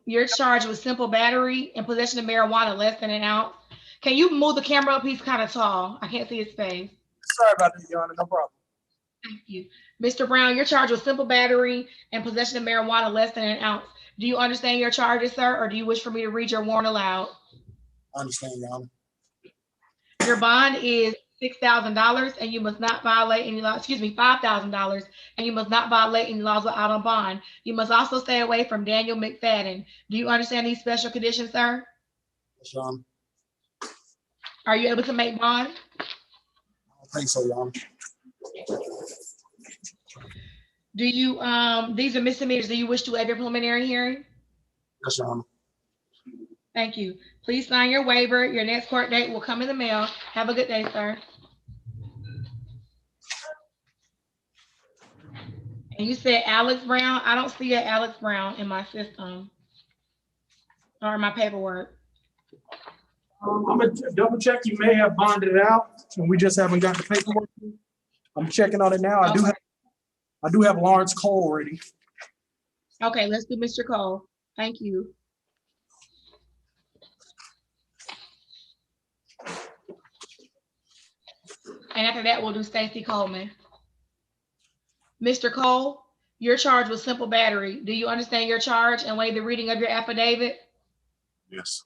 You're charged with simple battery and possession of marijuana less than an ounce. Can you move the camera up? He's kind of tall. I can't see his face. Sorry about that, Your Honor. No problem. Thank you. Mr. Brown, you're charged with simple battery and possession of marijuana less than an ounce. Do you understand your charges, sir, or do you wish for me to read your warrant aloud? I understand, Your Honor. Your bond is $6,000, and you must not violate any law. Excuse me, $5,000, and you must not violate any laws out on bond. You must also stay away from Daniel McFadden. Do you understand these special conditions, sir? Yes, Your Honor. Are you able to make bond? I think so, Your Honor. Do you, these are misdemeanors. Do you wish to waive your preliminary hearing? Yes, Your Honor. Thank you. Please sign your waiver. Your next court date will come in the mail. Have a good day, sir. And you said Alex Brown. I don't see an Alex Brown in my system or in my paperwork. I'm gonna double check. You may have bonded it out, and we just haven't got the paperwork. I'm checking on it now. I do have Lawrence Cole ready. Okay, let's do Mr. Cole. Thank you. And after that, we'll do Stacy Coleman. Mr. Cole, you're charged with simple battery. Do you understand your charge and waive the reading of your affidavit? Yes.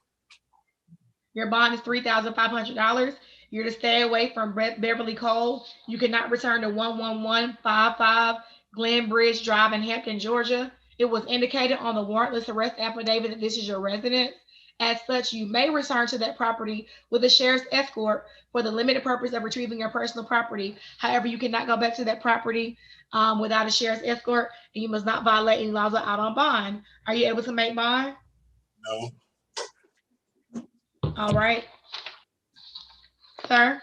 Your bond is $3,500. You're to stay away from Beverly Cole. You cannot return to 11155 Glen Bridge Drive in Hampton, Georgia. It was indicated on the warrantless arrest affidavit that this is your residence, As such, you may return to that property with a sheriff's escort for the limited purpose of retrieving your personal property. However, you cannot go back to that property without a sheriff's escort, and you must not violate any laws or out on bond. Are you able to make bond? No. All right. Sir?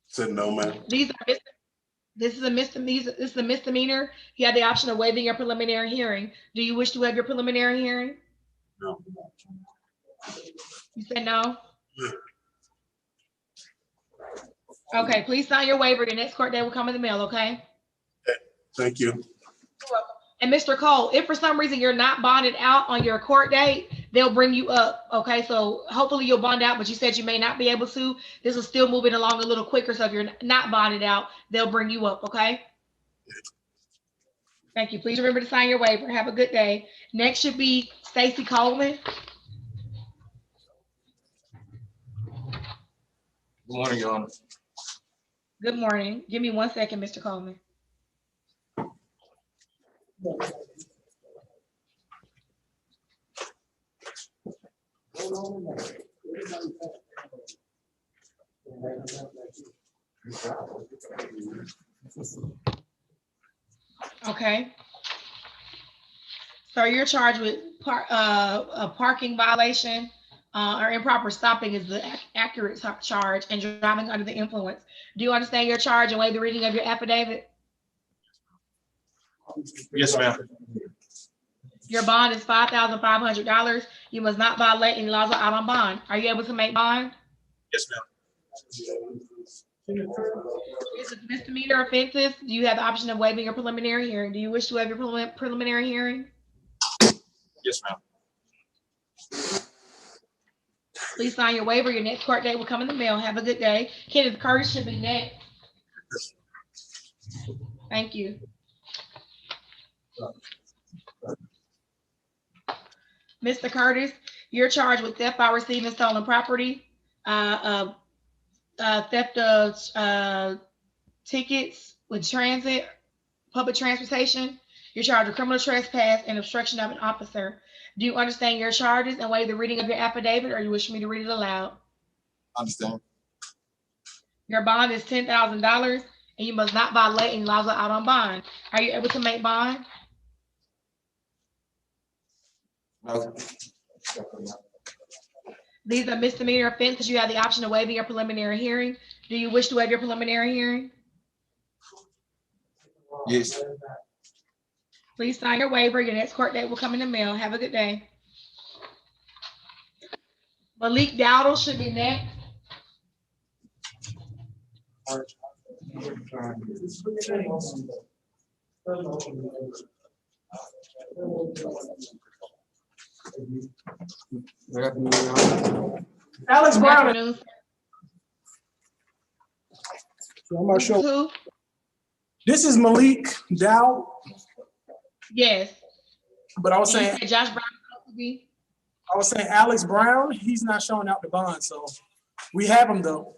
Said no, ma'am. This is a misdemeanor. You have the option of waiving your preliminary hearing. Do you wish to waive your preliminary hearing? No. You said no? Okay, please sign your waiver. Your next court date will come in the mail, okay? Thank you. You're welcome. And Mr. Cole, if for some reason you're not bonded out on your court date, they'll bring you up, okay? So hopefully you'll bond out, but you said you may not be able to. This is still moving along a little quicker, so if you're not bonded out, they'll bring you up, okay? Thank you. Please remember to sign your waiver. Have a good day. Next should be Stacy Coleman. Good morning, Your Honor. Good morning. Give me 1 second, Mr. Coleman. Okay. So you're charged with a parking violation or improper stopping is the accurate charge, and driving under the influence. Do you understand your charge and waive the reading of your affidavit? Yes, ma'am. Your bond is $5,500. You must not violate any laws or out on bond. Are you able to make bond? Yes, ma'am. It's a misdemeanor offenses. Do you have the option of waiving your preliminary hearing? Do you wish to waive your preliminary hearing? Yes, ma'am. Please sign your waiver. Your next court date will come in the mail. Have a good day. Kenneth Curtis should be next. Thank you. Mr. Curtis, you're charged with theft by receiving stolen property, theft of tickets with transit, public transportation. You're charged with criminal trespass and obstruction of an officer. Do you understand your charges and waive the reading of your affidavit, or you wish me to read it aloud? Understand. Your bond is $10,000, and you must not violate any laws or out on bond. Are you able to make bond? No. These are misdemeanor offenses. You have the option of waiving your preliminary hearing. Do you wish to waive your preliminary hearing? Yes. Please sign your waiver. Your next court date will come in the mail. Have a good day. Malik Dowdle should be next. Alex Brown. So I'm not sure. Who? This is Malik Dow. Yes. But I was saying Josh Brown. I was saying Alex Brown. He's not showing out the bond, so we have him though.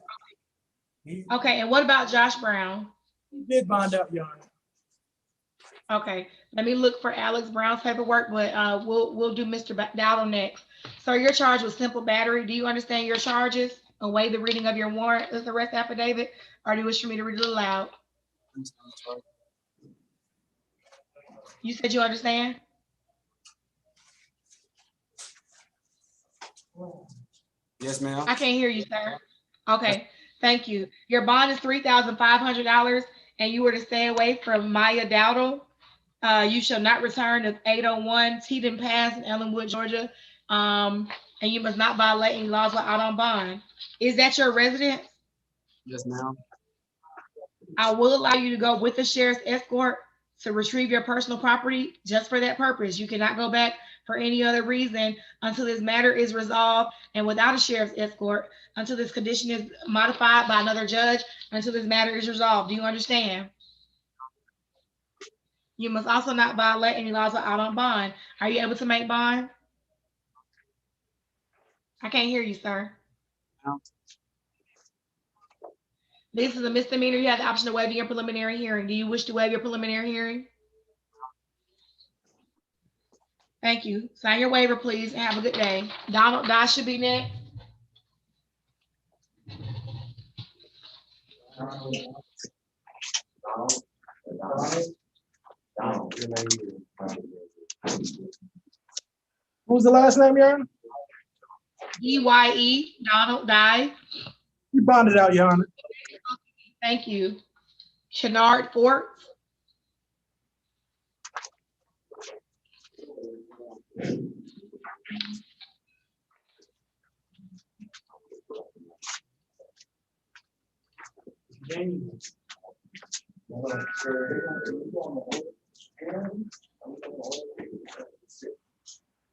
Okay, and what about Josh Brown? He did bond out, Your Honor. Okay, let me look for Alex Brown's paperwork, but we'll do Mr. Dowdle next. So you're charged with simple battery. Do you understand your charges and waive the reading of your warrant as arrest affidavit, or do you wish for me to read it aloud? You said you understand? Yes, ma'am. I can't hear you, sir. Okay, thank you. Your bond is $3,500, and you were to stay away from Maya Dowdle. You shall not return to 801 Teton Pass in Ellenwood, Georgia. And you must not violate any laws while out on bond. Is that your residence? Yes, ma'am. I will allow you to go with the sheriff's escort to retrieve your personal property just for that purpose. You cannot go back for any other reason until this matter is resolved, and without a sheriff's escort, until this condition is modified by another judge, until this matter is resolved. Do you understand? You must also not violate any laws out on bond. Are you able to make bond? I can't hear you, sir. No. This is a misdemeanor. You have the option of waiving your preliminary hearing. Do you wish to waive your preliminary hearing? Thank you. Sign your waiver, please, and have a good day. Donald Dye should be next. Who's the last name, Your Honor? DYE, Donald Dye. You bonded out, Your Honor. Thank you. Chenard Fort.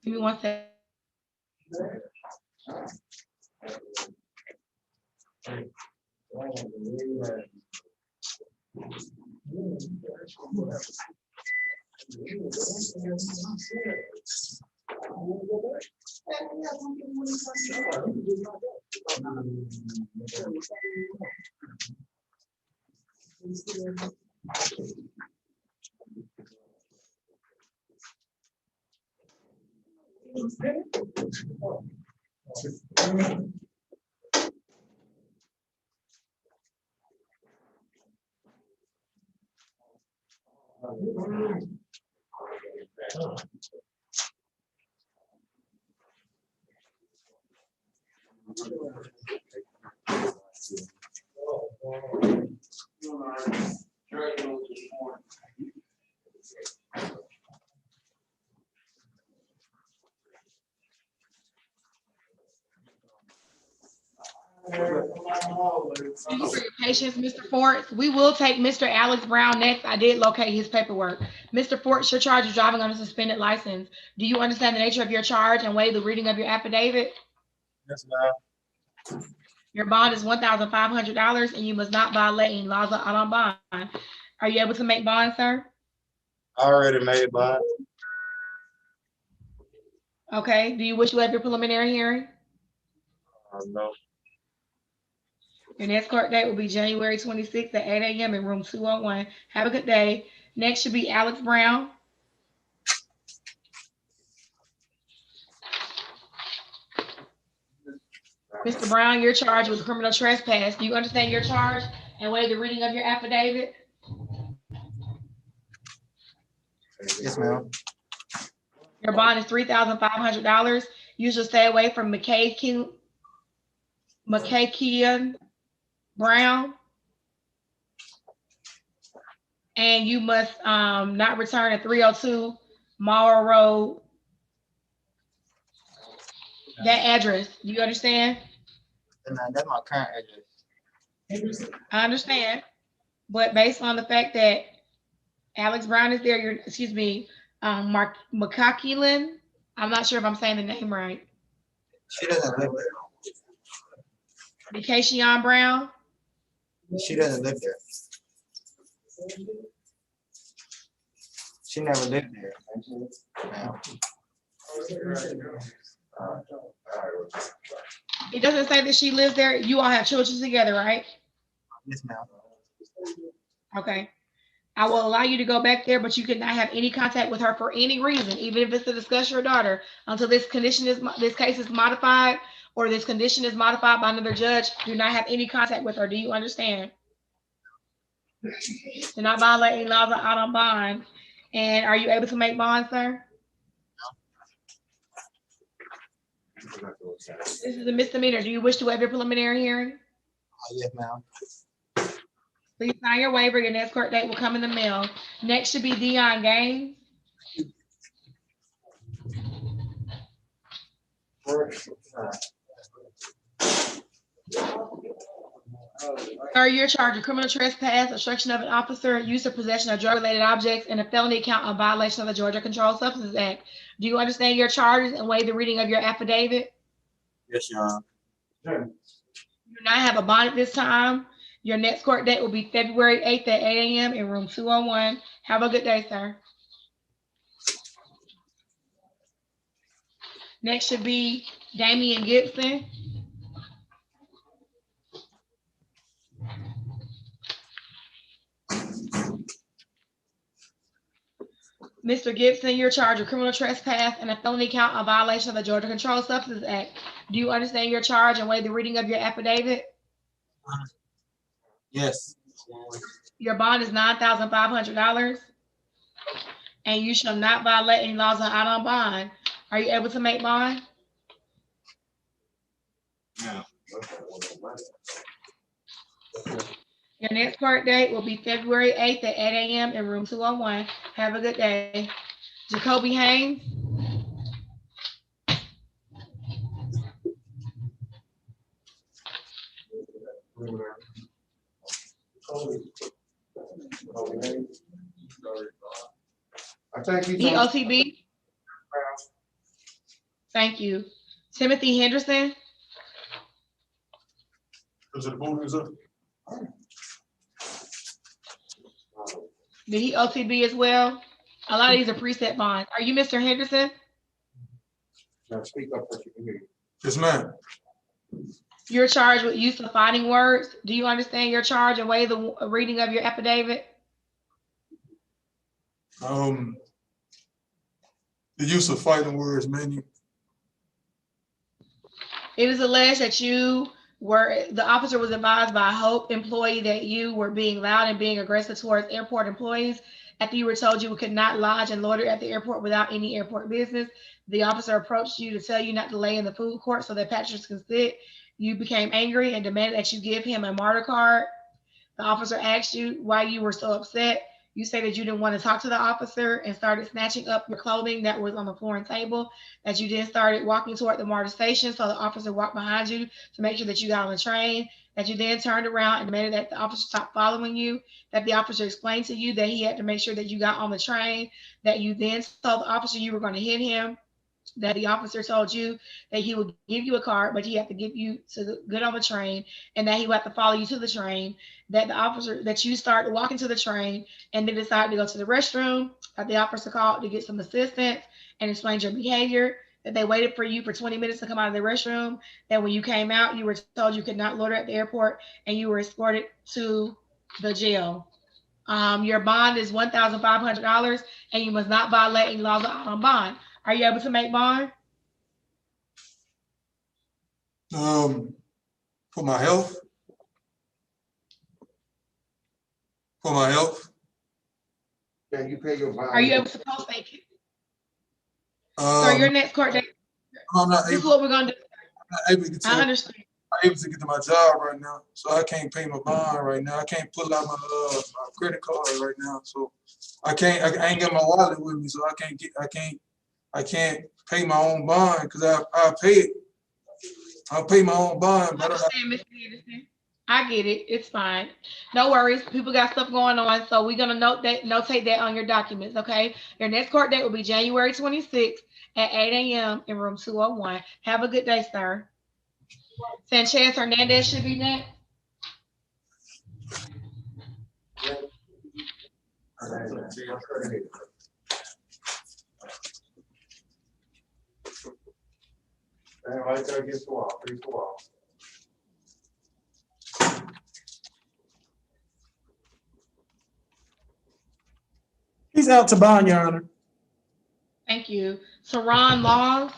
Give me one second. Thank you for your patience, Mr. Fort. We will take Mr. Alex Brown next. I did locate his paperwork. Mr. Fort, your charge is driving on a suspended license. Do you understand the nature of your charge and waive the reading of your affidavit? Yes, ma'am. Your bond is $1,500 and you must not violate any laws on bond. Are you able to make bond, sir? I already made bond. Okay. Do you wish to have your preliminary hearing? No. Your next court date will be January 26th at 8 a.m. in room 201. Have a good day. Next should be Alex Brown. Mr. Brown, you're charged with criminal trespass. Do you understand your charge and waive the reading of your affidavit? Yes, ma'am. Your bond is $3,500. You should stay away from McCakian Brown. And you must not return at 302 Morrow Road. That address, do you understand? That's my current address. I understand, but based on the fact that Alex Brown is there, Mark McCakian, I'm not sure if I'm saying the name right. She doesn't live there. McCakian Brown? She doesn't live there. She never lived there. Ma'am. It doesn't say that she lives there. You all have children together, right? Yes, ma'am. Okay. I will allow you to go back there, but you cannot have any contact with her for any reason, even if it's to discuss your daughter, until this case is modified or this condition is modified by another judge. Do not have any contact with her. Do you understand? Do not violate any laws out on bond. And are you able to make bond, sir? This is a misdemeanor. Do you wish to waive your preliminary hearing? Yes, ma'am. Please sign your waiver. Your next court date will come in the mail. Next should be Dion Gaines. Sir, you're charged with criminal trespass, obstruction of an officer, use or possession of drug-related objects, and a felony count of violation of the Georgia Controlled Substances Act. Do you understand your charges and waive the reading of your affidavit? Yes, Your Honor. You do not have a bond at this time. Your next court date will be February 8th at 8 a.m. in room 201. Have a good day, sir. Next should be Damian Gibson. Mr. Gibson, you're charged with criminal trespass and a felony count on violation of the Georgia Controlled Substances Act. Do you understand your charge and waive the reading of your affidavit? Yes. Your bond is $9,500, and you shall not violate any laws on out on bond. Are you able to make bond? No. Your next court date will be February 8th at 8 a.m. in room 201. Have a good day. Jacoby Haynes. EOTB. Thank you. Timothy Henderson. Did he OTB as well? A lot of these are preset bonds. Are you Mr. Henderson? Now speak up what you can hear. Yes, ma'am. You're charged with use of fighting words. Do you understand your charge and waive the reading of your affidavit? The use of fighting words, man. It is alleged that the officer was advised by a Hope employee that you were being loud and being aggressive towards airport employees after you were told you could not lodge and loiter at the airport without any airport business. The officer approached you to tell you not to lay in the food court so that passengers can sit. You became angry and demanded that you give him a martyr card. The officer asked you why you were so upset. You said that you didn't want to talk to the officer and started snatching up your clothing that was on the floor and table, that you then started walking toward the MARTA station. So the officer walked behind you to make sure that you got on the train, that you then turned around and demanded that the officer stop following you, that the officer explained to you that he had to make sure that you got on the train, that you then told the officer you were going to hit him, that the officer told you that he would give you a card, but he had to give you to get on the train, and that he would have to follow you to the train, that you started walking to the train and then decided to go to the restroom, that the officer called to get some assistance and explained your behavior, that they waited for you for 20 minutes to come out of the restroom, that when you came out, you were told you could not loiter at the airport, and you were escorted to the jail. Your bond is $1,500, and you must not violate any laws on bond. Are you able to make bond? For my health. For my health. Can you pay your bond? Are you able to post make it? So your next court date. I'm not This able, is what we're gonna do. I'm not able to get to, I understand. I'm able to get to my job right now, so I can't pay my bond right now. I can't pull out my credit card right now, so I ain't got my wallet with me, so I can't pay my own bond because I'll pay it. I'll pay my own bond. I understand, Mr. Anderson. I get it. It's fine. No worries. People got stuff going on, so we're gonna notate that on your documents. Okay. Your next court date will be January 26th at 8 a.m. in room 201. Have a good day, sir. Sanchez Hernandez should be next. And right there against the wall, 3-4. He's out to bond, Your Honor. Thank you. Saron Laws.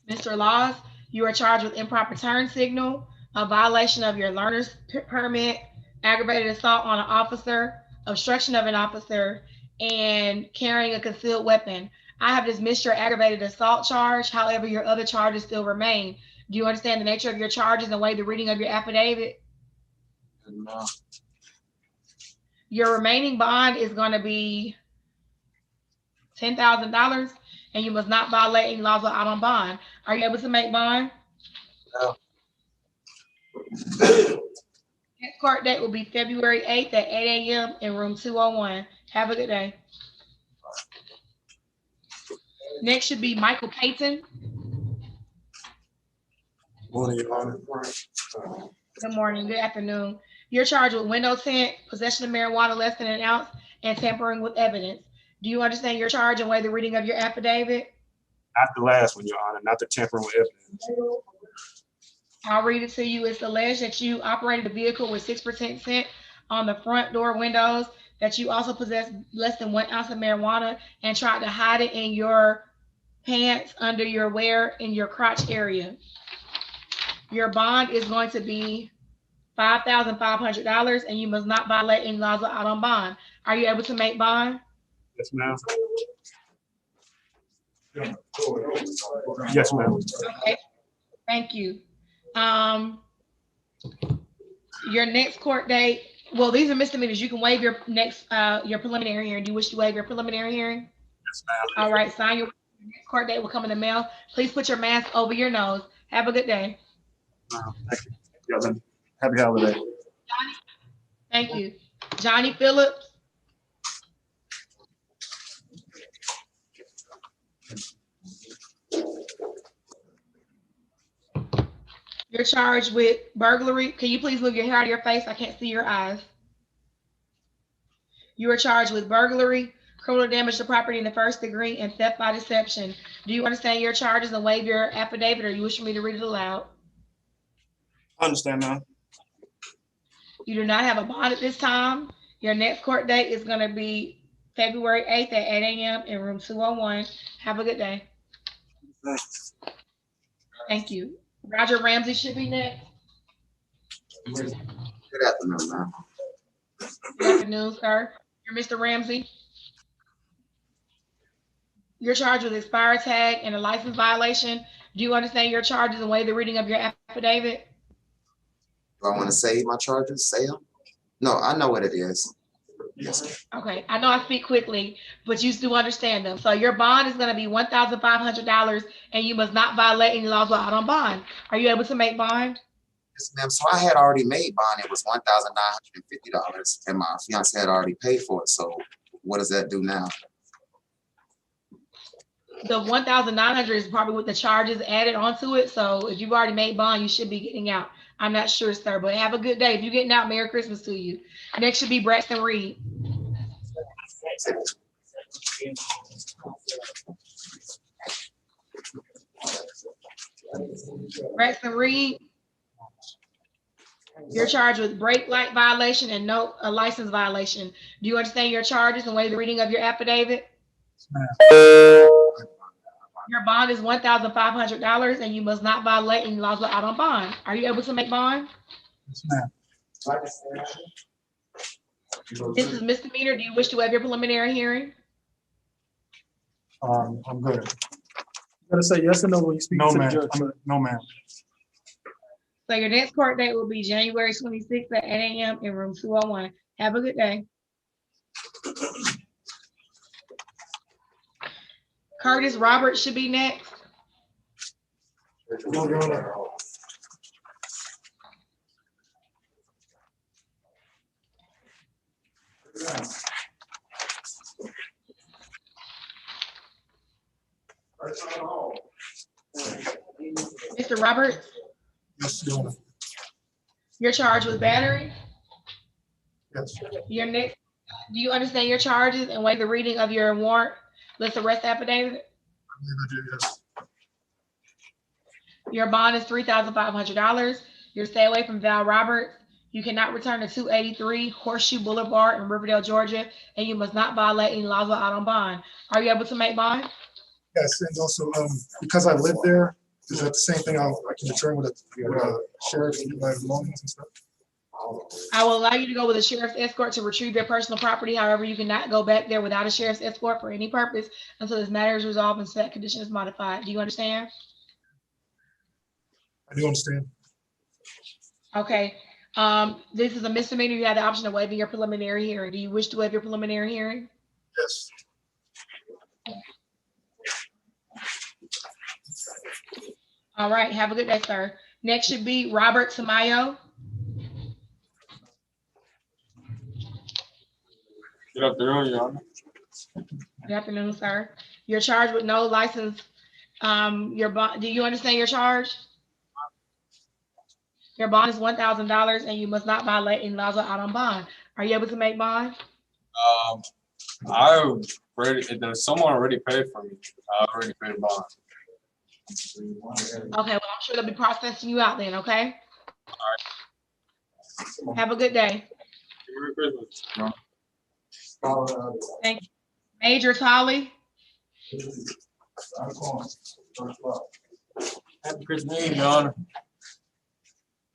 Mr. Laws, you are charged with improper turn signal, a violation of your learner's permit, aggravated assault on an officer, obstruction of an officer, and carrying a concealed weapon. I have dismissed your aggravated assault charge. However, your other charges still remain. Do you understand the nature of your charges and waive the reading of your affidavit? No. Your remaining bond is going to be $10,000, and you must not violate any laws out on bond. Are you able to make bond? No. Next court date will be February 8th at 8 a.m. in room 201. Have a good day. Next should be Michael Payton. Morning, Your Honor. Good morning, good afternoon. You're charged with window tint, possession of marijuana less than an ounce, and tampering with evidence. Do you understand your charge and waive the reading of your affidavit? Not the last one, Your Honor, not the tampering with evidence. I'll read it to you. It's alleged that you operated a vehicle with 6% scent on the front door windows, that you also possessed less than 1 ounce of marijuana and tried to hide it in your pants under your wear in your crotch area. Your bond is going to be $5,500 and you must not violate any laws out on bond. Are you able to make bond? Yes, ma'am. Yes, ma'am. Okay, thank you. Your next court date, well, these are misdemeanors. You can waive your next, your preliminary hearing. Do you wish to waive your preliminary hearing? Yes, ma'am. All right, sign your next court date will come in the mail. Please put your mask over your nose. Have a good day. Thank you. Yeah, happy holiday. Johnny, thank you. Johnny Phillips. You're charged with burglary. Can you please move your hair out of your face? I can't see your eyes. You are charged with burglary, criminal damage to property in the first degree, and theft by deception. Do you understand your charges and waive your affidavit, or you wish for me to read it aloud? I understand now. You do not have a bond at this time. Your next court date is going to be February 8th at 8 a.m. in room 201. Have a good day. Thanks. Thank you. Roger Ramsey should be next. Good afternoon, ma'am. Good afternoon, sir. You're Mr. Ramsey. You're charged with expired tag and a license violation. Do you understand your charges and waive the reading of your affidavit? Do I want to say my charges? Say them? No, I know what it is. Yes. Okay, I know I speak quickly, but you do understand them. So your bond is going to be $1,500 and you must not violate any laws out on bond. Are you able to make bond? Yes, ma'am. So I had already made bond. It was $1,950 and my fiance had already paid for it. So what does that do now? The $1,900 is probably with the charges added onto it. So if you've already made bond, you should be getting out. I'm not sure, sir, but have a good day. If you're getting out, Merry Christmas to you. Next should be Braxton Reed. Braxton Reed, you're charged with brake light violation and a license violation. Do you understand your charges and waive the reading of your affidavit? Your bond is $1,500 and you must not violate any laws out on bond. Are you able to make bond? Yes, ma'am. This is misdemeanor. Do you wish to waive your preliminary hearing? I'm good. You gotta say yes or no when you speak to the judge. No, ma'am. So your next court date will be January 26th at 8 a.m. in room 201. Have a good day. Curtis Roberts should be next. Mr. Roberts? Yes, Your Honor. You're charged with battery? Yes. Your next, do you understand your charges and waive the reading of your warrantless arrest affidavit? Yes. Your bond is $3,500. You're stay away from Val Roberts. You cannot return to 283 Horseshoe Boulevard in Riverdale, Georgia, and you must not violate any laws out on bond. Are you able to make bond? Yes, and also because I live there, is that the same thing? I can return with a sheriff and my belongings and stuff. I will allow you to go with a sheriff's escort to retrieve their personal property. However, you cannot go back there without a sheriff's escort for any purpose until this matter is resolved and that condition is modified. Do you understand? I do understand. Okay. This is a misdemeanor. You have the option of waiving your preliminary hearing. Do you wish to waive your preliminary hearing? Yes. All right. Have a good day, sir. Next should be Robert Tamayo. Good afternoon, Your Honor. Good afternoon, sir. You're charged with no license. Your bond. Do you understand your charge? Your bond is $1,000 and you must not violate any laws out on bond. Are you able to make bond? Someone already paid for me. I already paid bond. Okay, well, I'm sure they'll be processing you out then, okay? Have a good day. Thank you. Major Tolly. Happy Christmas Eve, Your Honor.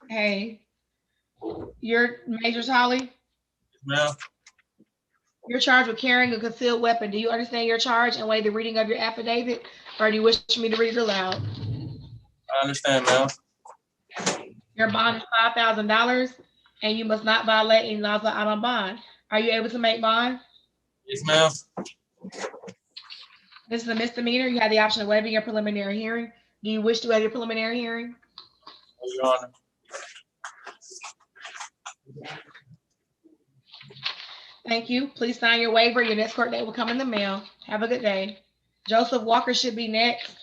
Hey, you're Major Tolly. Ma'am. You're charged with carrying a concealed weapon. Do you understand your charge and waive the reading of your affidavit, or do you wish me to read it aloud? I understand, ma'am. Your bond is $5,000, and you must not violate any laws out on bond. Are you able to make bond? Yes, ma'am. This is a misdemeanor. You have the option of waiving your preliminary hearing. Do you wish to waive your preliminary hearing? Your Honor. Thank you. Please sign your waiver. Your next court date will come in the mail. Have a good day. Joseph Walker should be next.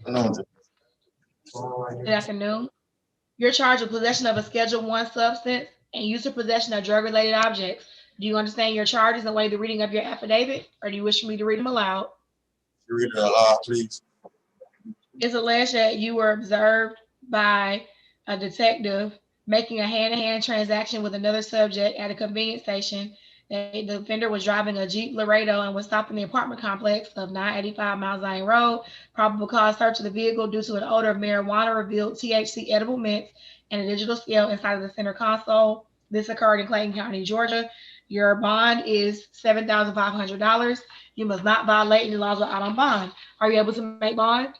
Good afternoon. You're charged with possession of a Schedule I substance and use or possession of drug-related objects. Do you understand your charges and waive the reading of your affidavit, or do you wish me to read them aloud? Read it aloud, please. It's alleged that you were observed by a detective making a hand-to-hand transaction with another subject at a convenience station. The offender was driving a Jeep Laredo and was stopped in the apartment complex of 985 Mount Zion Road. Probable cause search of the vehicle due to an odor of marijuana revealed THC edible mints and a digital scale inside of the center console. This occurred in Clayton County, Georgia. Your bond is $7,500. You must not violate any laws out on bond. Are you able to make bond?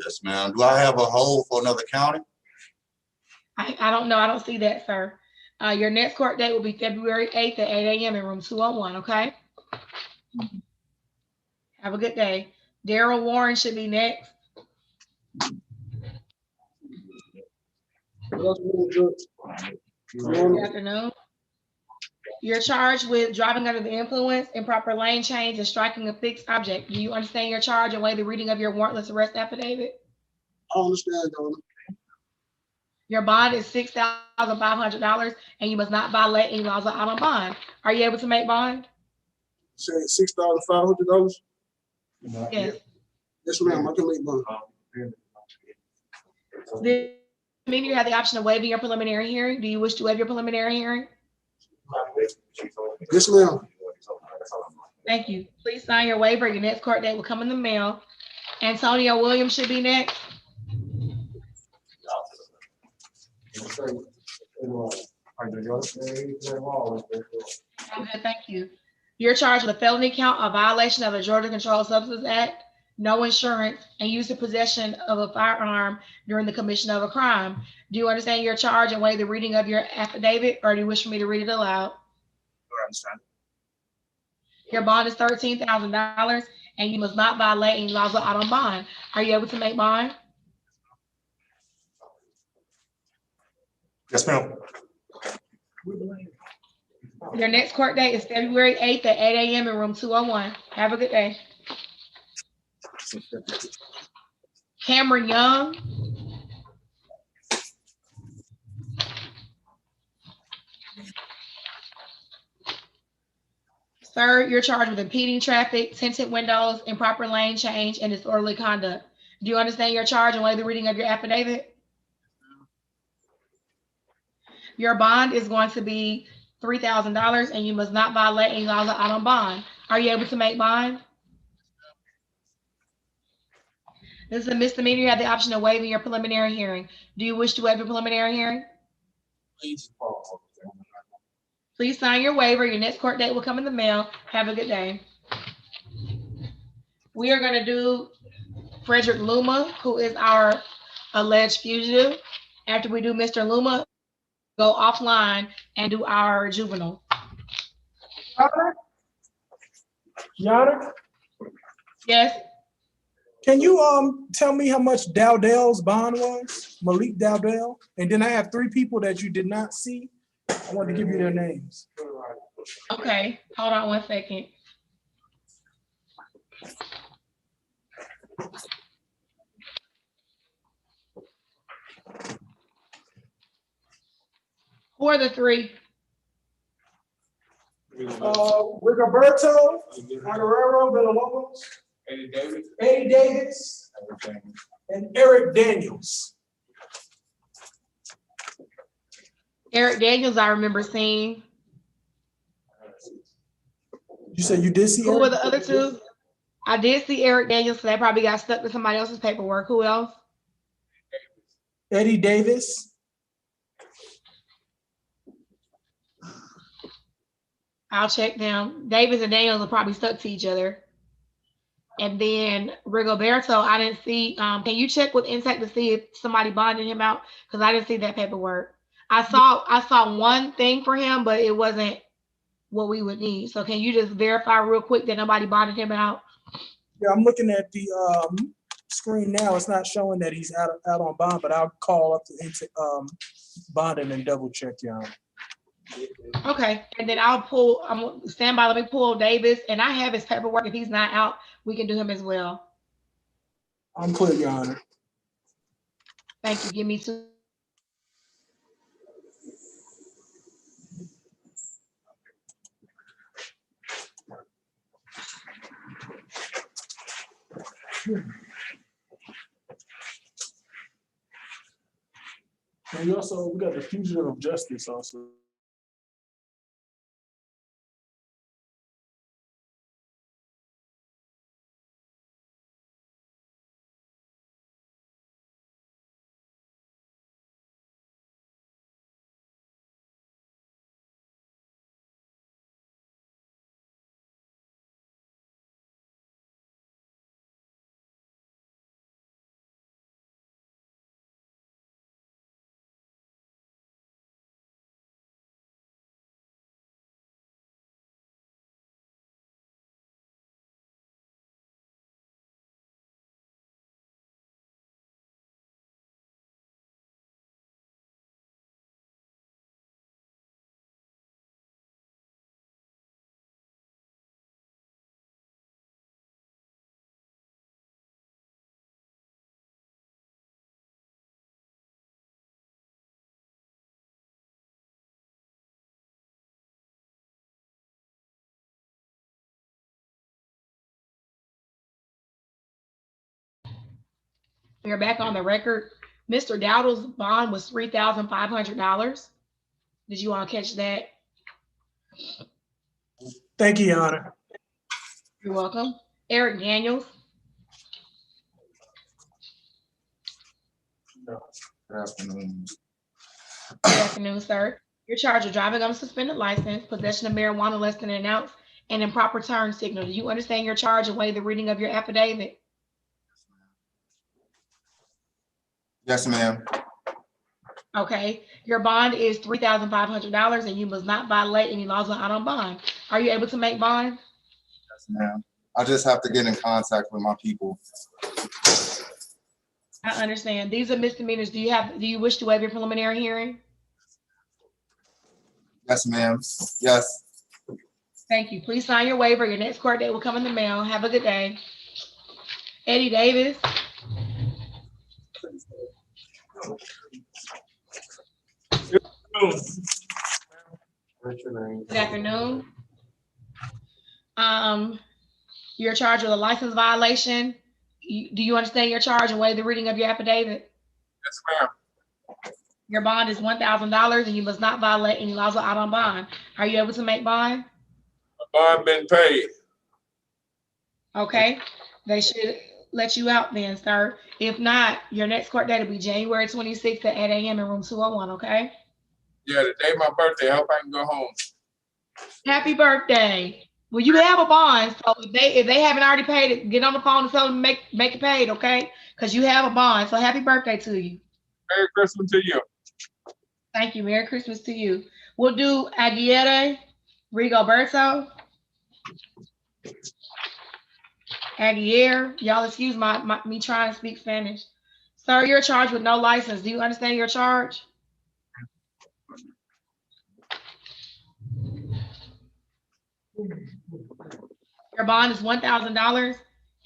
Yes, ma'am. Do I have a hold for another county? I don't know. I don't see that, sir. Your next court date will be February 8th at 8 a.m. in room 201, okay? Have a good day. Daryl Warren should be next. Good afternoon. You're charged with driving under the influence, improper lane change, and striking a fixed object. Do you understand your charge and waive the reading of your warrantless arrest affidavit? I understand, Donna. Your bond is $6,500, and you must not violate any laws out on bond. Are you able to make bond? Say $6,500? Yes. Yes, ma'am, I can make bond. This mean you have the option of waiving your preliminary hearing. Do you wish to waive your preliminary hearing? Yes, ma'am. Thank you. Please sign your waiver. Your next court date will come in the mail. Antonio Williams should be next. Okay, thank you. You're charged with a felony count of violation of the Georgia Controlled Substances Act, no insurance, and use of possession of a firearm during the commission of a crime. Do you understand your charge and waive the reading of your affidavit, or do you wish for me to read it aloud? I understand. Your bond is $13,000, and you must not violate any laws out on bond. Are you able to make bond? Yes, ma'am. Your next court date is February 8th at 8 a.m. in room 201. Have a good day. Cameron Young. Sir, you're charged with impeding traffic, tinted windows, improper lane change, and disorderly conduct. Do you understand your charge and waive the reading of your affidavit? Your bond is going to be $3,000, and you must not violate any laws out on bond. Are you able to make bond? This is a misdemeanor. You have the option of waiving your preliminary hearing. Do you wish to waive your preliminary hearing? Please sign your waiver. Your next court date will come in the mail. Have a good day. We are going to do Frederick Luma, who is our alleged fugitive. After we do Mr. Luma, go offline and do our juvenile. Yana? Yes. Can you tell me how much Dowdell's bond was? Malik Dowdell? And then I have 3 people that you did not see. I want to give you their names. Okay, hold on 1 second. Who are the 3? Rigoberto, Aguilera, Villalobos, Eddie Davis, and Eric Daniels. Eric Daniels, I remember seeing. You said you did see Who Eric? were the other two? I did see Eric Daniels, so they probably got stuck with somebody else's paperwork. Who else? Eddie Davis. I'll check them. Davis and Daniels are probably stuck to each other. And then Rigoberto, I didn't see. Can you check with Intact to see if somebody bonded him out? Because I didn't see that paperwork. I saw one thing for him, but it wasn't what we would need. So can you just verify real quick that nobody bonded him out? Yeah, I'm looking at the screen now. It's not showing that he's out on bond, but I'll call up the bonding and double check, y'all. Okay, and then I'm gonna stand by. Let me pull Davis, and I have his paperwork. If he's not out, we can do him as well. I'm clear, Your Honor. Thank you. Give me 2. And we got the fugitive of justice also. We're back on the record. Mr. Dowdle's bond was $3,500. Did you all catch that? Thank you, Your Honor. You're welcome. Eric Daniels. Good afternoon. Good afternoon, sir. You're charged with driving on a suspended license, possession of marijuana less than an ounce, and improper turn signal. Do you understand your charge and waive the reading of your affidavit? Yes, ma'am. Okay. Your bond is $3,500, and you must not violate any laws when out on bond. Are you able to make bond? Yes, ma'am. I just have to get in contact with my people. I understand. These are misdemeanors. Do you wish to waive your preliminary hearing? Yes, ma'am. Yes. Thank you. Please sign your waiver. Your next court date will come in the mail. Have a good day. Eddie Davis. Good afternoon. You're charged with a license violation. Do you understand your charge and waive the reading of your affidavit? Yes, ma'am. Your bond is $1,000, and you must not violate any laws out on bond. Are you able to make bond? Bond been paid. Okay, they should let you out then, sir. If not, your next court date will be January 26th at 8 a.m. in room 201, okay? Yeah, the day of my birthday, I hope I can go home. Happy birthday. Well, you have a bond, so if they haven't already paid it, get on the phone and tell them to make it paid, okay? Because you have a bond, so happy birthday to you. Merry Christmas to you. Thank you. Merry Christmas to you. We'll do Aguirre, Rigoberto. Aguirre, y'all excuse me trying to speak Spanish. Sir, you're charged with no license. Do you understand your charge? Your bond is $1,000,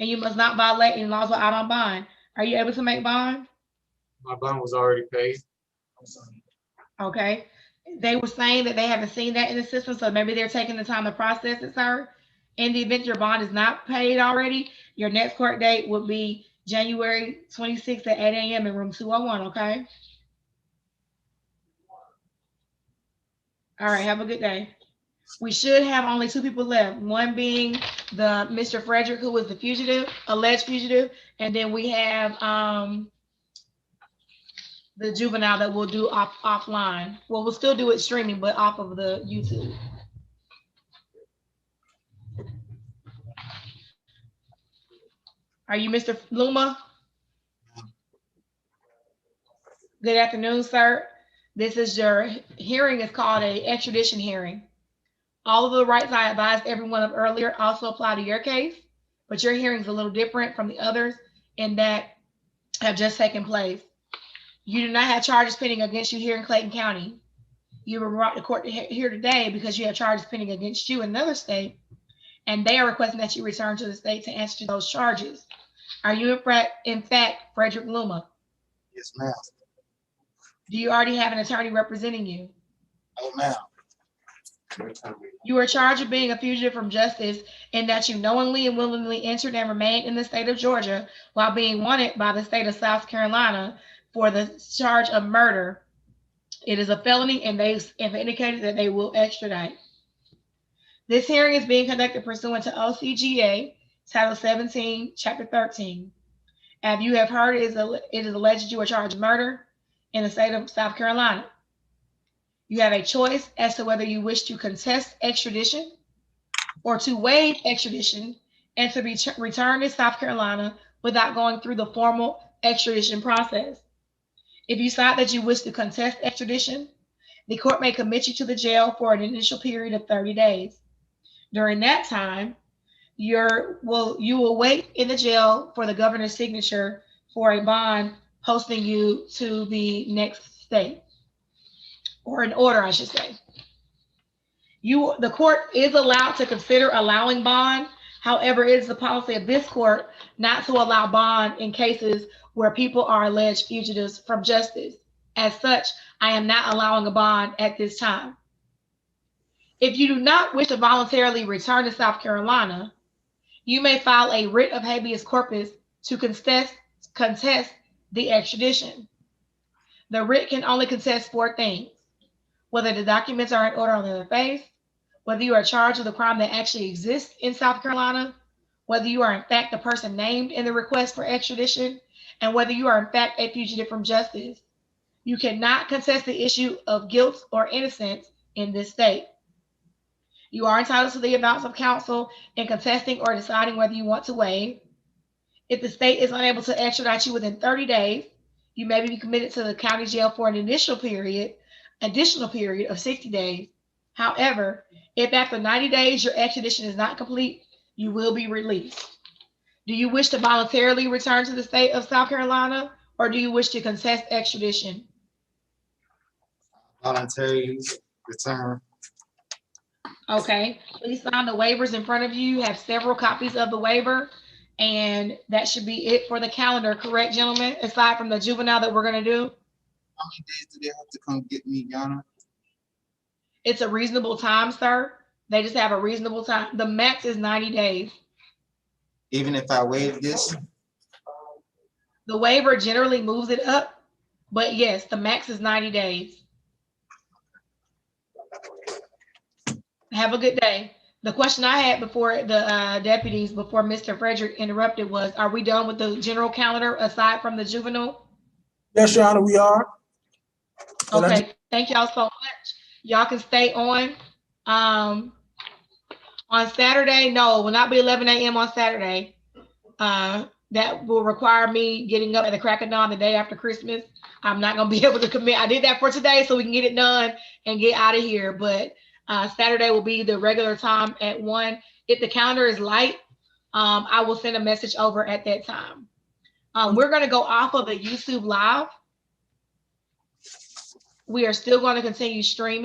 and you must not violate any laws while out on bond. Are you able to make bond? My bond was already paid. Okay. They were saying that they haven't seen that in the system, so maybe they're taking the time to process it, sir. In the event your bond is not paid already, your next court date will be January 26th at 8 a.m. in room 201, okay? All right, have a good day. We should have only 2 people left, one being the Mr. Frederick, who was the fugitive, alleged fugitive, and then we have the juvenile that we'll do offline. Well, we'll still do it streaming, but off of the YouTube. Are you Mr. Luma? Good afternoon, sir. This is your hearing. Is called a extradition hearing. All of the rights I advised everyone of earlier also apply to your case, but your hearing is a little different from the others in that have just taken place. You do not have charges pending against you here in Clayton County. You were brought to court here today because you have charges pending against you in another state, and they are requesting that you return to the state to answer those charges. Are you in fact Frederick Luma? Yes, ma'am. Do you already have an attorney representing you? Oh, ma'am. You are charged with being a fugitive from justice in that you knowingly and willingly entered and remained in the state of Georgia while being wanted by the state of South Carolina for the charge of murder. It is a felony, and they have indicated that they will extradite. This hearing is being conducted pursuant to OCGA Title 17, Chapter 13. As you have heard, it is alleged you are charged with murder in the state of South Carolina. You have a choice as to whether you wish to contest extradition or to waive extradition and to be returned to South Carolina without going through the formal extradition process. If you decide that you wish to contest extradition, the court may commit you to the jail for an initial period of 30 days. During that time, you will wait in the jail for the governor's signature for a bond posting you to the next state, or an order, I should say. The court is allowed to consider allowing bond. However, it is the policy of this court not to allow bond in cases where people are alleged fugitives from justice. As such, I am not allowing a bond at this time. If you do not wish to voluntarily return to South Carolina, you may file a writ of habeas corpus to contest the extradition. The writ can only contest 4 things: whether the documents are in order on their face, whether you are charged with a crime that actually exists in South Carolina, whether you are in fact the person named in the request for extradition, and whether you are in fact a fugitive from justice. You cannot contest the issue of guilt or innocence in this state. You are entitled to the advice of counsel in contesting or deciding whether you want to waive. If the state is unable to extradite you within 30 days, you may be committed to the county jail for an additional period of 60 days. However, if after 90 days your extradition is not complete, you will be released. Do you wish to voluntarily return to the state of South Carolina, or do you wish to contest extradition? Voluntarily return. Okay, please sign the waivers in front of you. You have several copies of the waiver, and that should be it for the calendar, correct, gentlemen? Aside from the juvenile that we're gonna do? How many days do they have to come get me, Yana? It's a reasonable time, sir. They just have a reasonable time. The max is 90 days. Even if I waive this? The waiver generally moves it up, but yes, the max is 90 days. Have a good day. The question I had before the deputies, before Mr. Frederick interrupted, was, are we done with the general calendar aside from the juvenile? Yes, Your Honor, we are. Okay, thank y'all so much. Y'all can stay on. On Saturday, no, it will not be 11 a.m. on Saturday. That will require me getting up at the crack of dawn the day after Christmas. I'm not gonna be able to commit. I did that for today so we can get it done and get out of here, but Saturday will be the regular time at 1. If the calendar is light, I will send a message over at that time. We're going to go off of the YouTube Live. We are still going to continue streaming.